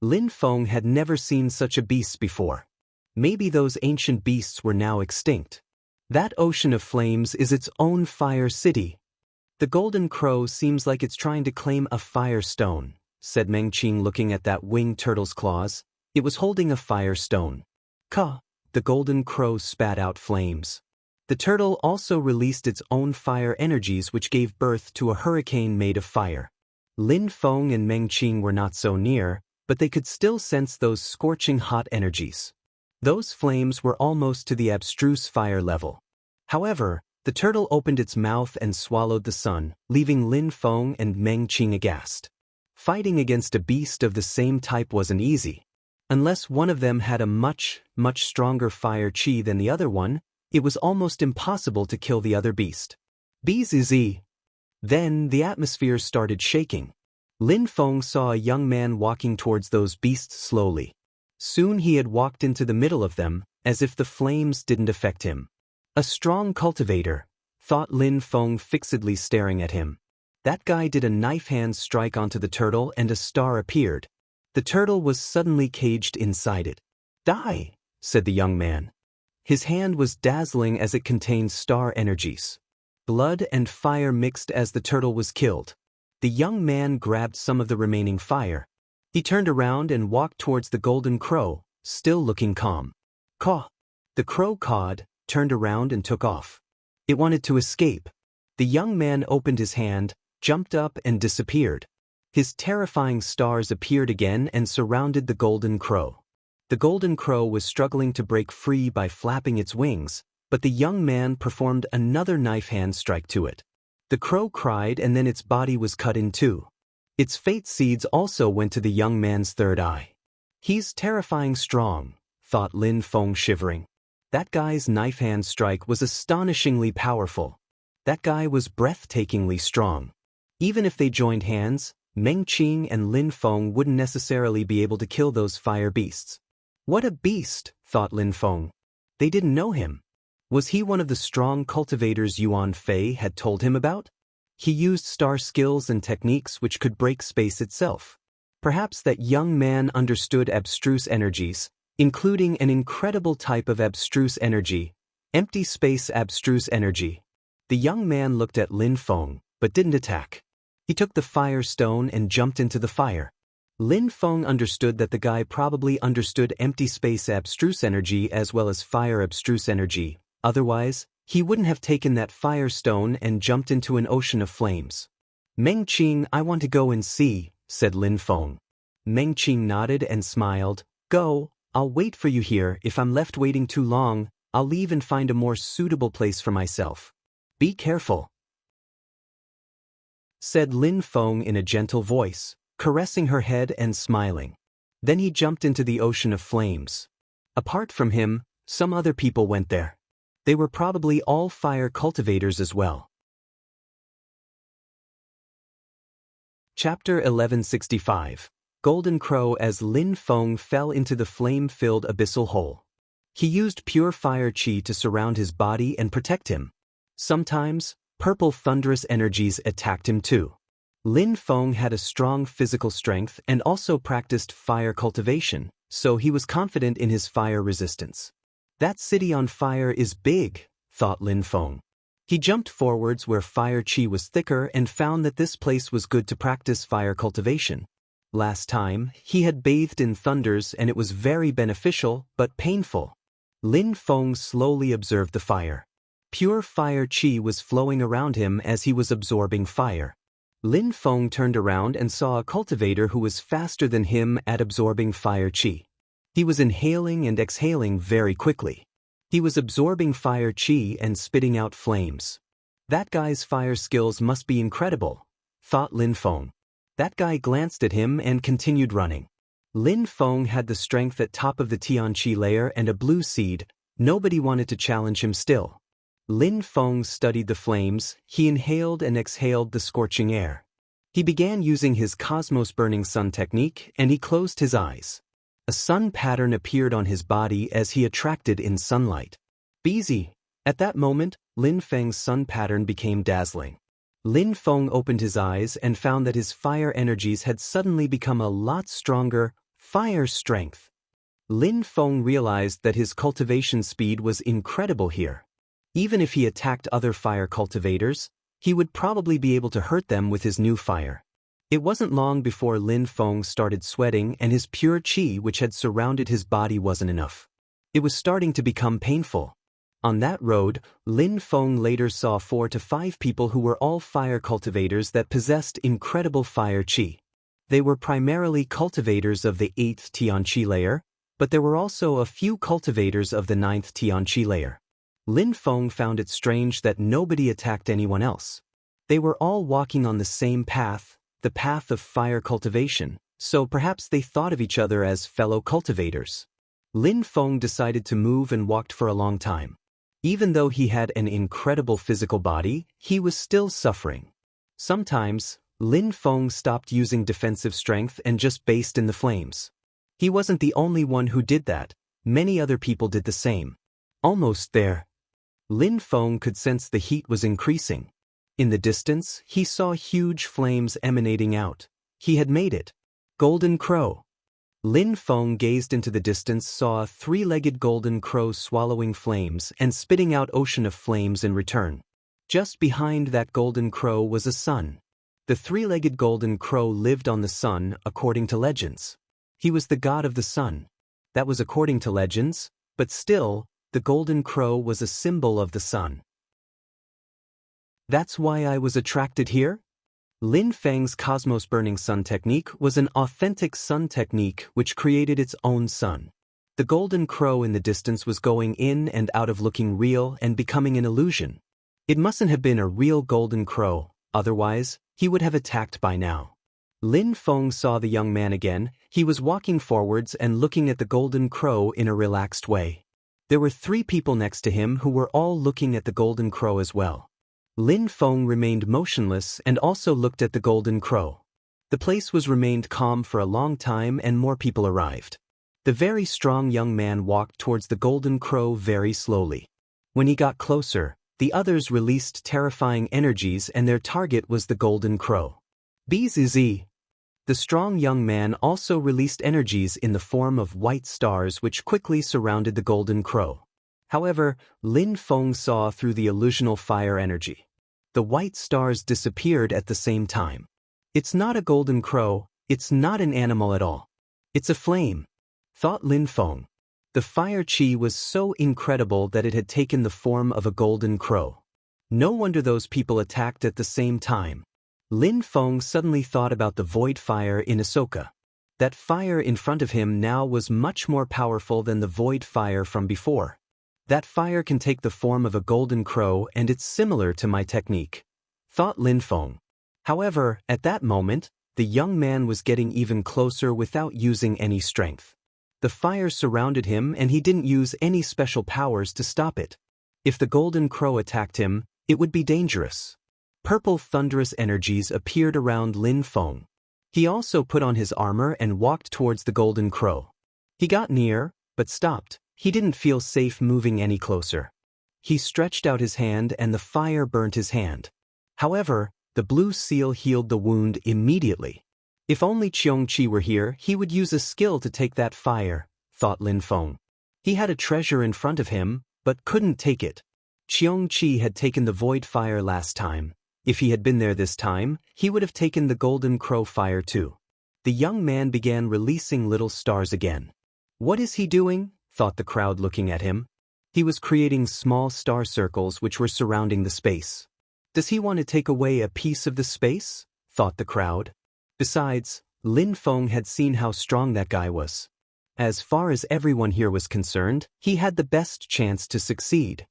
[SPEAKER 1] Lin Feng had never seen such a beast before. Maybe those ancient beasts were now extinct. That ocean of flames is its own fire city. The golden crow seems like it's trying to claim a fire stone, said Meng Qing, looking at that winged turtle's claws. It was holding a fire stone. Ka! The golden crow spat out flames. The turtle also released its own fire energies, which gave birth to a hurricane made of fire. Lin Feng and Meng Qing were not so near, but they could still sense those scorching hot energies. Those flames were almost to the abstruse fire level. However, the turtle opened its mouth and swallowed the sun, leaving Lin Feng and Meng Qing aghast. Fighting against a beast of the same type wasn't easy. Unless one of them had a much stronger fire chi than the other one, it was almost impossible to kill the other beast. Bzz. Then the atmosphere started shaking. Lin Feng saw a young man walking towards those beasts slowly. Soon he had walked into the middle of them, as if the flames didn't affect him. A strong cultivator, thought Lin Feng, fixedly staring at him. That guy did a knife hand strike onto the turtle and a star appeared. The turtle was suddenly caged inside it. Die, said the young man. His hand was dazzling as it contained star energies. Blood and fire mixed as the turtle was killed. The young man grabbed some of the remaining fire. He turned around and walked towards the golden crow, still looking calm. Caw! The crow cawed, turned around and took off. It wanted to escape. The young man opened his hand, jumped up and disappeared. His terrifying stars appeared again and surrounded the golden crow. The golden crow was struggling to break free by flapping its wings, but the young man performed another knife hand strike to it. The crow cried and then its body was cut in two. Its fate seeds also went to the young man's third eye. He's terrifying strong, thought Lin Feng, shivering. That guy's knife hand strike was astonishingly powerful. That guy was breathtakingly strong. Even if they joined hands, Meng Qing and Lin Feng wouldn't necessarily be able to kill those fire beasts. What a beast, thought Lin Feng. They didn't know him. Was he one of the strong cultivators Yuan Fei had told him about? He used star skills and techniques which could break space itself. Perhaps that young man understood abstruse energies, including an incredible type of abstruse energy, empty space abstruse energy. The young man looked at Lin Feng, but didn't attack. He took the fire stone and jumped into the fire. Lin Feng understood that the guy probably understood empty space abstruse energy as well as fire abstruse energy. Otherwise, he wouldn't have taken that fire stone and jumped into an ocean of flames. Meng Qing, I want to go and see, said Lin Feng. Meng Qing nodded and smiled. Go, I'll wait for you here. If I'm left waiting too long, I'll leave and find a more suitable place for myself. Be careful, said Lin Feng in a gentle voice, caressing her head and smiling. Then he jumped into the ocean of flames. Apart from him, some other people went there. They were probably all fire cultivators as well. Chapter 1165. Golden Crow. As Lin Feng fell into the flame-filled abyssal hole. He used pure fire chi to surround his body and protect him. Sometimes, purple thunderous energies attacked him too. Lin Feng had a strong physical strength and also practiced fire cultivation, so he was confident in his fire resistance. That city on fire is big, thought Lin Feng. He jumped forwards where fire chi was thicker and found that this place was good to practice fire cultivation. Last time, he had bathed in thunders and it was very beneficial but painful. Lin Feng slowly observed the fire. Pure fire chi was flowing around him as he was absorbing fire. Lin Feng turned around and saw a cultivator who was faster than him at absorbing fire chi. He was inhaling and exhaling very quickly. He was absorbing fire chi and spitting out flames. That guy's fire skills must be incredible, thought Lin Feng. That guy glanced at him and continued running. Lin Feng had the strength at top of the Tianqi layer and a blue seed. Nobody wanted to challenge him still. Lin Feng studied the flames, he inhaled and exhaled the scorching air. He began using his cosmos burning sun technique and he closed his eyes. A sun pattern appeared on his body as he attracted in sunlight. Busy. At that moment, Lin Feng's sun pattern became dazzling. Lin Feng opened his eyes and found that his fire energies had suddenly become a lot stronger, fire strength. Lin Feng realized that his cultivation speed was incredible here. Even if he attacked other fire cultivators, he would probably be able to hurt them with his new fire. It wasn't long before Lin Feng started sweating and his pure qi which had surrounded his body wasn't enough. It was starting to become painful. On that road, Lin Feng later saw 4 to 5 people who were all fire cultivators that possessed incredible fire qi. They were primarily cultivators of the 8th Tianqi layer, but there were also a few cultivators of the 9th Tianqi layer. Lin Feng found it strange that nobody attacked anyone else. They were all walking on the same path, the path of fire cultivation, so perhaps they thought of each other as fellow cultivators. Lin Feng decided to move and walked for a long time. Even though he had an incredible physical body, he was still suffering. Sometimes, Lin Feng stopped using defensive strength and just based in the flames. He wasn't the only one who did that, many other people did the same. Almost there. Lin Feng could sense the heat was increasing. In the distance, he saw huge flames emanating out. He had made it. Golden Crow. Lin Feng gazed into the distance, saw a 3-legged golden crow swallowing flames and spitting out ocean of flames in return. Just behind that golden crow was a sun. The 3-legged golden crow lived on the sun according to legends. He was the god of the sun. That was according to legends, but still, the golden crow was a symbol of the sun. That's why I was attracted here? Lin Feng's cosmos burning sun technique was an authentic sun technique which created its own sun. The golden crow in the distance was going in and out of looking real and becoming an illusion. It mustn't have been a real golden crow, otherwise, he would have attacked by now. Lin Feng saw the young man again. He was walking forwards and looking at the golden crow in a relaxed way. There were 3 people next to him who were all looking at the golden crow as well. Lin Feng remained motionless and also looked at the golden crow. The place was remained calm for a long time and more people arrived. The very strong young man walked towards the golden crow very slowly. When he got closer, the others released terrifying energies and their target was the golden crow. Bzz. The strong young man also released energies in the form of white stars which quickly surrounded the golden crow. However, Lin Feng saw through the illusional fire energy. The white stars disappeared at the same time. It's not a golden crow, it's not an animal at all. It's a flame, thought Lin Feng. The fire chi was so incredible that it had taken the form of a golden crow. No wonder those people attacked at the same time. Lin Feng suddenly thought about the void fire in Ahsoka. That fire in front of him now was much more powerful than the void fire from before. That fire can take the form of a golden crow and it's similar to my technique, thought Lin Feng. However, at that moment, the young man was getting even closer without using any strength. The fire surrounded him and he didn't use any special powers to stop it. If the golden crow attacked him, it would be dangerous. Purple thunderous energies appeared around Lin Feng. He also put on his armor and walked towards the golden crow. He got near, but stopped. He didn't feel safe moving any closer. He stretched out his hand and the fire burnt his hand. However, the blue seal healed the wound immediately. If only Qiongqi were here, he would use a skill to take that fire, thought Lin Feng. He had a treasure in front of him, but couldn't take it. Qiongqi had taken the void fire last time. If he had been there this time, he would have taken the golden crow fire too. The young man began releasing little stars again. What is he doing? Thought the crowd looking at him. He was creating small star circles which were surrounding the space. Does he want to take away a piece of the space? Thought the crowd. Besides, Lin Feng had seen how strong that guy was. As far as everyone here was concerned, he had the best chance to succeed.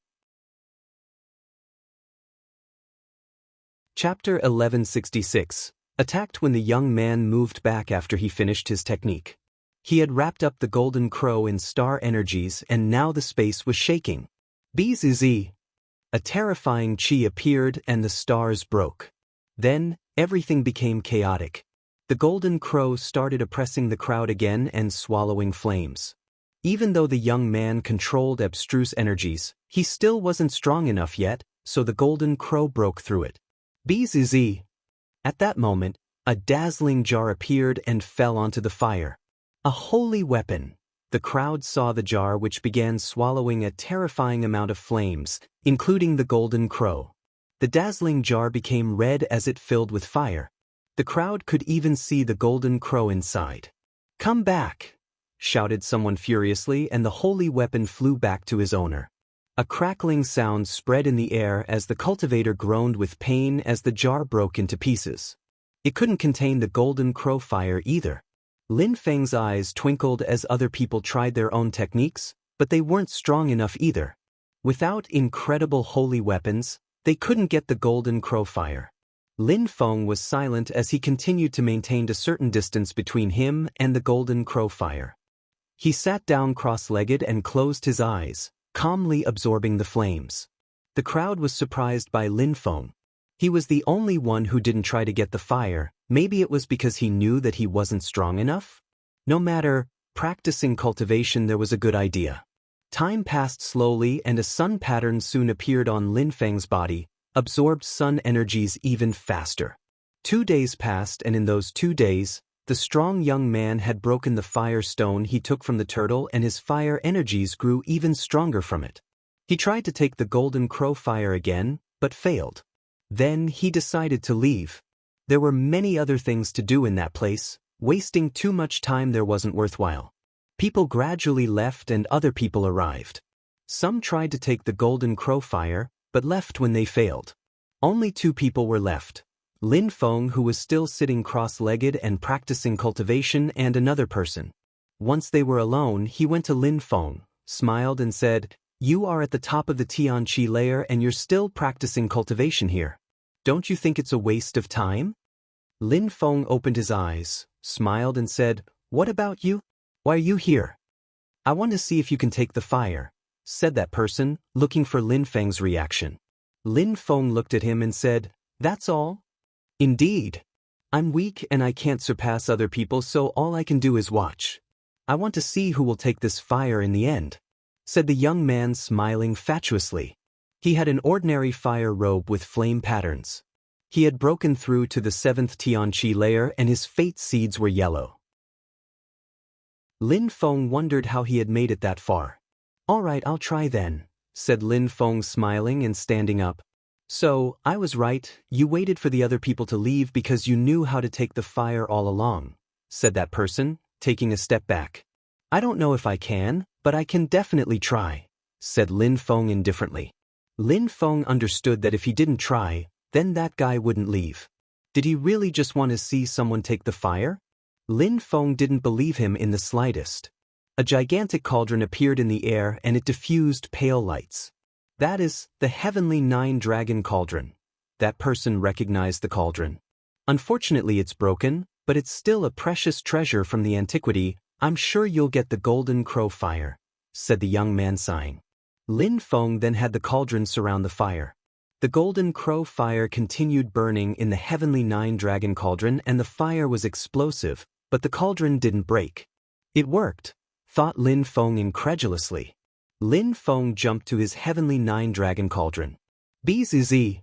[SPEAKER 1] Chapter 1166. Attacked when the young man moved back after he finished his technique. He had wrapped up the golden crow in star energies and now the space was shaking. Bzzz. A terrifying chi appeared and the stars broke. Then, everything became chaotic. The golden crow started oppressing the crowd again and swallowing flames. Even though the young man controlled abstruse energies, he still wasn't strong enough yet, so the golden crow broke through it. Bzzz. At that moment, a dazzling jar appeared and fell onto the fire. A holy weapon. The crowd saw the jar, which began swallowing a terrifying amount of flames, including the golden crow. The dazzling jar became red as it filled with fire. The crowd could even see the golden crow inside. "Come back!" shouted someone furiously, and the holy weapon flew back to his owner. A crackling sound spread in the air as the cultivator groaned with pain as the jar broke into pieces. It couldn't contain the golden crow fire either. Lin Feng's eyes twinkled as other people tried their own techniques, but they weren't strong enough either. Without incredible holy weapons, they couldn't get the golden crow fire. Lin Feng was silent as he continued to maintain a certain distance between him and the golden crow fire. He sat down cross-legged and closed his eyes, calmly absorbing the flames. The crowd was surprised by Lin Feng. He was the only one who didn't try to get the fire. Maybe it was because he knew that he wasn't strong enough? No matter, practicing cultivation there was a good idea. Time passed slowly and a sun pattern soon appeared on Lin Feng's body, absorbed sun energies even faster. 2 days passed and in those 2 days, the strong young man had broken the fire stone he took from the turtle and his fire energies grew even stronger from it. He tried to take the golden crow fire again, but failed. Then he decided to leave. There were many other things to do in that place, wasting too much time there wasn't worthwhile. People gradually left and other people arrived. Some tried to take the golden crow fire, but left when they failed. Only 2 people were left. Lin Feng, who was still sitting cross-legged and practicing cultivation, and another person. Once they were alone, he went to Lin Feng, smiled and said, "You are at the top of the Tianqi layer and you're still practicing cultivation here. Don't you think it's a waste of time?" Lin Feng opened his eyes, smiled and said, "What about you? Why are you here?" "I want to see if you can take the fire," said that person, looking for Lin Feng's reaction. Lin Feng looked at him and said, "That's all?" "Indeed. I'm weak and I can't surpass other people, so all I can do is watch. I want to see who will take this fire in the end," said the young man, smiling fatuously. He had an ordinary fire robe with flame patterns. He had broken through to the 7th Tianqi layer and his fate seeds were yellow. Lin Feng wondered how he had made it that far. "All right, I'll try then," said Lin Feng, smiling and standing up. "So, I was right, you waited for the other people to leave because you knew how to take the fire all along," said that person, taking a step back. "I don't know if I can, but I can definitely try," said Lin Feng indifferently. Lin Feng understood that if he didn't try, then that guy wouldn't leave. Did he really just want to see someone take the fire? Lin Feng didn't believe him in the slightest. A gigantic cauldron appeared in the air and it diffused pale lights. "That is the Heavenly 9-Dragon Cauldron." That person recognized the cauldron. "Unfortunately it's broken, but it's still a precious treasure from the antiquity. I'm sure you'll get the golden crow fire," said the young man, sighing. Lin Feng then had the cauldron surround the fire. The golden crow fire continued burning in the Heavenly 9-Dragon Cauldron and the fire was explosive, but the cauldron didn't break. "It worked," thought Lin Feng incredulously. Lin Feng jumped to his Heavenly 9-Dragon Cauldron. Bzzz.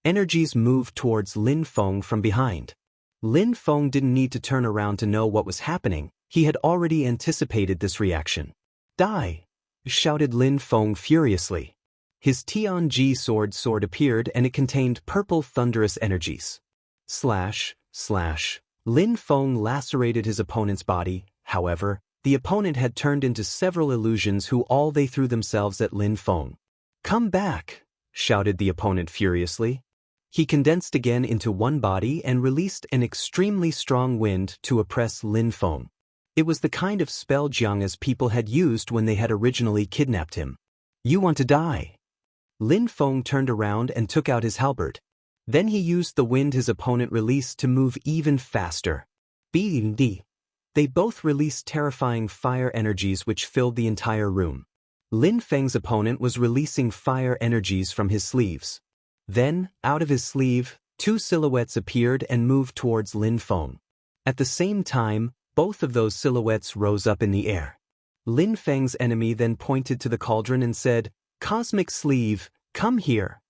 [SPEAKER 1] Energies moved towards Lin Feng from behind. Lin Feng didn't need to turn around to know what was happening, he had already anticipated this reaction. "Die!" shouted Lin Feng furiously. His Tianji sword appeared and it contained purple thunderous energies. Slash, slash. Lin Feng lacerated his opponent's body. However, the opponent had turned into several illusions who all they threw themselves at Lin Feng. "Come back!" shouted the opponent furiously. He condensed again into one body and released an extremely strong wind to oppress Lin Feng. It was the kind of spell Jiang people had used when they had originally kidnapped him. You want to die? Lin Feng turned around and took out his halberd. Then he used the wind his opponent released to move even faster. B&D. They both released terrifying fire energies which filled the entire room. Lin Feng's opponent was releasing fire energies from his sleeves. Then, out of his sleeve, two silhouettes appeared and moved towards Lin Feng. At the same time, both of those silhouettes rose up in the air. Lin Feng's enemy then pointed to the cauldron and said, "Cosmic Sleeve, come here."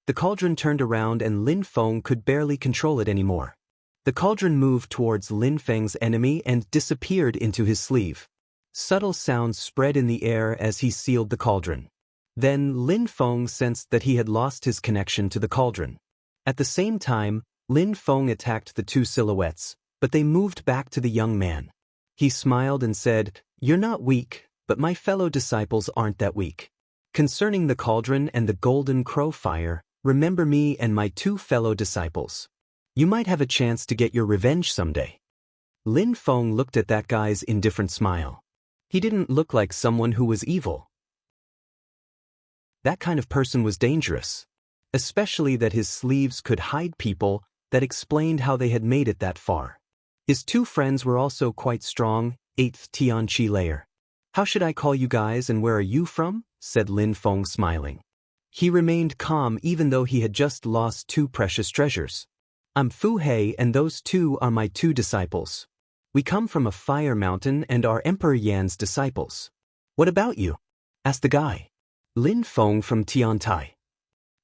[SPEAKER 1] The cauldron turned around and Lin Feng could barely control it anymore. The cauldron moved towards Lin Feng's enemy and disappeared into his sleeve. Subtle sounds spread in the air as he sealed the cauldron. Then Lin Feng sensed that he had lost his connection to the cauldron. At the same time, Lin Feng attacked the two silhouettes, but they moved back to the young man. He smiled and said, "You're not weak, but my fellow disciples aren't that weak. Concerning the cauldron and the golden crow fire, remember me and my two fellow disciples. You might have a chance to get your revenge someday." Lin Feng looked at that guy's indifferent smile. He didn't look like someone who was evil. That kind of person was dangerous. Especially that his sleeves could hide people. That explained how they had made it that far. His two friends were also quite strong, 8th Tianqi layer. "How should I call you guys and where are you from?" said Lin Feng smiling. He remained calm even though he had just lost two precious treasures. "I'm Fu Hei and those two are my two disciples. We come from a fire mountain and are Emperor Yan's disciples." "What about you?" asked the guy. "Lin Feng from Tiantai.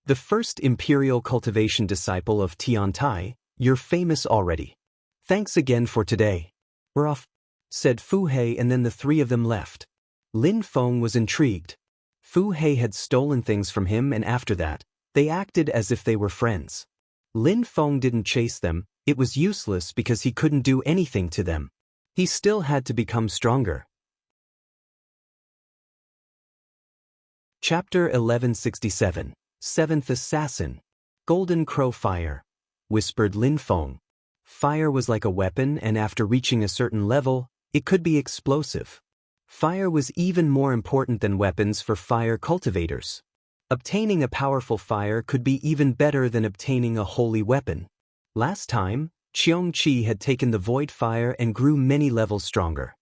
[SPEAKER 1] The first imperial cultivation disciple of Tiantai. You're famous already. Thanks again for today. We're off," said Fu Hei, and then the three of them left. Lin Feng was intrigued. Fu Hei had stolen things from him and after that, they acted as if they were friends. Lin Feng didn't chase them, it was useless because he couldn't do anything to them. He still had to become stronger. Chapter 1167, 7th Assassin. Golden Crow Fire, whispered Lin Feng. Fire was like a weapon and after reaching a certain level, it could be explosive. Fire was even more important than weapons for fire cultivators. Obtaining a powerful fire could be even better than obtaining a holy weapon. Last time, Cheong Qi had taken the void fire and grew many levels stronger.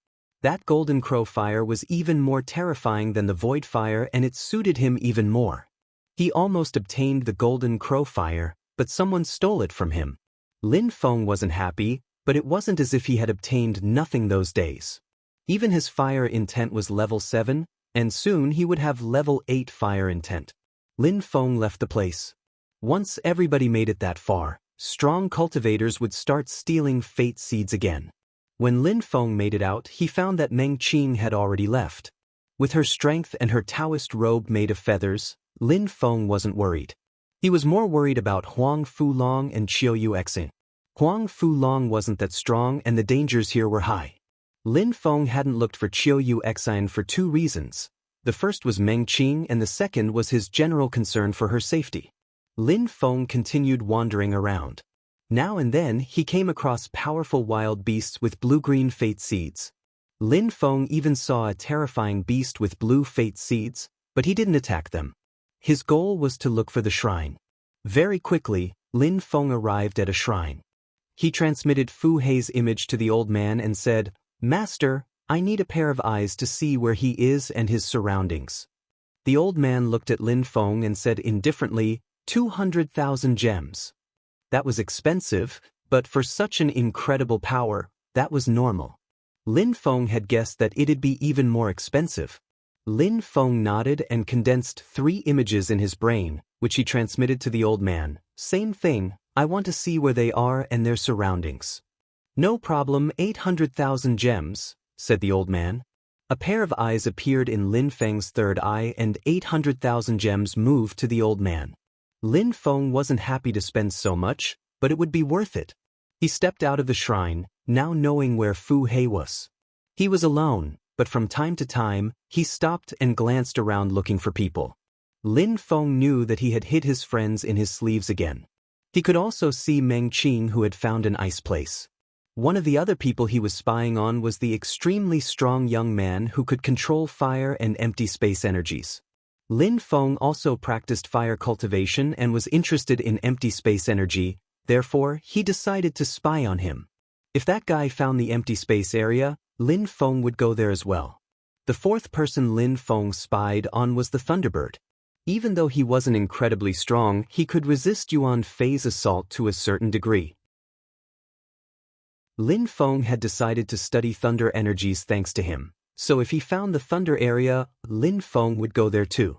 [SPEAKER 1] That golden crow fire was even more terrifying than the void fire and it suited him even more. He almost obtained the golden crow fire, but someone stole it from him. Lin Feng wasn't happy, but it wasn't as if he had obtained nothing those days. Even his fire intent was level 7, and soon he would have level 8 fire intent. Lin Feng left the place. Once everybody made it that far, strong cultivators would start stealing fate seeds again. When Lin Feng made it out, he found that Meng Qing had already left. With her strength and her Taoist robe made of feathers, Lin Feng wasn't worried. He was more worried about Huang Fulong and Qiu Yuexin. Huang Fulong wasn't that strong and the dangers here were high. Lin Feng hadn't looked for Qiu Yuexin for two reasons. The first was Meng Qing and the second was his general concern for her safety. Lin Feng continued wandering around. Now and then he came across powerful wild beasts with blue-green fate seeds. Lin Feng even saw a terrifying beast with blue fate seeds, but he didn't attack them. His goal was to look for the shrine. Very quickly, Lin Feng arrived at a shrine. He transmitted Fu Hei's image to the old man and said, "Master, I need a pair of eyes to see where he is and his surroundings." The old man looked at Lin Feng and said indifferently, 200,000 gems. That was expensive, but for such an incredible power, that was normal. Lin Feng had guessed that it'd be even more expensive. Lin Feng nodded and condensed 3 images in his brain, which he transmitted to the old man. "Same thing, I want to see where they are and their surroundings." "No problem, 800,000 gems, said the old man. A pair of eyes appeared in Lin Feng's third eye and 800,000 gems moved to the old man. Lin Feng wasn't happy to spend so much, but it would be worth it. He stepped out of the shrine, now knowing where Fu Hei was. He was alone, but from time to time, he stopped and glanced around looking for people. Lin Feng knew that he had hid his friends in his sleeves again. He could also see Meng Qing who had found an ice place. One of the other people he was spying on was the extremely strong young man who could control fire and empty space energies. Lin Feng also practiced fire cultivation and was interested in empty space energy, therefore he decided to spy on him. If that guy found the empty space area, Lin Feng would go there as well. The fourth person Lin Feng spied on was the Thunderbird. Even though he wasn't incredibly strong, he could resist Yuan Fei's assault to a certain degree. Lin Feng had decided to study thunder energies thanks to him, so if he found the thunder area, Lin Feng would go there too.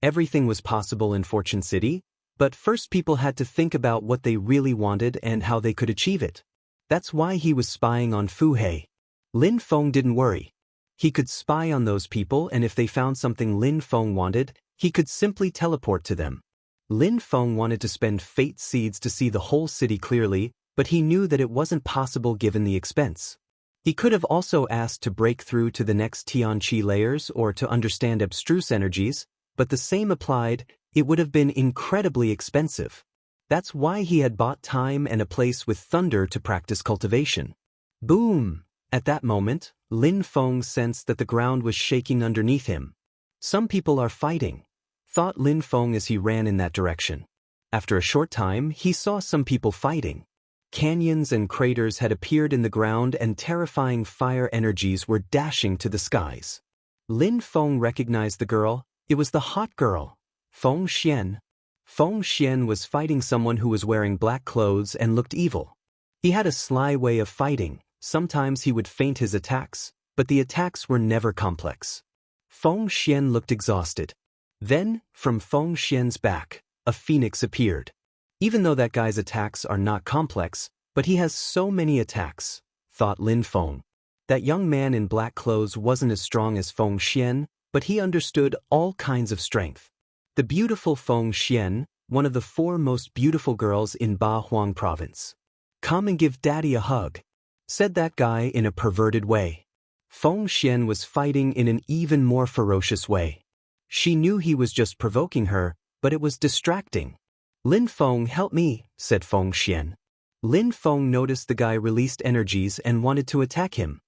[SPEAKER 1] Everything was possible in Fortune City, but first people had to think about what they really wanted and how they could achieve it. That's why he was spying on Fu Hei. Lin Feng didn't worry. He could spy on those people, and if they found something Lin Feng wanted, he could simply teleport to them. Lin Feng wanted to spend fate seeds to see the whole city clearly, but he knew that it wasn't possible given the expense. He could have also asked to break through to the next Tianqi layers or to understand abstruse energies, but the same applied, it would have been incredibly expensive. That's why he had bought time and a place with thunder to practice cultivation. Boom! At that moment, Lin Feng sensed that the ground was shaking underneath him. Some people are fighting, thought Lin Feng as he ran in that direction. After a short time, he saw some people fighting. Canyons and craters had appeared in the ground and terrifying fire energies were dashing to the skies. Lin Feng recognized the girl. It was the hot girl, Feng Xian. Feng Xian was fighting someone who was wearing black clothes and looked evil. He had a sly way of fighting. Sometimes he would feint his attacks, but the attacks were never complex. Feng Xian looked exhausted. Then, from Feng Xian's back, a phoenix appeared. Even though that guy's attacks are not complex, but he has so many attacks, thought Lin Feng. That young man in black clothes wasn't as strong as Feng Xian, but he understood all kinds of strength. The beautiful Feng Xian, one of the 4 most beautiful girls in Ba Huang province. "Come and give daddy a hug," said that guy in a perverted way. Feng Xian was fighting in an even more ferocious way. She knew he was just provoking her, but it was distracting. "Lin Feng, help me," said Feng Xian. Lin Feng noticed the guy released energies and wanted to attack him.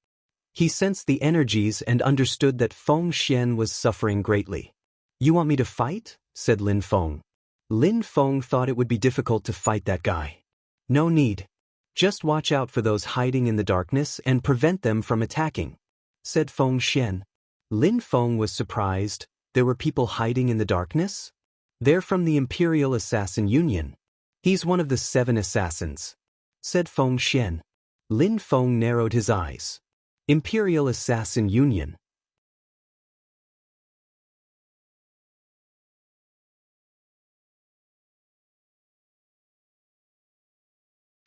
[SPEAKER 1] He sensed the energies and understood that Feng Xian was suffering greatly. "You want me to fight?" said Lin Feng. Lin Feng thought it would be difficult to fight that guy. "No need. Just watch out for those hiding in the darkness and prevent them from attacking," said Feng Xian. Lin Feng was surprised. There were people hiding in the darkness? "They're from the Imperial Assassin Union. He's one of the 7 assassins," said Feng Xian. Lin Feng narrowed his eyes. Imperial Assassin Union.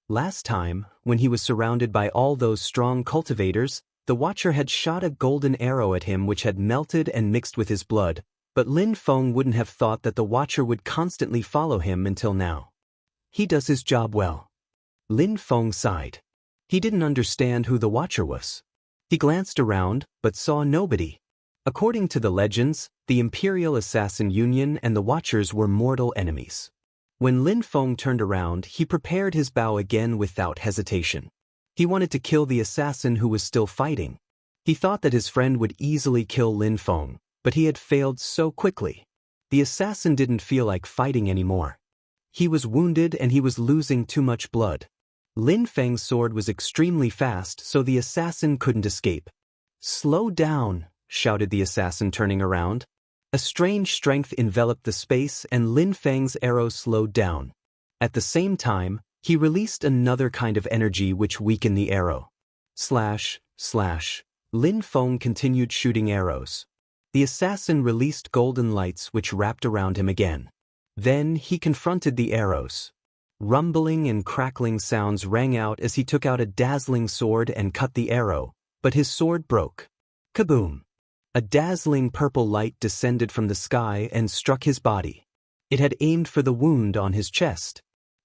[SPEAKER 1] Last time, when he was surrounded by all those strong cultivators, the Watcher had shot a golden arrow at him which had melted and mixed with his blood, but Lin Feng wouldn't have thought that the Watcher would constantly follow him until now. He does his job well. Lin Feng sighed. He didn't understand who the Watcher was. He glanced around, but saw nobody. According to the legends, the Imperial Assassin Union and the Watchers were mortal enemies. When Lin Feng turned around, he prepared his bow again without hesitation. He wanted to kill the assassin who was still fighting. He thought that his friend would easily kill Lin Feng, but he had failed so quickly. The assassin didn't feel like fighting anymore. He was wounded and he was losing too much blood. Lin Feng's sword was extremely fast, so the assassin couldn't escape. "Slow down," shouted the assassin, turning around. A strange strength enveloped the space and Lin Feng's arrow slowed down. At the same time, he released another kind of energy which weakened the arrow. Slash, slash. Lin Feng continued shooting arrows. The assassin released golden lights which wrapped around him again. Then he confronted the arrows. Rumbling and crackling sounds rang out as he took out a dazzling sword and cut the arrow, but his sword broke. Kaboom! A dazzling purple light descended from the sky and struck his body. It had aimed for the wound on his chest.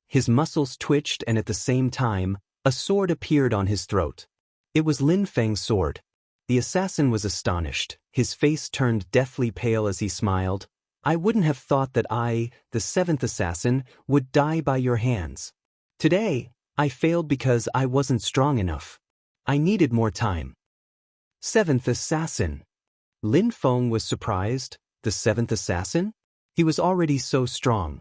[SPEAKER 1] His muscles twitched and at the same time, a sword appeared on his throat. It was Lin Feng's sword. The assassin was astonished. His face turned deathly pale as he smiled. "I wouldn't have thought that I, the 7th assassin, would die by your hands. Today, I failed because I wasn't strong enough. I needed more time. Seventh Assassin. Lin Feng was surprised. The seventh assassin? He was already so strong.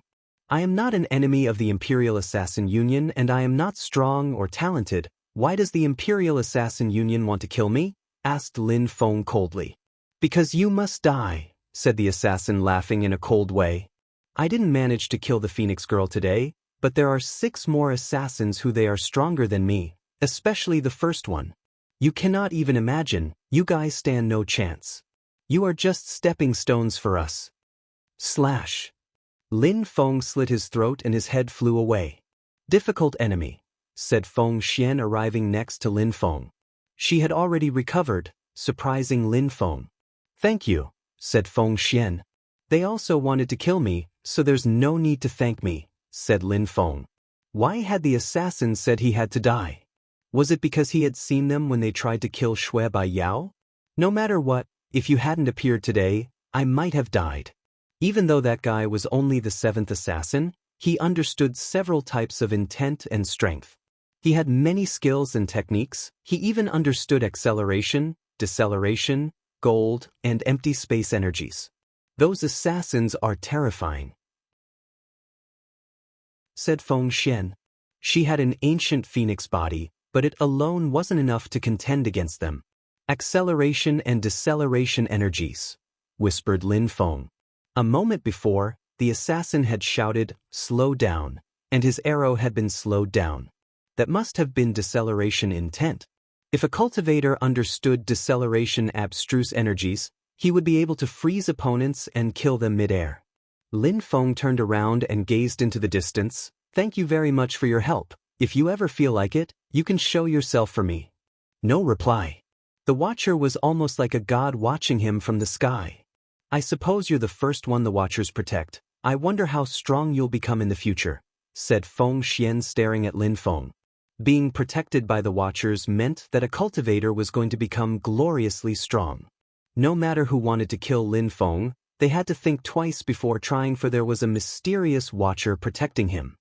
[SPEAKER 1] I am not an enemy of the Imperial Assassin Union and I am not strong or talented. Why does the Imperial Assassin Union want to kill me? Asked Lin Feng coldly. Because you must die, said the assassin laughing in a cold way. I didn't manage to kill the Phoenix girl today, but there are 6 more assassins who they are stronger than me, especially the first one. You cannot even imagine, you guys stand no chance. You are just stepping stones for us. Slash. Lin Feng slit his throat and his head flew away. Difficult enemy, said Feng Xian arriving next to Lin Feng. She had already recovered, surprising Lin Feng. Thank you, said Feng Xian. They also wanted to kill me, so there's no need to thank me, said Lin Feng. Why had the assassin said he had to die? Was it because he had seen them when they tried to kill Shui Bai Yao? No matter what, if you hadn't appeared today, I might have died. Even though that guy was only the 7th assassin, he understood several types of intent and strength. He had many skills and techniques. He even understood acceleration, deceleration, gold, and empty space energies. Those assassins are terrifying, said Feng Xian. She had an ancient phoenix body, but it alone wasn't enough to contend against them. Acceleration and deceleration energies, whispered Lin Feng. A moment before, the assassin had shouted, slow down, and his arrow had been slowed down. That must have been deceleration intent. If a cultivator understood deceleration abstruse energies, he would be able to freeze opponents and kill them mid-air. Lin Feng turned around and gazed into the distance. Thank you very much for your help. If you ever feel like it, you can show yourself for me. No reply. The Watcher was almost like a god watching him from the sky. I suppose you're the first one the Watchers protect. I wonder how strong you'll become in the future, said Feng Xian staring at Lin Feng. Being protected by the Watchers meant that a cultivator was going to become gloriously strong. No matter who wanted to kill Lin Feng, they had to think twice before trying, for there was a mysterious Watcher protecting him.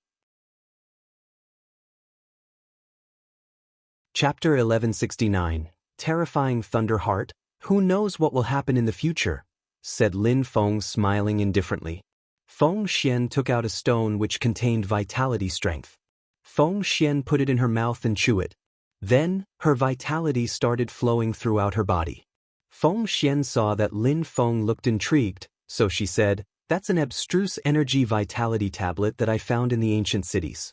[SPEAKER 1] Chapter 1169. Terrifying Thunderheart. Who knows what will happen in the future, said Lin Feng smiling indifferently. Feng Xian took out a stone which contained vitality strength. Feng Xian put it in her mouth and chewed it. Then, her vitality started flowing throughout her body. Feng Xian saw that Lin Feng looked intrigued, so she said, that's an abstruse energy vitality tablet that I found in the ancient cities.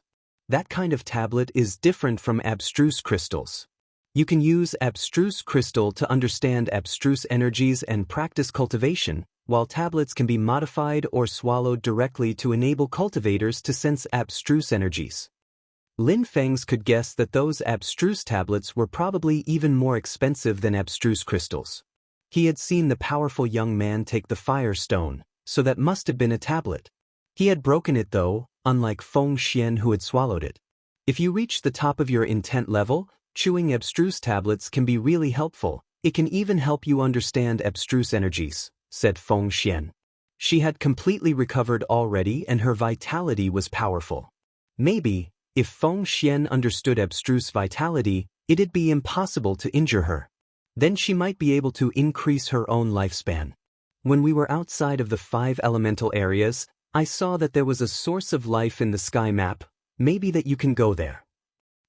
[SPEAKER 1] That kind of tablet is different from abstruse crystals. You can use abstruse crystal to understand abstruse energies and practice cultivation, while tablets can be modified or swallowed directly to enable cultivators to sense abstruse energies. Lin Feng's could guess that those abstruse tablets were probably even more expensive than abstruse crystals. He had seen the powerful young man take the fire stone, so that must have been a tablet. He had broken it though, unlike Feng Xian who had swallowed it. If you reach the top of your intent level, chewing abstruse tablets can be really helpful. It can even help you understand abstruse energies, said Feng Xian. She had completely recovered already and her vitality was powerful. Maybe, if Feng Xian understood abstruse vitality, it'd be impossible to injure her. Then she might be able to increase her own lifespan. When we were outside of the 5 elemental areas, I saw that there was a source of life in the sky map. Maybe that you can go there.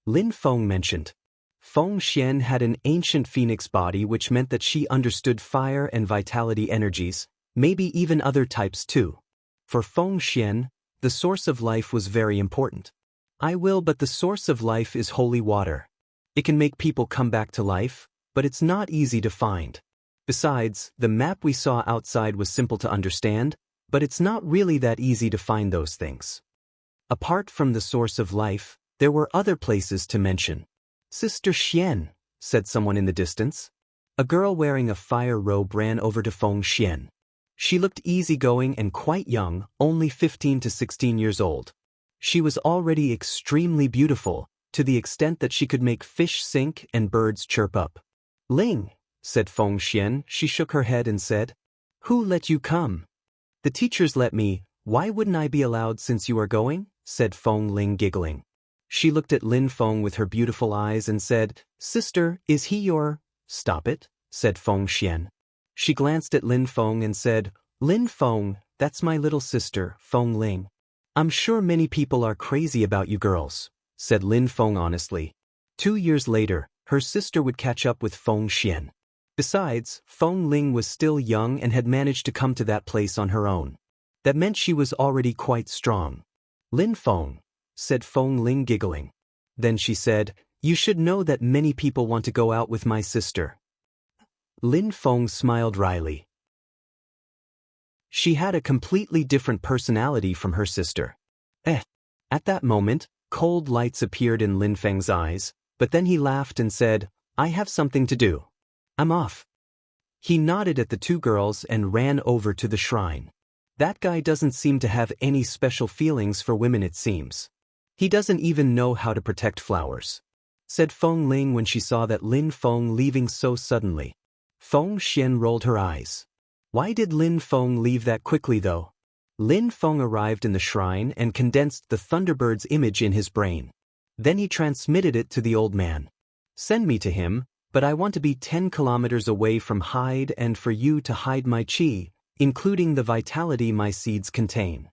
[SPEAKER 1] Lin Feng mentioned. Feng Xian had an ancient phoenix body, which meant that she understood fire and vitality energies, maybe even other types too. For Feng Xian, the source of life was very important. I will, but the source of life is holy water. It can make people come back to life, but it's not easy to find. Besides, the map we saw outside was simple to understand, but it's not really that easy to find those things. Apart from the source of life, there were other places to mention. Sister Xian, said someone in the distance. A girl wearing a fire robe ran over to Feng Xian. She looked easygoing and quite young, only 15 to 16 years old. She was already extremely beautiful, to the extent that she could make fish sink and birds chirp up. Ling, said Feng Xian. She shook her head and said, who let you come? The teachers let me. Why wouldn't I be allowed since you are going? Said Feng Ling giggling. She looked at Lin Feng with her beautiful eyes and said, "Sister, is he your—" "Stop it," said Feng Xian. She glanced at Lin Feng and said, "Lin Feng, that's my little sister, Feng Ling. I'm sure many people are crazy about you girls," said Lin Feng honestly. 2 years later, her sister would catch up with Feng Xian. Besides, Feng Ling was still young and had managed to come to that place on her own. That meant she was already quite strong. "Lin Feng," said Feng Ling giggling. Then she said, "You should know that many people want to go out with my sister." Lin Feng smiled wryly. She had a completely different personality from her sister. At that moment, cold lights appeared in Lin Feng's eyes, but then he laughed and said, "I have something to do. I'm off." He nodded at the two girls and ran over to the shrine. "That guy doesn't seem to have any special feelings for women, it seems. He doesn't even know how to protect flowers," said Feng Ling when she saw that Lin Feng leaving so suddenly. Feng Xian rolled her eyes. Why did Lin Feng leave that quickly though? Lin Feng arrived in the shrine and condensed the Thunderbird's image in his brain. Then he transmitted it to the old man. "Send me to him, but I want to be 10 kilometers away from Hyde and for you to hide my chi, including the vitality my seeds contain."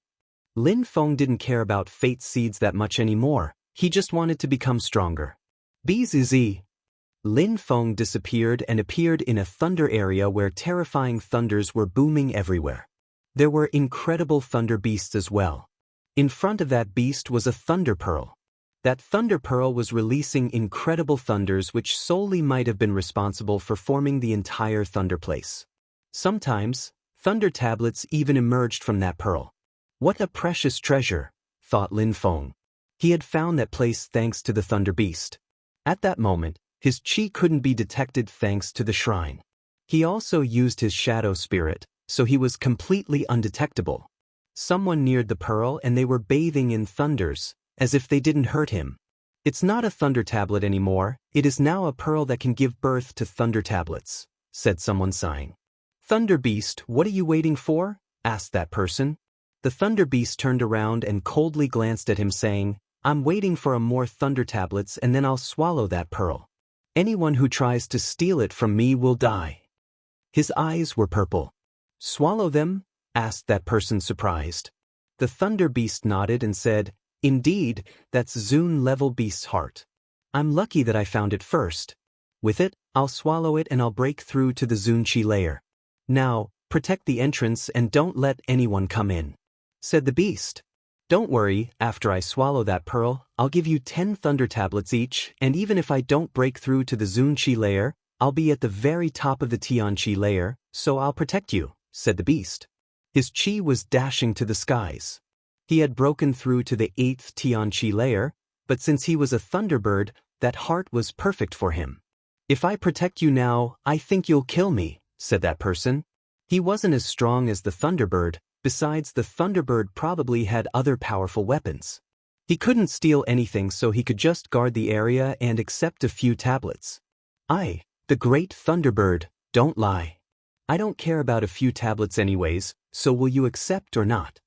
[SPEAKER 1] Lin Feng didn't care about Fate's seeds that much anymore, he just wanted to become stronger. Bzz. Lin Feng disappeared and appeared in a thunder area where terrifying thunders were booming everywhere. There were incredible thunder beasts as well. In front of that beast was a thunder pearl. That thunder pearl was releasing incredible thunders which solely might have been responsible for forming the entire thunder place. Sometimes, thunder tablets even emerged from that pearl. What a precious treasure, thought Lin Feng. He had found that place thanks to the thunder beast. At that moment, his chi couldn't be detected thanks to the shrine. He also used his shadow spirit, so he was completely undetectable. Someone neared the pearl and they were bathing in thunders, as if they didn't hurt him. "It's not a thunder tablet anymore, it is now a pearl that can give birth to thunder tablets," said someone sighing. "Thunder Beast, what are you waiting for?" asked that person. The thunder beast turned around and coldly glanced at him saying, "I'm waiting for more thunder tablets and then I'll swallow that pearl. Anyone who tries to steal it from me will die." His eyes were purple. "Swallow them?" asked that person surprised. The thunder beast nodded and said, "Indeed, that's Zune level beast's heart. I'm lucky that I found it first. With it, I'll swallow it and I'll break through to the Zune Chi layer. Now, protect the entrance and don't let anyone come in," said the beast. "Don't worry, after I swallow that pearl, I'll give you 10 thunder tablets each, and even if I don't break through to the Zune Chi layer, I'll be at the very top of the Tian Chi layer, so I'll protect you," said the beast. His chi was dashing to the skies. He had broken through to the 8th Tian Chi layer, but since he was a thunderbird, that heart was perfect for him. "If I protect you now, I think you'll kill me," said that person. He wasn't as strong as the thunderbird. Besides, the thunderbird probably had other powerful weapons. He couldn't steal anything, so he could just guard the area and accept a few tablets. "I, the great thunderbird, don't lie. I don't care about a few tablets anyways, so will you accept or not?"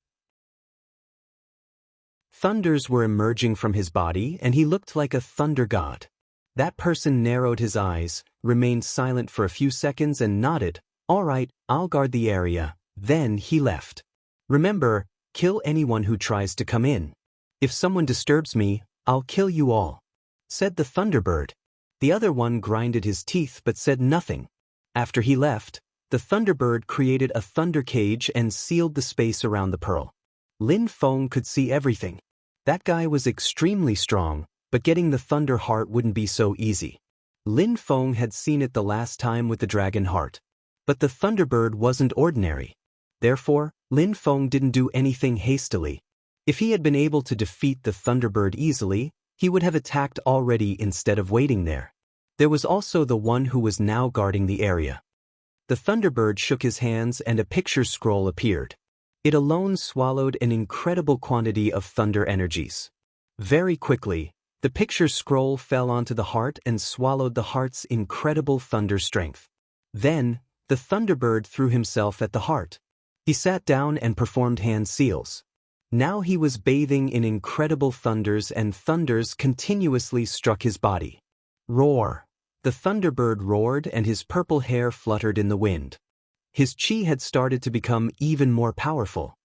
[SPEAKER 1] Thunders were emerging from his body and he looked like a thunder god. That person narrowed his eyes, remained silent for a few seconds and nodded. "All right, I'll guard the area." Then he left. "Remember, kill anyone who tries to come in. If someone disturbs me, I'll kill you all," said the thunderbird. The other one grinded his teeth but said nothing. After he left, the thunderbird created a thunder cage and sealed the space around the pearl. Lin Feng could see everything. That guy was extremely strong, but getting the thunder heart wouldn't be so easy. Lin Feng had seen it the last time with the dragon heart. But the thunderbird wasn't ordinary. Therefore, Lin Feng didn't do anything hastily. If he had been able to defeat the thunderbird easily, he would have attacked already instead of waiting there. There was also the one who was now guarding the area. The thunderbird shook his hands and a picture scroll appeared. It alone swallowed an incredible quantity of thunder energies. Very quickly, the picture scroll fell onto the heart and swallowed the heart's incredible thunder strength. Then, the thunderbird threw himself at the heart. He sat down and performed hand seals. Now he was bathing in incredible thunders, and thunders continuously struck his body. Roar! The Thunderbird roared and his purple hair fluttered in the wind. His chi had started to become even more powerful.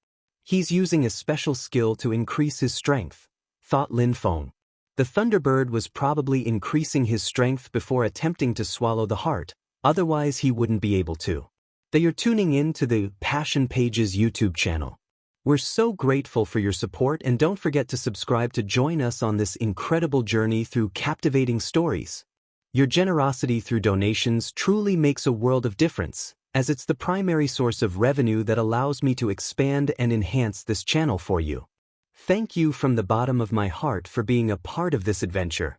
[SPEAKER 1] He's using a special skill to increase his strength, thought Lin Feng. The Thunderbird was probably increasing his strength before attempting to swallow the heart, otherwise he wouldn't be able to. They are tuning in to the Passion Pages YouTube channel. We're so grateful for your support, and don't forget to subscribe to join us on this incredible journey through captivating stories. Your generosity through donations truly makes a world of difference, as it's the primary source of revenue that allows me to expand and enhance this channel for you. Thank you from the bottom of my heart for being a part of this adventure.